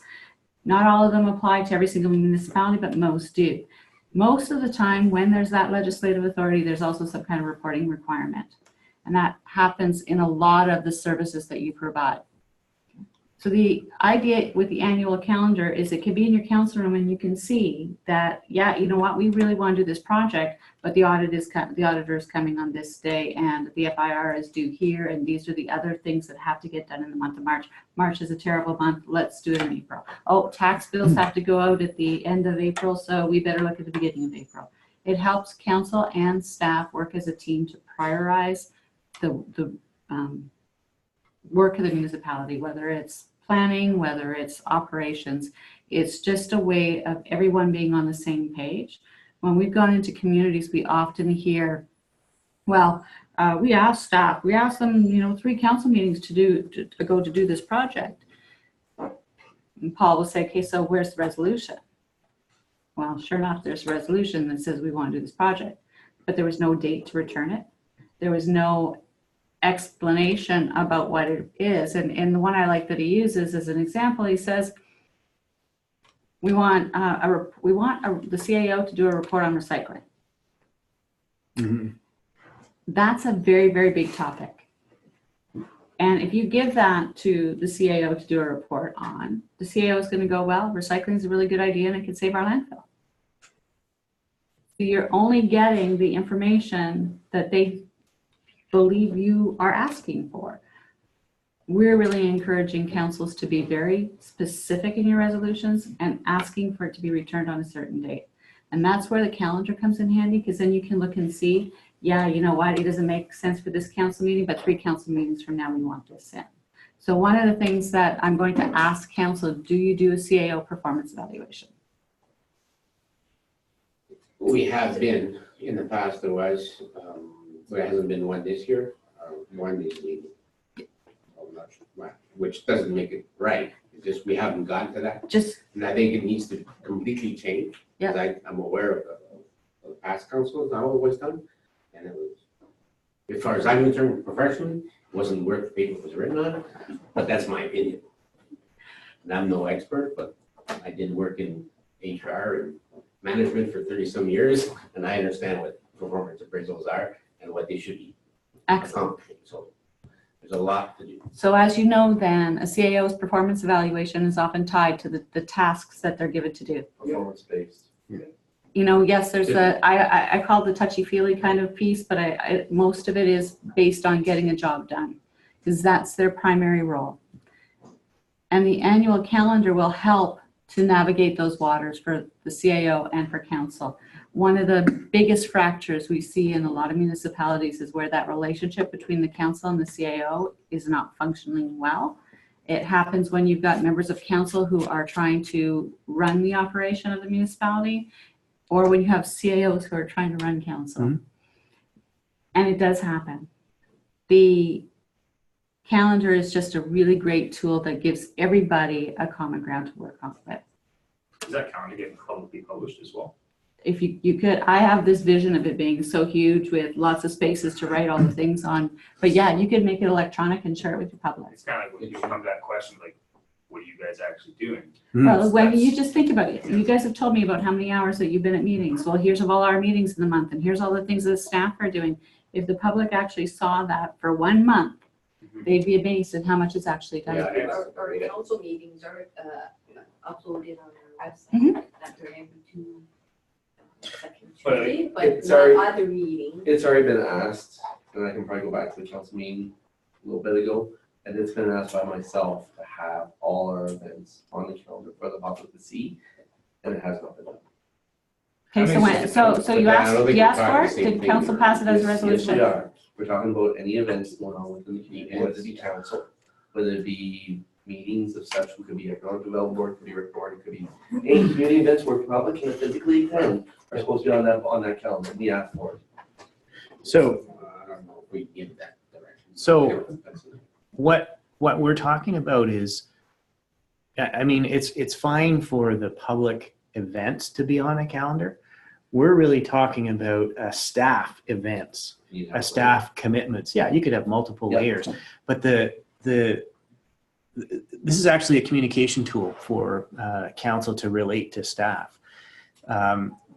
Speaker 5: Not all of them apply to every single municipality, but most do. Most of the time when there's that legislative authority, there's also some kind of reporting requirement. And that happens in a lot of the services that you provide. So the idea with the annual calendar is it can be in your council room and you can see that, yeah, you know what, we really want to do this project, but the auditor is coming on this day and the FIR is due here, and these are the other things that have to get done in the month of March. March is a terrible month, let's do it in April. Oh, tax bills have to go out at the end of April, so we better look at the beginning of April. It helps council and staff work as a team to prioritize the work of the municipality, whether it's planning, whether it's operations. It's just a way of everyone being on the same page. When we've gone into communities, we often hear, well, we asked staff, we asked them, 3 council meetings to go to do this project. And Paul will say, okay, so where's the resolution? Well, sure enough, there's a resolution that says we want to do this project, but there was no date to return it. There was no explanation about what it is. And the one I like that he uses as an example, he says, we want the CAO to do a report on recycling.
Speaker 1: Mm-hmm.
Speaker 5: That's a very, very big topic. And if you give that to the CAO to do a report on, the CAO is going to go, well, recycling is a really good idea and it can save our landfill. So you're only getting the information that they believe you are asking for. We're really encouraging councils to be very specific in your resolutions and asking for it to be returned on a certain date. And that's where the calendar comes in handy, because then you can look and see, yeah, you know what, it doesn't make sense for this council meeting, but 3 council meetings from now we want this in. So one of the things that I'm going to ask council, do you do a CAO performance evaluation?
Speaker 2: We have been, in the past there was, there hasn't been one this year, one this meeting. I'm not sure, which doesn't make it right. It's just we haven't gotten to that. And I think it needs to completely change.
Speaker 5: Yeah.
Speaker 2: I'm aware of the past councils, how it was done. And it was, as far as I'm concerned, professionally, it wasn't worth the paper it was written on, but that's my opinion. And I'm no expert, but I did work in HR and management for 30 some years, and I understand what performance appraisals are and what they should be accomplishing. So there's a lot to do.
Speaker 5: So as you know, then a CAO's performance evaluation is often tied to the tasks that they're given to do.
Speaker 7: Performance based.
Speaker 2: Yeah.
Speaker 5: you know, yes, there's I call it the touchy-feely kind of piece, but most of it is based on getting a job done, because that's their primary role. And the annual calendar will help to navigate those waters for the CAO and for council. One of the biggest fractures we see in a lot of municipalities is where that relationship between the council and the CAO is not functioning well. It happens when you've got members of council who are trying to run the operation of the municipality, or when you have CAOs who are trying to run council.
Speaker 1: Mm-hmm.
Speaker 5: And it does happen. The calendar is just a really great tool that gives everybody a common ground to work on with.
Speaker 6: Is that calendar getting publicly published as well?
Speaker 5: If you could, I have this vision of it being so huge with lots of spaces to write all the things on, but yeah, you could make it electronic and share it with the public.
Speaker 6: It's kind of like when you come to that question, like, what are you guys actually doing?
Speaker 5: Well, when you just think about it, you guys have told me about how many hours that you've been at meetings. Well, here's of all our meetings in the month, and here's all the things that the staff are doing. If the public actually saw that for 1 month, they'd be amazed at how much is actually done.
Speaker 2: Yeah,
Speaker 10: Our council meetings are uploaded on our website.
Speaker 5: Mhm.
Speaker 10: That they're every second
Speaker 6: But
Speaker 10: Tuesday, but
Speaker 7: it's
Speaker 10: not
Speaker 7: already-
Speaker 10: other meetings.
Speaker 7: It's already been asked, and I can probably go back to the council meeting a little bit ago, and it's been asked by myself to have all our events on the calendar for the public to see, and it has not been done.
Speaker 5: Okay, so you
Speaker 2: But I don't think
Speaker 5: asked
Speaker 2: we're
Speaker 5: for
Speaker 2: talking
Speaker 5: it?
Speaker 2: the same
Speaker 5: Did
Speaker 2: thing
Speaker 5: council
Speaker 2: here.
Speaker 5: pass it as a
Speaker 7: Yes,
Speaker 5: resolution?
Speaker 7: we are. We're talking about any events going on within the community, whether it be council, whether it be meetings of such, who could be economic development board, could be recorded, could be any community events where public can physically attend are supposed to be on that calendar. We asked for it.
Speaker 1: So
Speaker 2: I don't know if we give that direction.
Speaker 1: So- what we're talking about is, I mean, it's fine for the public events to be on a calendar. We're really talking about staff events, staff commitments. Yeah, you could have multiple
Speaker 7: Yeah.
Speaker 1: layers, but this is actually a communication tool for council to relate to staff.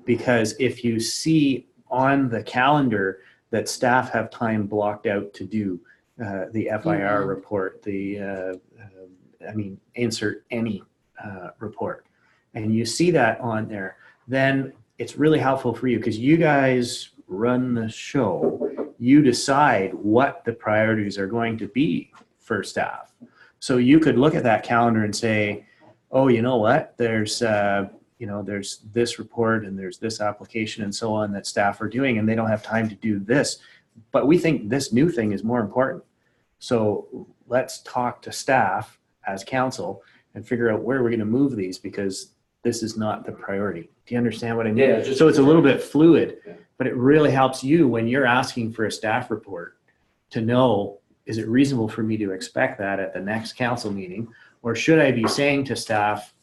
Speaker 1: Because if you see on the calendar that staff have time blocked out to do the FIR report, insert any report, and you see that on there, then it's really helpful for you because you guys run the show. You decide what the priorities are going to be for staff. So you could look at that calendar and say, oh, you know what, there's this report and there's this application and so on that staff are doing, and they don't have time to do this. But we think this new thing is more important. So let's talk to staff as council and figure out where we're going to move these because this is not the priority. Do you understand what I mean?
Speaker 7: Yeah,
Speaker 1: So it's a little bit fluid,
Speaker 2: Yeah.
Speaker 1: but it really helps you when you're asking for a staff report to know, is it reasonable for me to expect that at the next council meeting? Or should I be saying to staff,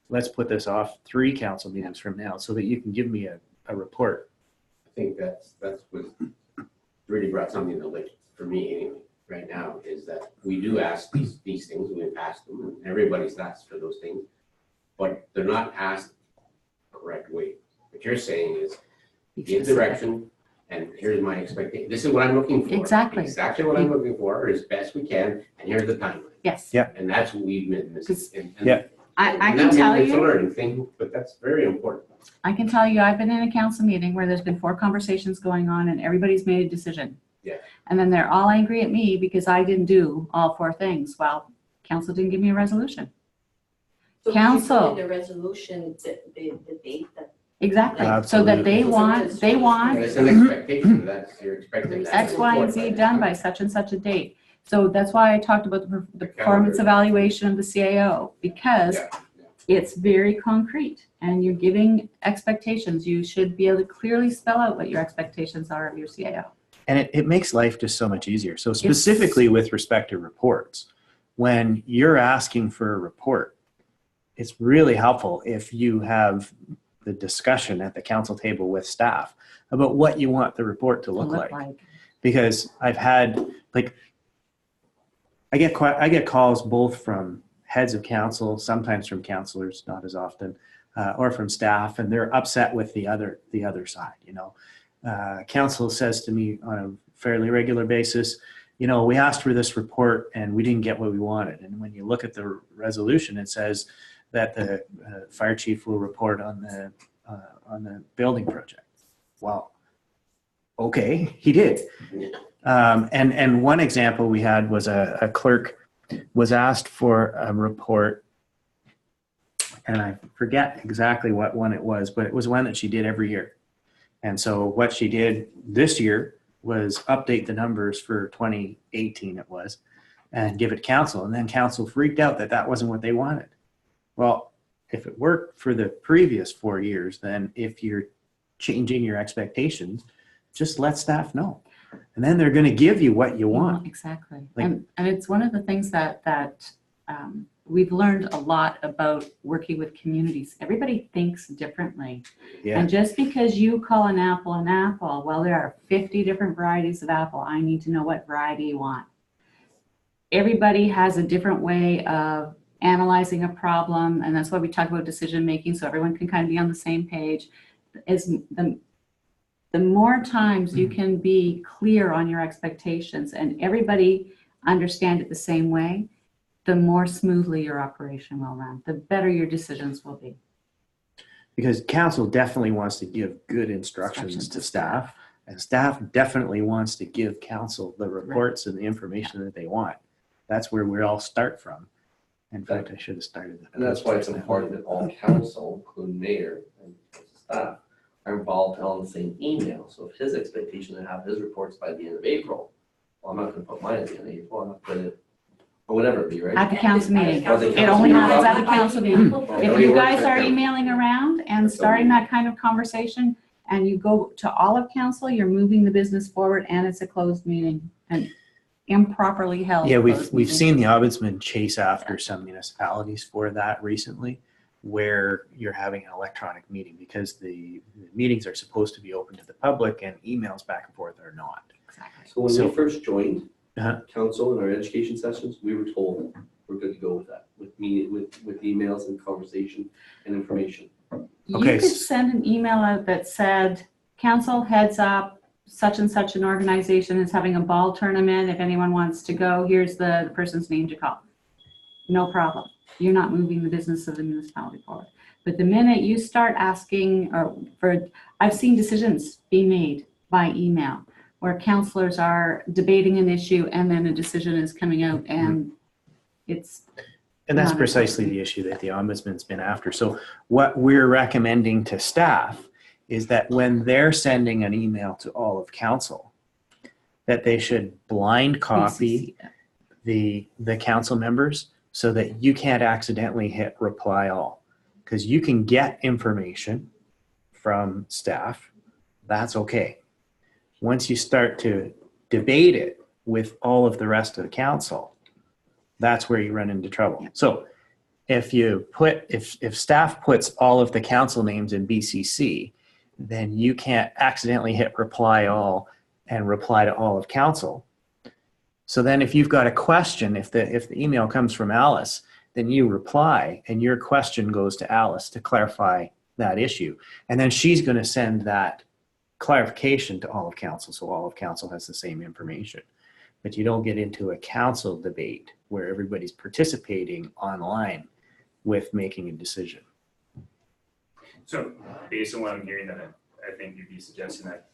Speaker 1: let's put this off 3 council meetings from now so that you can give me a report?
Speaker 2: I think that's what really brought something to light for me anyway, right now, is that we do ask these things, we've asked them, and everybody's asked for those things, but they're not asked the correct way. What you're saying is, give direction, and here's my expectation. This is what I'm looking for.
Speaker 5: Exactly.
Speaker 2: Exactly what I'm looking for, as best we can, and here's the timeline.
Speaker 5: Yes.
Speaker 1: Yeah.
Speaker 2: And that's what we've been missing. And-
Speaker 1: Yeah.
Speaker 5: I
Speaker 2: and
Speaker 5: can
Speaker 2: that
Speaker 5: tell
Speaker 2: maybe it's a
Speaker 5: you,
Speaker 2: learning thing, but that's very important.
Speaker 5: I can tell you, I've been in a council meeting where there's been 4 conversations going on and everybody's made a decision.
Speaker 2: Yeah.
Speaker 5: And then they're all angry at me because I didn't do all 4 things. Well, council didn't give me a resolution.
Speaker 10: So
Speaker 5: Council.
Speaker 10: you put in the resolution, the date that.
Speaker 5: Exactly. So that they
Speaker 2: Absolutely.
Speaker 5: want
Speaker 2: And it's an expectation, that's, you're expecting that.
Speaker 5: X, Y, and Z done by such and such a date. So that's why I talked about the performance evaluation of the CAO, because
Speaker 2: Yeah,
Speaker 5: it's very concrete and you're giving expectations. You should be able to clearly spell out what your expectations are of your CAO.
Speaker 1: And it makes life just so much easier. So specifically with respect to reports, when you're asking for a report, it's really helpful if you have the discussion at the council table with staff about what you want the report to look like. Because I've had, like, I get calls both from heads of council, sometimes from councilors, not as often, or from staff, and they're upset with the other side. You know, council says to me on a fairly regular basis, you know, we asked for this report and we didn't get what we wanted. And when you look at the resolution, it says that the fire chief will report on the on the building project. Well, okay, he did. And one example we had was a clerk was asked for a report, and I forget exactly what one it was, but it was one that she did every year. And so what she did this year was update the numbers for 2018 it was, and give it to council. And then council freaked out that that wasn't what they wanted. Well, if it worked for the previous 4 years, then if you're changing your expectations, just let staff know. And then they're going to give you what you want.
Speaker 5: Exactly.
Speaker 1: Like-
Speaker 5: and it's one of the things that we've learned a lot about working with communities. Everybody thinks differently.
Speaker 1: Yeah.
Speaker 5: And just because you call an apple, well, there are 50 different varieties of apple. I need to know what variety you want. Everybody has a different way of analyzing a problem, and that's why we talk about decision making, so everyone can kind of be on the same page. Is the more times you can be clear on your expectations and everybody understand it the same way, the more smoothly your operation will run, the better your decisions will be.
Speaker 1: Because council definitely wants to give good instructions to staff, and staff definitely wants to give council the reports and the information that they want. That's where we all start from. In fact, I should have started that.
Speaker 7: And that's why it's important that all council, including mayor and staff, are involved on the same email. So if his expectation to have his reports by the end of April, well, I'm not going to put mine at the end of April. I'm not going to, or whatever it be, right?
Speaker 5: At the council meeting.
Speaker 7: Or the
Speaker 5: It
Speaker 7: council
Speaker 5: only
Speaker 7: meeting.
Speaker 5: happens at the council meeting. If
Speaker 7: Okay.
Speaker 5: you guys are emailing around and starting that kind of conversation and you go to all of council, you're moving the business forward and it's a closed meeting and improperly held.
Speaker 1: Yeah,
Speaker 5: closed
Speaker 1: we've
Speaker 5: meeting.
Speaker 1: seen the ombudsman chase after some municipalities for that recently, where you're having an electronic meeting because the meetings are supposed to be open to the public and emails back and forth are not.
Speaker 5: Exactly.
Speaker 7: So when
Speaker 1: So-
Speaker 7: we first joined
Speaker 1: Uh-huh.
Speaker 7: council in our education sessions, we were told we're good to go with that, with emails and conversation and information.
Speaker 5: You
Speaker 1: Okay.
Speaker 5: could send an email out that said, council heads up, such and such an organization is having a ball tournament. If anyone wants to go, here's the person's name to call. No problem. You're not moving the business of the municipality forward. But the minute you start asking, I've seen decisions be made by email where councillors are debating an issue and then a decision is coming out and it's.
Speaker 1: And that's
Speaker 5: Not
Speaker 1: precisely the issue that the ombudsman's been after. So what we're recommending to staff is that when they're sending an email to all of council, that they should blind copy the council members so that you can't accidentally hit reply all. Because you can get information from staff, that's okay. Once you start to debate it with all of the rest of the council, that's where you run into trouble. So if staff puts all of the council names in BCC, then you can't accidentally hit reply all and reply to all of council. So then if you've got a question, if the email comes from Alice, then you reply and your question goes to Alice to clarify that issue. And then she's going to send that clarification to all of council, so all of council has the same information. But you don't get into a council debate where everybody's participating online with making a decision.
Speaker 6: So based on what I'm hearing, that I think you'd be suggesting that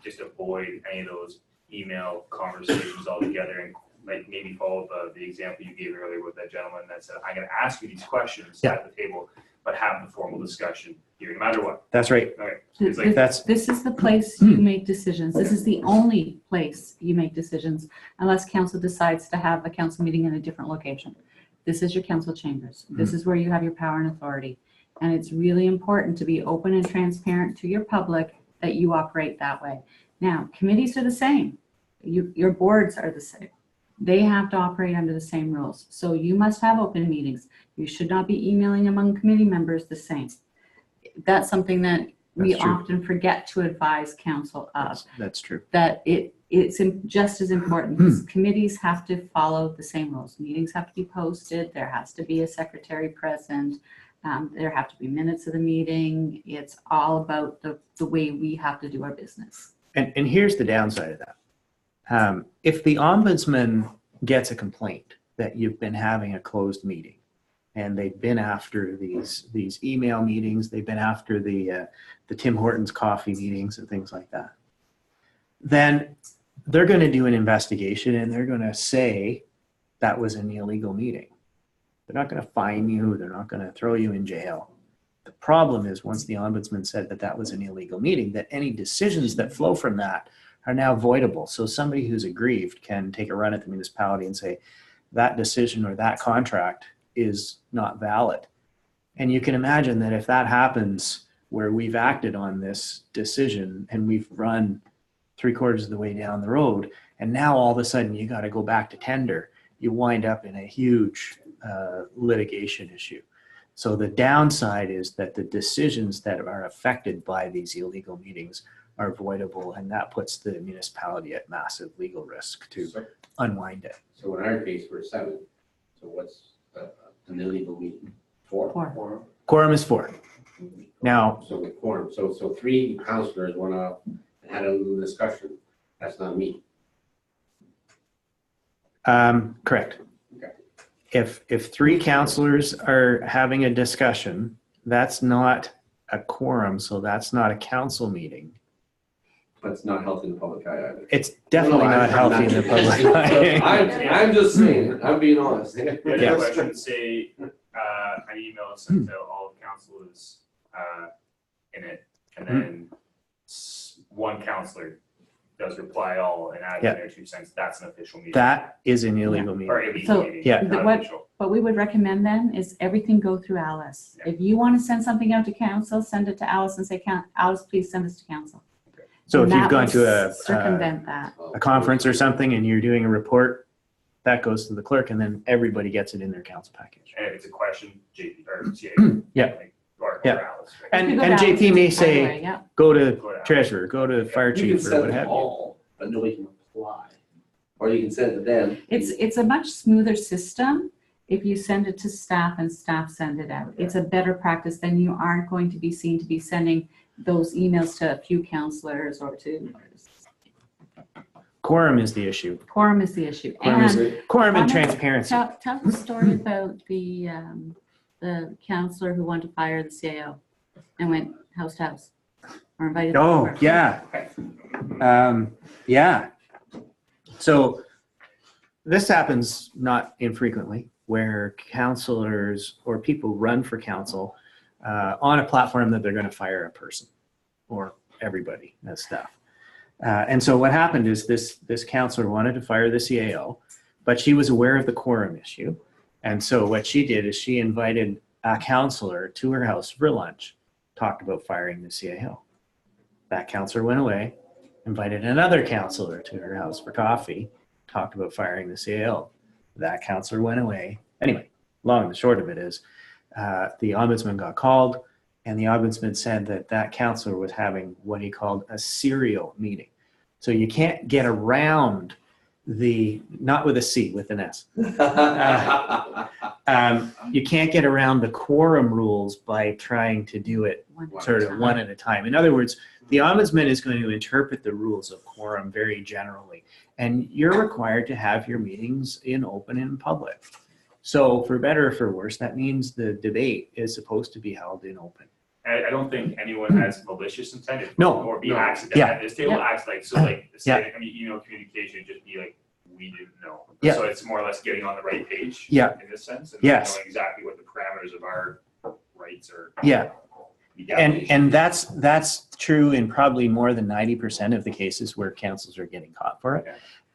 Speaker 6: just avoid any of those email conversations altogether and like maybe follow the example you gave earlier with that gentleman that said, I'm going to ask you these questions at the table, but have the formal discussion here, no matter what.
Speaker 1: That's right.
Speaker 6: Okay. It's like,
Speaker 5: This is the place you make decisions. This is the only place you make decisions unless council decides to have a council meeting in a different location. This is your council chambers. This is where you have your power and authority. And it's really important to be open and transparent to your public that you operate that way. Now, committees are the same. Your boards are the same. They have to operate under the same rules. So you must have open meetings. You should not be emailing among committee members the same. That's something that we
Speaker 1: That's true.
Speaker 5: often forget to advise council of.
Speaker 1: That's true.
Speaker 5: That it's just as important. Because committees have to follow the same rules. Meetings have to be posted. There has to be a secretary present. There have to be minutes of the meeting. It's all about the way we have to do our business.
Speaker 1: And here's the downside of that. If the ombudsman gets a complaint that you've been having a closed meeting, and they've been after these email meetings, they've been after the Tim Hortons coffee meetings and things like that, then they're going to do an investigation and they're going to say that was an illegal meeting. They're not going to fine you. They're not going to throw you in jail. The problem is once the ombudsman said that that was an illegal meeting, that any decisions that flow from that are now voidable. So somebody who's aggrieved can take a run at the municipality and say that decision or that contract is not valid. And you can imagine that if that happens where we've acted on this decision and we've run 3/4 of the way down the road, and now all of a sudden you got to go back to tender, you wind up in a huge litigation issue. So the downside is that the decisions that are affected by these illegal meetings are voidable, and that puts the municipality at massive legal risk to unwind it.
Speaker 2: So in our case, we're 7. So what's an illegal meeting? 4?
Speaker 5: 4.
Speaker 1: Quorum is 4. Now,
Speaker 2: So with quorum, so 3 councillors went up and had a little discussion. That's not me.
Speaker 1: correct.
Speaker 2: Okay.
Speaker 1: If 3 councillors are having a discussion, that's not a quorum, so that's not a council meeting.
Speaker 7: But it's not healthy in the public eye either.
Speaker 1: It's definitely not healthy in the public eye.
Speaker 7: I'm just saying, I'm being honest.
Speaker 6: Yeah,
Speaker 1: Yes.
Speaker 6: I should say, an email is sent to all of councillors in it, and then one councillor does reply all and add
Speaker 1: Yeah.
Speaker 6: their 2 cents. That's an official meeting.
Speaker 1: That is an illegal
Speaker 6: Or
Speaker 1: meeting.
Speaker 6: illegal
Speaker 5: So,
Speaker 6: meeting,
Speaker 1: yeah.
Speaker 6: not
Speaker 5: What-
Speaker 6: official.
Speaker 5: What we would recommend then is everything go through Alice.
Speaker 6: Yeah.
Speaker 5: If you want to send something out to council, send it to Alice and say, Alice, please send this to council.
Speaker 1: So
Speaker 5: And
Speaker 1: if you've
Speaker 5: that
Speaker 1: gone
Speaker 5: would
Speaker 1: to
Speaker 5: circumvent that.
Speaker 1: a conference or something and you're doing a report, that goes to the clerk and then everybody gets it in their council package.
Speaker 6: And if it's a question, JP or CA.
Speaker 1: Yeah.
Speaker 6: like, or
Speaker 1: Yeah.
Speaker 6: Alice, right?
Speaker 1: And
Speaker 5: You could go to
Speaker 1: JP may
Speaker 5: Alice
Speaker 1: say,
Speaker 5: anyway, yeah.
Speaker 1: go to
Speaker 6: Go to Alice.
Speaker 1: treasurer, go to fire
Speaker 7: You can
Speaker 1: chief or
Speaker 7: send
Speaker 1: what
Speaker 7: it
Speaker 1: have you.
Speaker 7: all, but nobody can reply. Or you can send it to them.
Speaker 5: It's a much smoother system if you send it to staff and staff send it out. It's a better practice than you aren't going to be seen to be sending those emails to a few councillors or to,
Speaker 1: Quorum is the issue.
Speaker 5: quorum is the issue.
Speaker 1: Quorum is
Speaker 5: And
Speaker 1: Quorum and
Speaker 5: Connor,
Speaker 1: transparency.
Speaker 5: tell the story about the councillor who wanted to fire the CAO and went house to house or invited.
Speaker 1: Oh,
Speaker 5: them.
Speaker 1: yeah. Yeah. So this happens not infrequently where councillors or people run for council on a platform that they're going to fire a person or everybody as staff. And so what happened is this councillor wanted to fire the CAO, but she was aware of the quorum issue. And so what she did is she invited a councillor to her house for lunch, talked about firing the CAO. That councillor went away, invited another councillor to her house for coffee, talked about firing the CAO. That councillor went away. Anyway, long and the short of it is the ombudsman got called and the ombudsman said that that councillor was having what he called a serial meeting. So you can't get around not with a C, with an S. You can't get around the quorum rules by trying to do it sort of one at a time. In other words, the ombudsman is going to interpret the rules of quorum very generally, and you're required to have your meetings in open and public. So for better or for worse, that means the debate is supposed to be held in open.
Speaker 6: I don't think anyone has malicious intent.
Speaker 1: No.
Speaker 6: Or be
Speaker 7: No.
Speaker 6: accidental.
Speaker 1: Yeah.
Speaker 6: At this table acts like, so like, I mean, email communication, just be like, we didn't know.
Speaker 1: Yeah.
Speaker 6: So it's more or less getting on the right page.
Speaker 1: Yeah.
Speaker 6: In this sense. And
Speaker 1: Yes.
Speaker 6: knowing exactly what the parameters of our rights are.
Speaker 1: Yeah.
Speaker 6: Legalities.
Speaker 1: And that's true in probably more than 90% of the cases where councils are getting caught for it.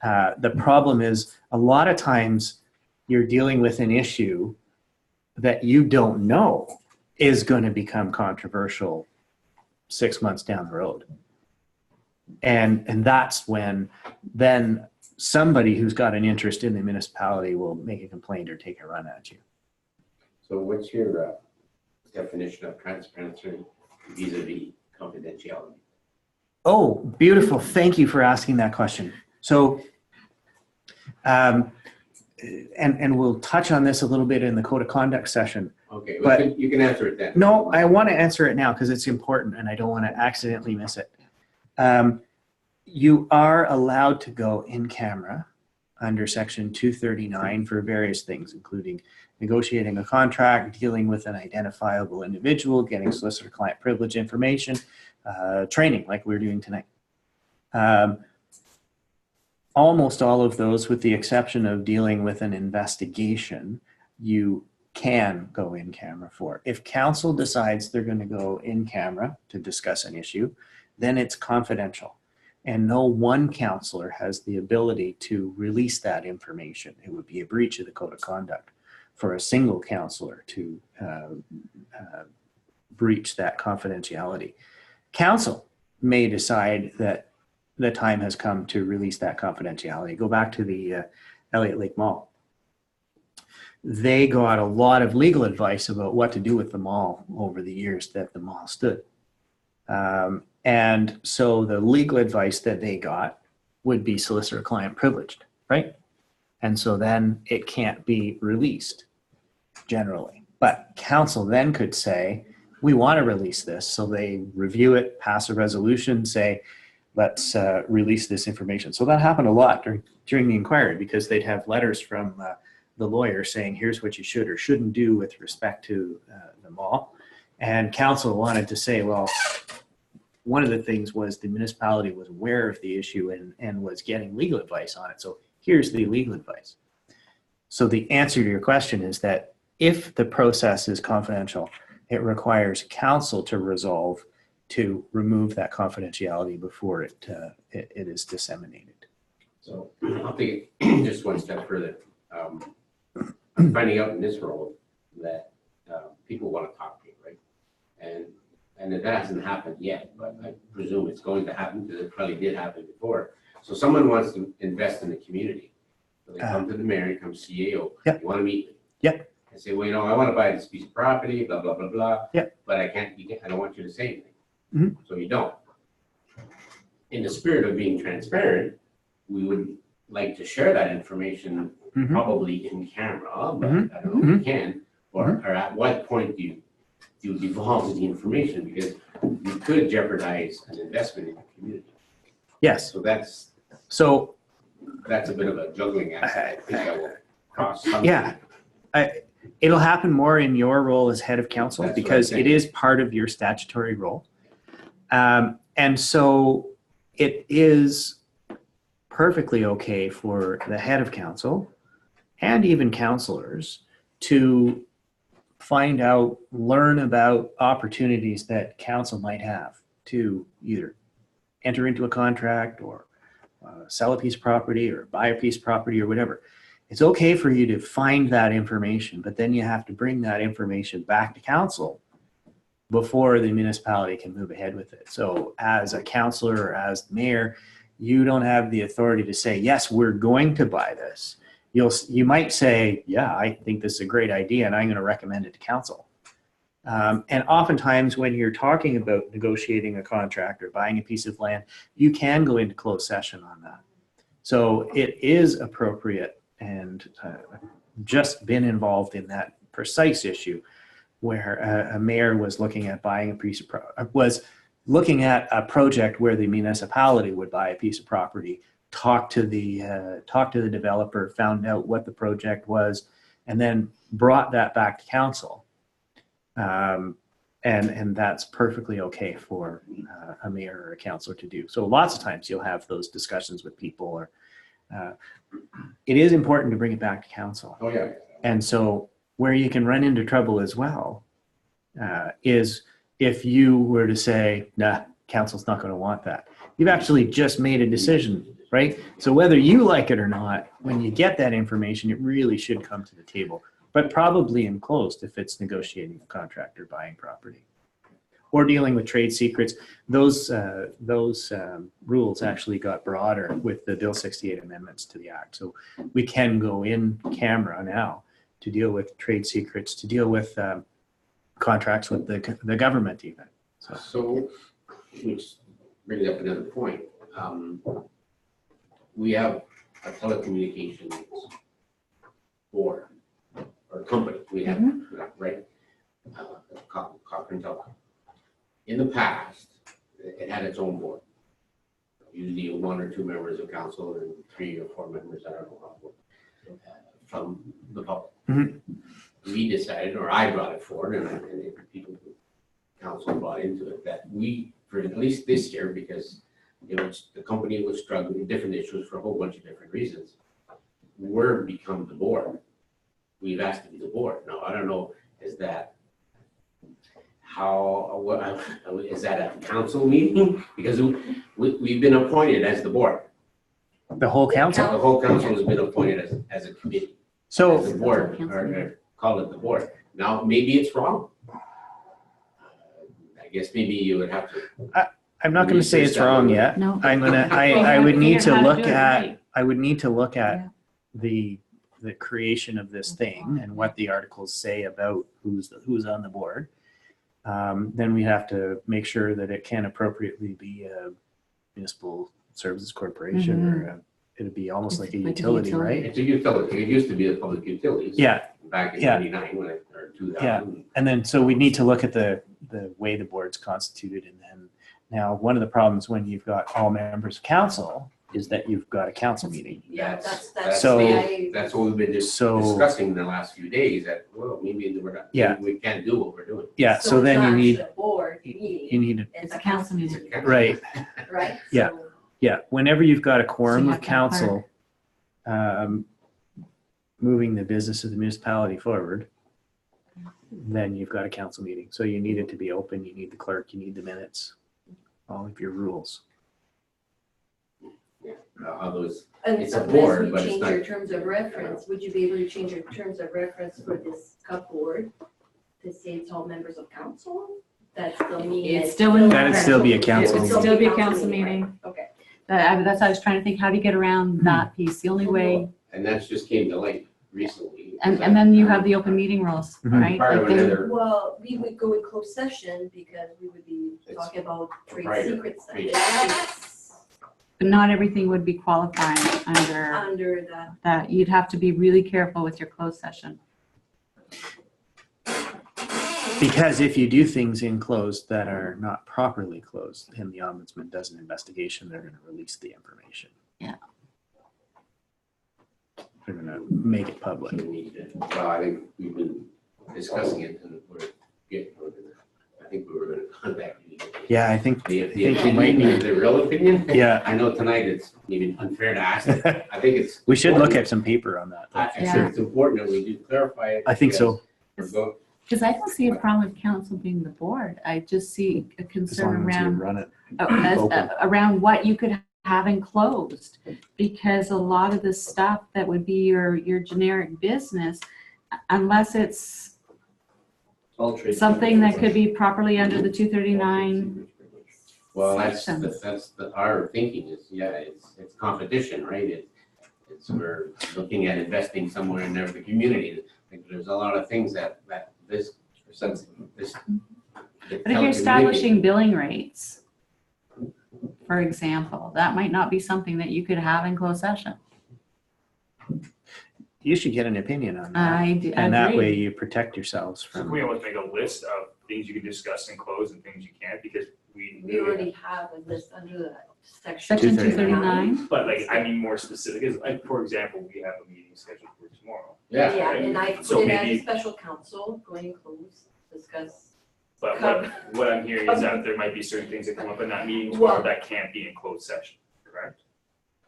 Speaker 1: The problem is a lot of times you're dealing with an issue that you don't know is going to become controversial 6 months down the road. And that's when then somebody who's got an interest in the municipality will make a complaint or take a run at you.
Speaker 2: So what's your definition of transparency vis-a-vis confidentiality?
Speaker 1: Oh, beautiful. Thank you for asking that question. So, and we'll touch on this a little bit in the code of conduct session.
Speaker 2: Okay,
Speaker 1: But-
Speaker 2: you can answer it then.
Speaker 1: No, I want to answer it now because it's important and I don't want to accidentally miss it. You are allowed to go in camera under section 239 for various things, including negotiating a contract, dealing with an identifiable individual, getting solicitor client privilege information, training like we're doing tonight. Almost all of those, with the exception of dealing with an investigation, you can go in camera for. If council decides they're going to go in camera to discuss an issue, then it's confidential. And no one councillor has the ability to release that information. It would be a breach of the code of conduct for a single councillor to breach that confidentiality. Council may decide that the time has come to release that confidentiality. Go back to the Elliott Lake Mall. They got a lot of legal advice about what to do with the mall over the years that the mall stood. And so the legal advice that they got would be solicitor client privileged, right? And so then it can't be released generally. But council then could say, we want to release this. So they review it, pass a resolution, say, let's release this information. So that happened a lot during the inquiry, because they'd have letters from the lawyer saying, here's what you should or shouldn't do with respect to the mall. And council wanted to say, well, one of the things was the municipality was aware of the issue and was getting legal advice on it. So here's the legal advice. So the answer to your question is that if the process is confidential, it requires council to resolve to remove that confidentiality before it is disseminated.
Speaker 2: So I'll take it just one step further. I'm finding out in this role that people want to talk to you, right? And that hasn't happened yet, but I presume it's going to happen because it probably did happen before. So someone wants to invest in the community. So they come to the mayor, come CAO,
Speaker 1: Yep.
Speaker 2: you want to meet me.
Speaker 1: Yep.
Speaker 2: I say, well, I want to buy this piece of property, blah, blah, blah, blah.
Speaker 1: Yep.
Speaker 2: But I don't want you to say anything.
Speaker 1: Mhm.
Speaker 2: So you don't. In the spirit of being transparent, we would like to share that information
Speaker 1: Mhm.
Speaker 2: probably in camera, but
Speaker 1: Mhm.
Speaker 2: I don't know if you can, or at what point do you devolve the information, because you could jeopardize an investment in the community.
Speaker 1: Yes.
Speaker 2: So that's a bit of a juggling act. I think I will cross something.
Speaker 1: Yeah. It'll happen more in your role as head of council,
Speaker 2: That's what
Speaker 1: because
Speaker 2: I'm
Speaker 1: it
Speaker 2: saying.
Speaker 1: is part of your statutory role. And so it is perfectly okay for the head of council and even councillors to find out, learn about opportunities that council might have to either enter into a contract or sell a piece of property or buy a piece of property or whatever. It's okay for you to find that information, but then you have to bring that information back to council before the municipality can move ahead with it. So as a councillor or as the mayor, you don't have the authority to say, yes, we're going to buy this. You might say, yeah, I think this is a great idea and I'm going to recommend it to council. And oftentimes when you're talking about negotiating a contract or buying a piece of land, you can go into closed session on that. So it is appropriate, and just been involved in that precise issue where a mayor was looking at buying a piece of was looking at a project where the municipality would buy a piece of property, talk to the developer, found out what the project was, and then brought that back to council. And that's perfectly okay for a mayor or a councillor to do. So lots of times you'll have those discussions with people, or it is important to bring it back to council.
Speaker 2: Oh, yeah.
Speaker 1: And so where you can run into trouble as well is if you were to say, nah, council's not going to want that. You've actually just made a decision, right? So whether you like it or not, when you get that information, it really should come to the table, but probably enclosed if it's negotiating a contract or buying property. Or dealing with trade secrets. Those rules actually got broader with the Bill 68 amendments to the Act. So we can go in camera now to deal with trade secrets, to deal with contracts with the government even.
Speaker 2: So, which brings up another point. We have a telecommunications board or company. We have, right? Cochrane Telecom. In the past, it had its own board. usually 1 or 2 members of council and 3 or 4 members, I don't know, from the public.
Speaker 1: Mhm.
Speaker 2: We decided, or I brought it forward, and people, council bought into it, that we, for at least this year, because the company was struggling with different issues for a whole bunch of different reasons, we're become the board. We've asked to be the board. Now, I don't know, is that is that a council meeting? Because we've been appointed as the board.
Speaker 1: The whole council?
Speaker 2: The whole council has been appointed as a committee, as
Speaker 1: So,
Speaker 2: the board, or call it the board. Now, maybe it's wrong. I guess maybe you would have to.
Speaker 1: I'm not gonna say it's wrong yet.
Speaker 9: No.
Speaker 1: I would need to
Speaker 5: Figure out how to
Speaker 1: look
Speaker 5: do it
Speaker 1: at,
Speaker 5: right.
Speaker 1: I would need to look
Speaker 9: Yeah.
Speaker 1: at the creation of this thing and what the articles say about who's on the board. Then we have to make sure that it can appropriately be a municipal services corporation or it'd be almost like a
Speaker 9: Like a
Speaker 1: utility,
Speaker 9: utility.
Speaker 1: right?
Speaker 2: It's a utility. It used to be a public utilities.
Speaker 1: Yeah,
Speaker 2: Back in
Speaker 1: Yeah.
Speaker 2: 99 or 2000.
Speaker 1: Yeah. and then so we need to look at the way the board's constituted, and then now one of the problems when you've got all members of council is that you've got a council meeting.
Speaker 10: Yeah, that's
Speaker 1: So-
Speaker 10: why
Speaker 2: That's what we've been discussing in the last few days, that, well, maybe we're not,
Speaker 1: Yeah.
Speaker 2: we can't do what we're doing.
Speaker 1: Yeah, so
Speaker 10: it's
Speaker 1: then
Speaker 10: not
Speaker 1: you need,
Speaker 10: actually a board
Speaker 1: you
Speaker 10: meeting,
Speaker 1: need,
Speaker 10: it's
Speaker 5: a
Speaker 10: a
Speaker 5: council
Speaker 10: council
Speaker 5: meeting.
Speaker 10: meeting,
Speaker 1: right,
Speaker 10: right?
Speaker 1: Yeah.
Speaker 10: So-
Speaker 1: yeah, whenever you've got a
Speaker 5: So
Speaker 1: quorum
Speaker 5: you
Speaker 1: of
Speaker 5: have to have
Speaker 1: council moving the business of the municipality forward, then you've got a council meeting. So you need it to be open, you need the clerk, you need the minutes, all of your rules.
Speaker 2: Others,
Speaker 10: And
Speaker 2: It's a
Speaker 10: unless
Speaker 2: board,
Speaker 10: we
Speaker 2: but it's
Speaker 10: change
Speaker 2: not-
Speaker 10: your terms of reference, would you be able to change your terms of reference for this cup board to say it's all members of council? That still means.
Speaker 5: It's still in
Speaker 1: That'd still be a council
Speaker 5: It would
Speaker 1: meeting.
Speaker 5: still be a council meeting.
Speaker 10: right? Okay.
Speaker 5: That's why I was trying to think, how do you get around that piece? The only way,
Speaker 2: and that's just came to light recently.
Speaker 5: and then you have the open meeting rules,
Speaker 1: Mhm.
Speaker 5: right?
Speaker 2: Part of
Speaker 5: Like they-
Speaker 2: another,
Speaker 10: Well, we would go in closed session because we would be
Speaker 2: It's
Speaker 10: talking about trade
Speaker 2: private,
Speaker 10: secret stuff.
Speaker 2: trade
Speaker 10: It's
Speaker 5: But not everything would be qualifying under
Speaker 10: under the,
Speaker 5: that. You'd have to be really careful with your closed session.
Speaker 1: Because if you do things in closed that are not properly closed and the ombudsman does an investigation, they're going to release the information.
Speaker 5: Yeah.
Speaker 1: They're going to make it public.
Speaker 2: we need to, well, I think we've been discussing it, and I think we were gonna contact you.
Speaker 1: Yeah, I think
Speaker 2: The
Speaker 1: think we might
Speaker 2: opinion,
Speaker 1: need-
Speaker 2: the real opinion?
Speaker 1: Yeah.
Speaker 2: I know tonight it's even unfair to ask it. I think it's.
Speaker 1: we should look at some paper on that.
Speaker 2: I
Speaker 1: though.
Speaker 2: think it's important that we do clarify it.
Speaker 1: I think so.
Speaker 2: because we're go-
Speaker 5: Because I don't see a problem with council being the board. I just see a
Speaker 1: As
Speaker 5: concern
Speaker 1: long as you
Speaker 5: around
Speaker 1: run it.
Speaker 5: as- around what you could have enclosed. Because a lot of the stuff that would be your generic business, unless it's
Speaker 7: All trade
Speaker 5: something that
Speaker 7: secrets.
Speaker 5: could be properly under the 239.
Speaker 2: Well,
Speaker 5: Sections.
Speaker 2: that's our thinking is, yeah, it's competition, right? It's we're looking at investing somewhere in the community. Like, there's a lot of things that this. This.
Speaker 5: But if you're establishing billing rates, for example, that might not be something that you could have in closed session.
Speaker 1: You should get an opinion on that.
Speaker 5: I do,
Speaker 1: And that way
Speaker 5: agree.
Speaker 1: you protect yourselves
Speaker 6: So can
Speaker 1: from,
Speaker 6: we almost make a list of things you can discuss and close and things you can't, because we.
Speaker 10: we already have a list under the section.
Speaker 5: Section
Speaker 1: 239.
Speaker 5: 239.
Speaker 6: But like, I mean, more specific, is like, for example, we have a meeting scheduled for tomorrow.
Speaker 2: Yeah.
Speaker 10: Yeah, and I
Speaker 6: So
Speaker 10: put it as a
Speaker 6: maybe-
Speaker 10: special council, going close, discuss.
Speaker 6: But what I'm hearing is that there might be certain things that come up in that meeting
Speaker 10: Well-
Speaker 6: tomorrow that can't be in closed session, correct?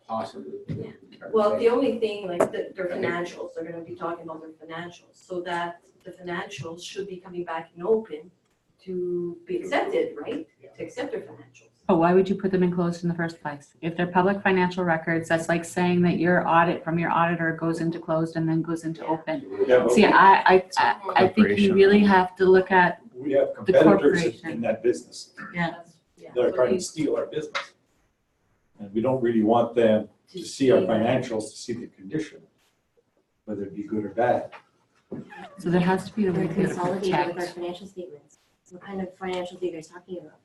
Speaker 2: Possibly.
Speaker 10: Yeah. Well, the only thing, like, their financials, they're gonna be talking about their financials, so that the financials should be coming back in open to be accepted, right? To accept their financials.
Speaker 5: But why would you put them in closed in the first place? If they're public financial records, that's like saying that your audit from your auditor goes into closed and then goes into open.
Speaker 3: Yeah, but
Speaker 5: See, I think you
Speaker 1: Corporation.
Speaker 5: really have to look at,
Speaker 8: We have competitors
Speaker 5: corporation.
Speaker 8: in that business
Speaker 5: yeah,
Speaker 10: That's- yeah,
Speaker 8: that are
Speaker 10: so
Speaker 8: trying
Speaker 10: you-
Speaker 8: to steal our business. And we don't really want them to see our financials, to see the condition, whether it be good or bad.
Speaker 5: so there has to be a way
Speaker 4: They're
Speaker 5: to
Speaker 4: consolidated with our
Speaker 5: protect.
Speaker 4: financial statements. What kind of financials are you guys talking about?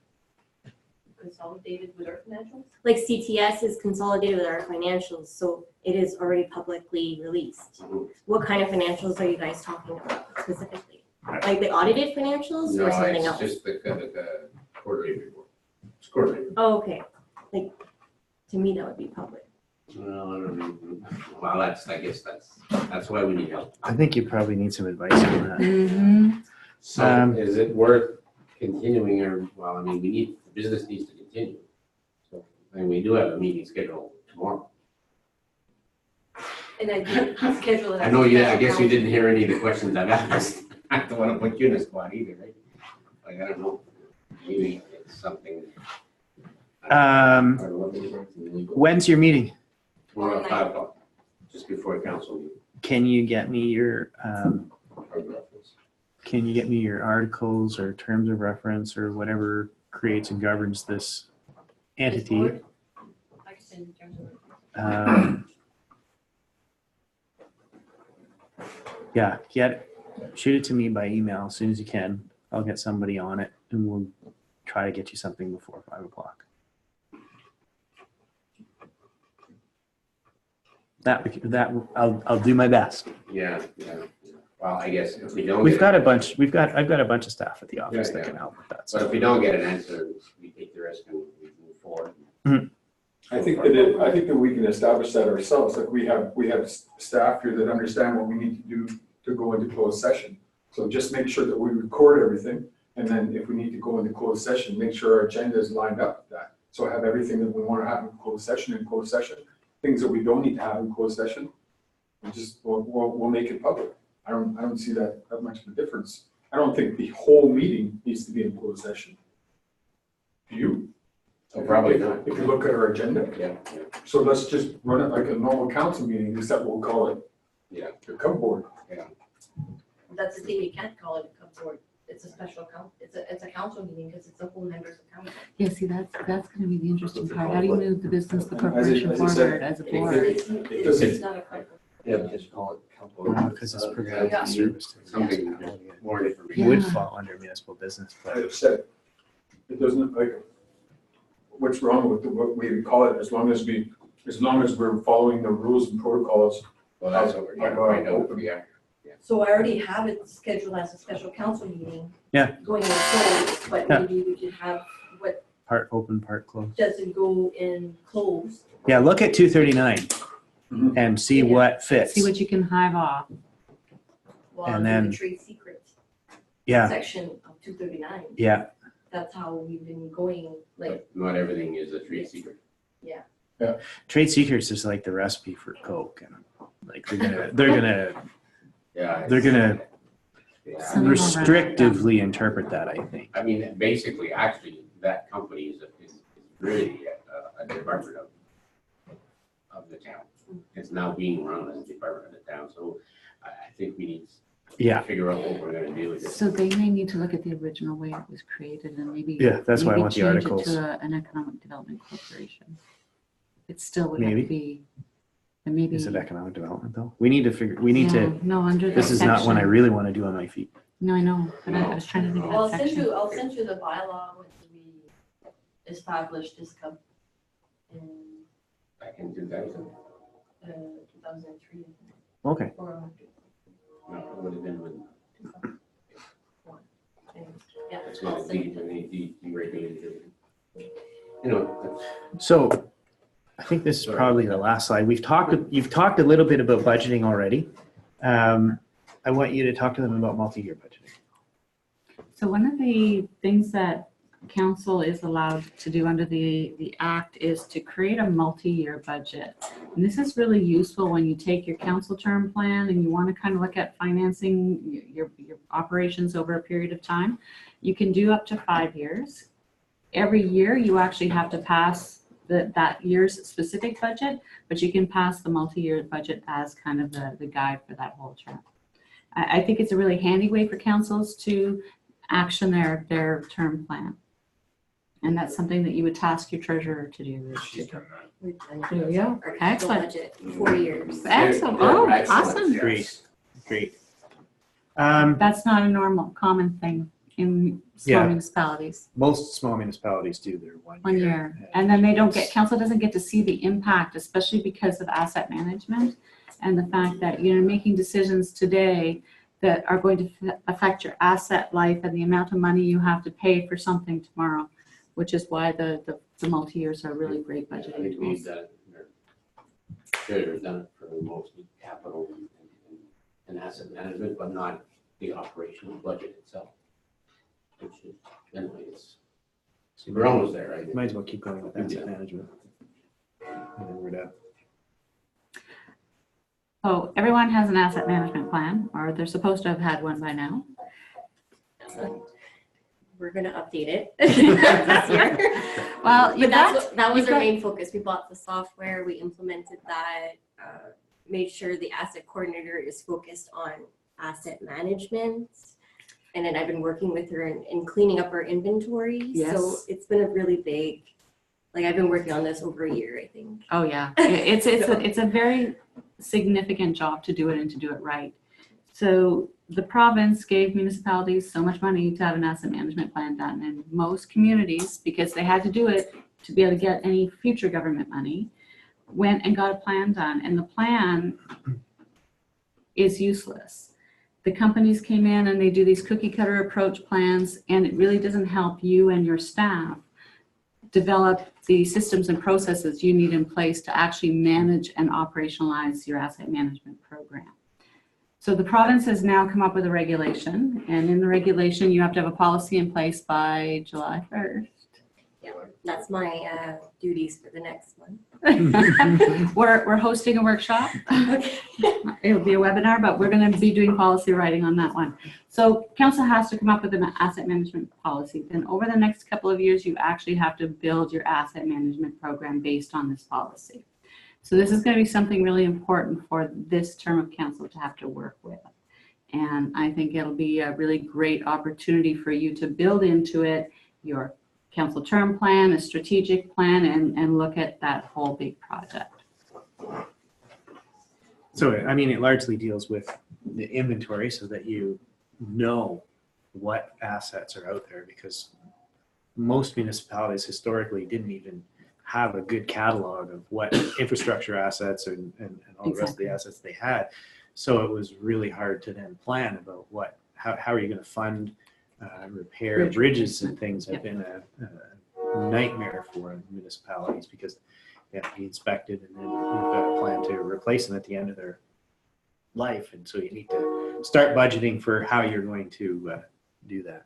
Speaker 10: Consolidated with our financials?
Speaker 4: Like CTS is consolidated with our financials, so it is already publicly released.
Speaker 2: Mhm.
Speaker 4: What kind of financials are you guys talking about specifically? Like the audited financials
Speaker 2: No,
Speaker 4: or something
Speaker 2: it's
Speaker 4: else?
Speaker 2: just the quarterly report. It's quarterly.
Speaker 4: Oh, okay. To me, that would be public.
Speaker 2: Well, I don't know. Well, I guess that's why we need help.
Speaker 1: I think you probably need some advice on that.
Speaker 5: Mm-hmm.
Speaker 2: So is it worth continuing well, I mean, the business needs to continue. So, and we do have a meeting scheduled tomorrow.
Speaker 10: And I did schedule it.
Speaker 2: I know I guess you didn't hear any of the questions I've asked. I don't want to put you in a spot either, right? Like, I don't know, maybe it's something.
Speaker 1: When's your meeting?
Speaker 2: Tomorrow at 5 o'clock, just before council meeting.
Speaker 1: Can you get me your articles or terms of reference or whatever creates and governs this entity?
Speaker 10: I can send you terms of reference.
Speaker 1: Yeah, shoot it to me by email as soon as you can. I'll get somebody on it and we'll try to get you something before 5 o'clock. That I'll do my best.
Speaker 2: Yeah. Well, I guess if we don't.
Speaker 1: I've got a bunch of staff at the office that can help with that.
Speaker 2: But if we don't get an answer, we take the risk and we move forward.
Speaker 3: I think that we can establish that ourselves, like we have staff here that understand what we need to do to go into closed session. So just make sure that we record everything, and then if we need to go into closed session, make sure our agenda is lined up with that. So have everything that we want to have in closed session, things that we don't need to have in closed session, we'll make it public. I don't see that much of a difference. I don't think the whole meeting needs to be in closed session. Do you?
Speaker 2: So probably not.
Speaker 3: If you look at our agenda.
Speaker 2: Yeah.
Speaker 3: So let's just run it like a normal council meeting, except we'll call it.
Speaker 2: Yeah.
Speaker 3: The cupboard.
Speaker 10: That's the thing, you can't call it a cupboard. It's a special council, it's a council meeting because it's the whole members of council.
Speaker 5: Yeah, see, that's gonna be the interesting part. How do you move the business, the
Speaker 3: As
Speaker 5: corporation
Speaker 3: I said,
Speaker 5: forward as a
Speaker 10: It's,
Speaker 5: board?
Speaker 10: it's not a cupboard.
Speaker 7: Yeah, but just call it couple.
Speaker 1: Because it's providing
Speaker 10: Yeah.
Speaker 1: service to the
Speaker 2: Something
Speaker 1: municipality.
Speaker 2: more
Speaker 1: It
Speaker 2: information.
Speaker 1: would
Speaker 5: Yeah.
Speaker 1: fall under municipal business,
Speaker 3: I
Speaker 1: but
Speaker 3: have said, it doesn't, like, what's wrong with what we call it, as long as we're following the rules and protocols.
Speaker 2: Well, that's what we're trying to find out. Yeah.
Speaker 10: So I already have it scheduled as a special council meeting.
Speaker 1: Yeah.
Speaker 10: Going in closed, but
Speaker 1: Yeah.
Speaker 10: maybe we could have what
Speaker 1: part open, part closed.
Speaker 10: doesn't go in closed.
Speaker 1: Yeah, look at 239
Speaker 3: Mhm.
Speaker 1: and see what fits.
Speaker 5: See what you can hive off.
Speaker 10: While
Speaker 1: And
Speaker 10: in
Speaker 1: then-
Speaker 10: the trade secrets
Speaker 1: Yeah,
Speaker 10: section of 239.
Speaker 1: yeah.
Speaker 10: That's how we've been going, like,
Speaker 2: But not everything is a trade secret.
Speaker 1: Trade secrets is like the recipe for Coke, and like they're gonna
Speaker 2: Yeah. Yeah.
Speaker 5: Some of them are
Speaker 1: restrictively interpret that. I think.
Speaker 2: I mean, basically, actually, that company is really a department of the town. It's now being run as a department of the town, so I think we need
Speaker 1: Yeah.
Speaker 2: to figure out what we're gonna do with this.
Speaker 5: So they may need to look at the original way it was created and maybe.
Speaker 1: Yeah, that's why I
Speaker 5: maybe
Speaker 1: want the
Speaker 5: change it
Speaker 1: articles.
Speaker 5: to an economic development corporation. It still would have
Speaker 1: Maybe.
Speaker 5: to be, and maybe.
Speaker 1: Is it economic development though? We need to.
Speaker 5: No, under that
Speaker 1: This is not one I
Speaker 5: section.
Speaker 1: really want to do on my feet.
Speaker 5: No, I know, but I was trying to think of
Speaker 10: I'll
Speaker 5: that
Speaker 10: send
Speaker 5: section.
Speaker 10: you the bylaw when we established this in
Speaker 2: Back in 2000,
Speaker 10: 2003.
Speaker 1: Okay.
Speaker 10: Or
Speaker 2: no, it would have been when,
Speaker 10: 2001. Yeah,
Speaker 2: it's
Speaker 10: I'll
Speaker 2: not
Speaker 10: send you
Speaker 2: deregulated. You know,
Speaker 1: So I think this is probably the last slide. You've talked a little bit about budgeting already. I want you to talk to them about multi-year budgeting.
Speaker 5: So one of the things that council is allowed to do under the act is to create a multi-year budget. And this is really useful when you take your council term plan and you want to kind of look at financing your operations over a period of time. You can do up to 5 years. Every year you actually have to pass that year's specific budget, but you can pass the multi-year budget as kind of the guide for that whole term. I think it's a really handy way for councils to action their term plan. And that's something that you would task your treasurer to do.
Speaker 10: We've done it.
Speaker 5: There we go.
Speaker 10: Our
Speaker 5: Excellent.
Speaker 10: budget, 4 years.
Speaker 5: Excellent.
Speaker 2: Yeah,
Speaker 5: Oh,
Speaker 2: excellent,
Speaker 5: awesome.
Speaker 2: yes.
Speaker 1: Great.
Speaker 5: That's not a common thing in small
Speaker 1: Yeah.
Speaker 5: municipalities.
Speaker 1: Most small municipalities do their 1 year.
Speaker 5: 1 year. And then they don't get, council doesn't get to see the impact, especially because of asset management and the fact that you're making decisions today that are going to affect your asset life and the amount of money you have to pay for something tomorrow, which is why the It's a multi-year, so really great
Speaker 2: I
Speaker 5: budgeting
Speaker 2: think we've
Speaker 5: tools.
Speaker 2: done it, Treasurer's done it for mostly capital and asset management, but not the operational budget itself. Which is, anyway, we're almost there, right?
Speaker 1: Might as well keep going with asset management. And then we're done.
Speaker 5: Oh, everyone has an asset management plan, or they're supposed to have had one by now.
Speaker 4: We're gonna update it this year.
Speaker 5: Well,
Speaker 4: But that was
Speaker 5: you've
Speaker 4: our
Speaker 5: got-
Speaker 4: main focus. We bought the software, we implemented that, made sure the asset coordinator is focused on asset management. And then I've been working with her in cleaning up our inventory. So
Speaker 5: Yes.
Speaker 4: it's been a really big, like I've been working on this over a year, I think.
Speaker 5: Oh, yeah. It's a very significant job to do it and to do it right. So the province gave municipalities so much money to have an asset management plan done, and most communities, because they had to do it to be able to get any future government money, went and got a plan done, and the plan is useless. The companies came in and they do these cookie cutter approach plans, and it really doesn't help you and your staff develop the systems and processes you need in place to actually manage and operationalize your asset management program. So the province has now come up with a regulation, and in the regulation, you have to have a policy in place by July 1st.
Speaker 4: Yeah, that's my duties for the next one.
Speaker 5: We're hosting a workshop.
Speaker 4: Okay.
Speaker 5: It'll be a webinar, but we're going to be doing policy writing on that one. So council has to come up with an asset management policy. Then over the next couple of years, you actually have to build your asset management program based on this policy. So this is going to be something really important for this term of council to have to work with. And I think it'll be a really great opportunity for you to build into it your council term plan, a strategic plan, and look at that whole big project.
Speaker 1: So, I mean, it largely deals with the inventory so that you know what assets are out there, because most municipalities historically didn't even have a good catalog of what infrastructure assets and all the rest of the assets they had. So it was really hard to then plan about how are you going to fund repair bridges and things have been a nightmare for municipalities because they have to be inspected, and then you've got a plan to replace them at the end of their life. And so you need to start budgeting for how you're going to do that.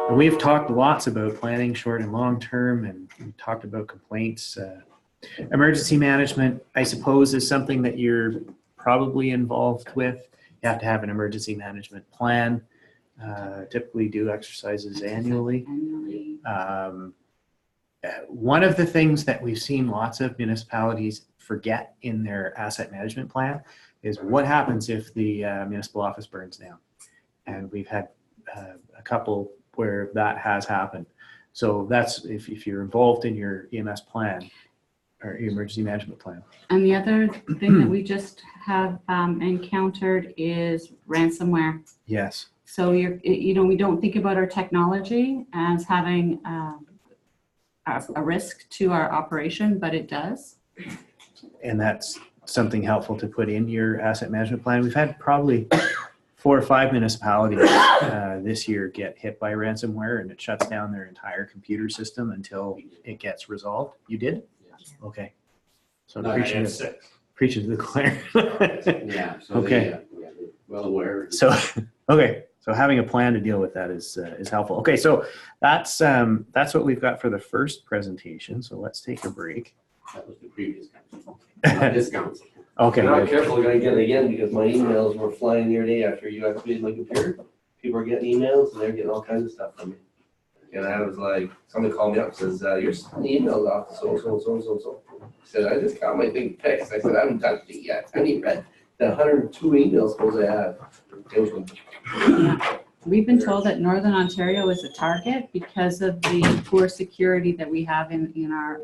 Speaker 1: And we've talked lots about planning short and long term, and we talked about complaints. Emergency management, I suppose, is something that you're probably involved with. You have to have an emergency management plan. Typically do exercises annually. One of the things that we've seen lots of municipalities forget in their asset management plan is what happens if the municipal office burns down. And we've had a couple where that has happened. So that's if you're involved in your EMS plan or emergency management plan.
Speaker 5: And the other thing that we just have encountered is ransomware.
Speaker 1: Yes.
Speaker 5: So we don't think about our technology as having a risk to our operation, but it does.
Speaker 1: And that's something helpful to put in your asset management plan. We've had probably 4 or 5 municipalities this year get hit by ransomware, and it shuts down their entire computer system until it gets resolved. You did? Okay. So
Speaker 2: No,
Speaker 1: preaching to the choir.
Speaker 2: Yeah, so
Speaker 1: Okay.
Speaker 2: they're well aware.
Speaker 1: So, okay. So having a plan to deal with that is helpful. Okay. So that's what we've got for the first presentation. So let's take a break.
Speaker 2: That was the previous council, not this council.
Speaker 1: Okay.
Speaker 7: I'm not
Speaker 1: Good.
Speaker 7: careful, gonna get it again, because my emails were flying the other day after you activated my computer. People are getting emails and they're getting all kinds of stuff from me. And I was like, somebody called me up and says, you're sending emails off to so. I said, I just got my thing fixed. I said, I haven't touched it yet. I haven't even read the 102 emails supposed I have. It was
Speaker 5: Yeah. We've been told that Northern Ontario is a target because of the poor security that we have in our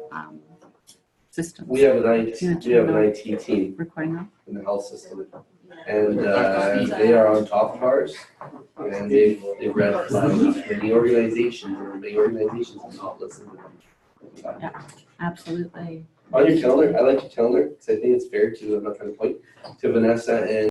Speaker 5: systems.
Speaker 7: We have an IT team
Speaker 5: Recording now?
Speaker 7: in the health system, and they are on top of ours, and they've read flags. Many organizations have not listened to them.
Speaker 5: Absolutely.
Speaker 7: On your calendar, I like your calendar, because I think it's fair to, I'm not trying to point, to Vanessa and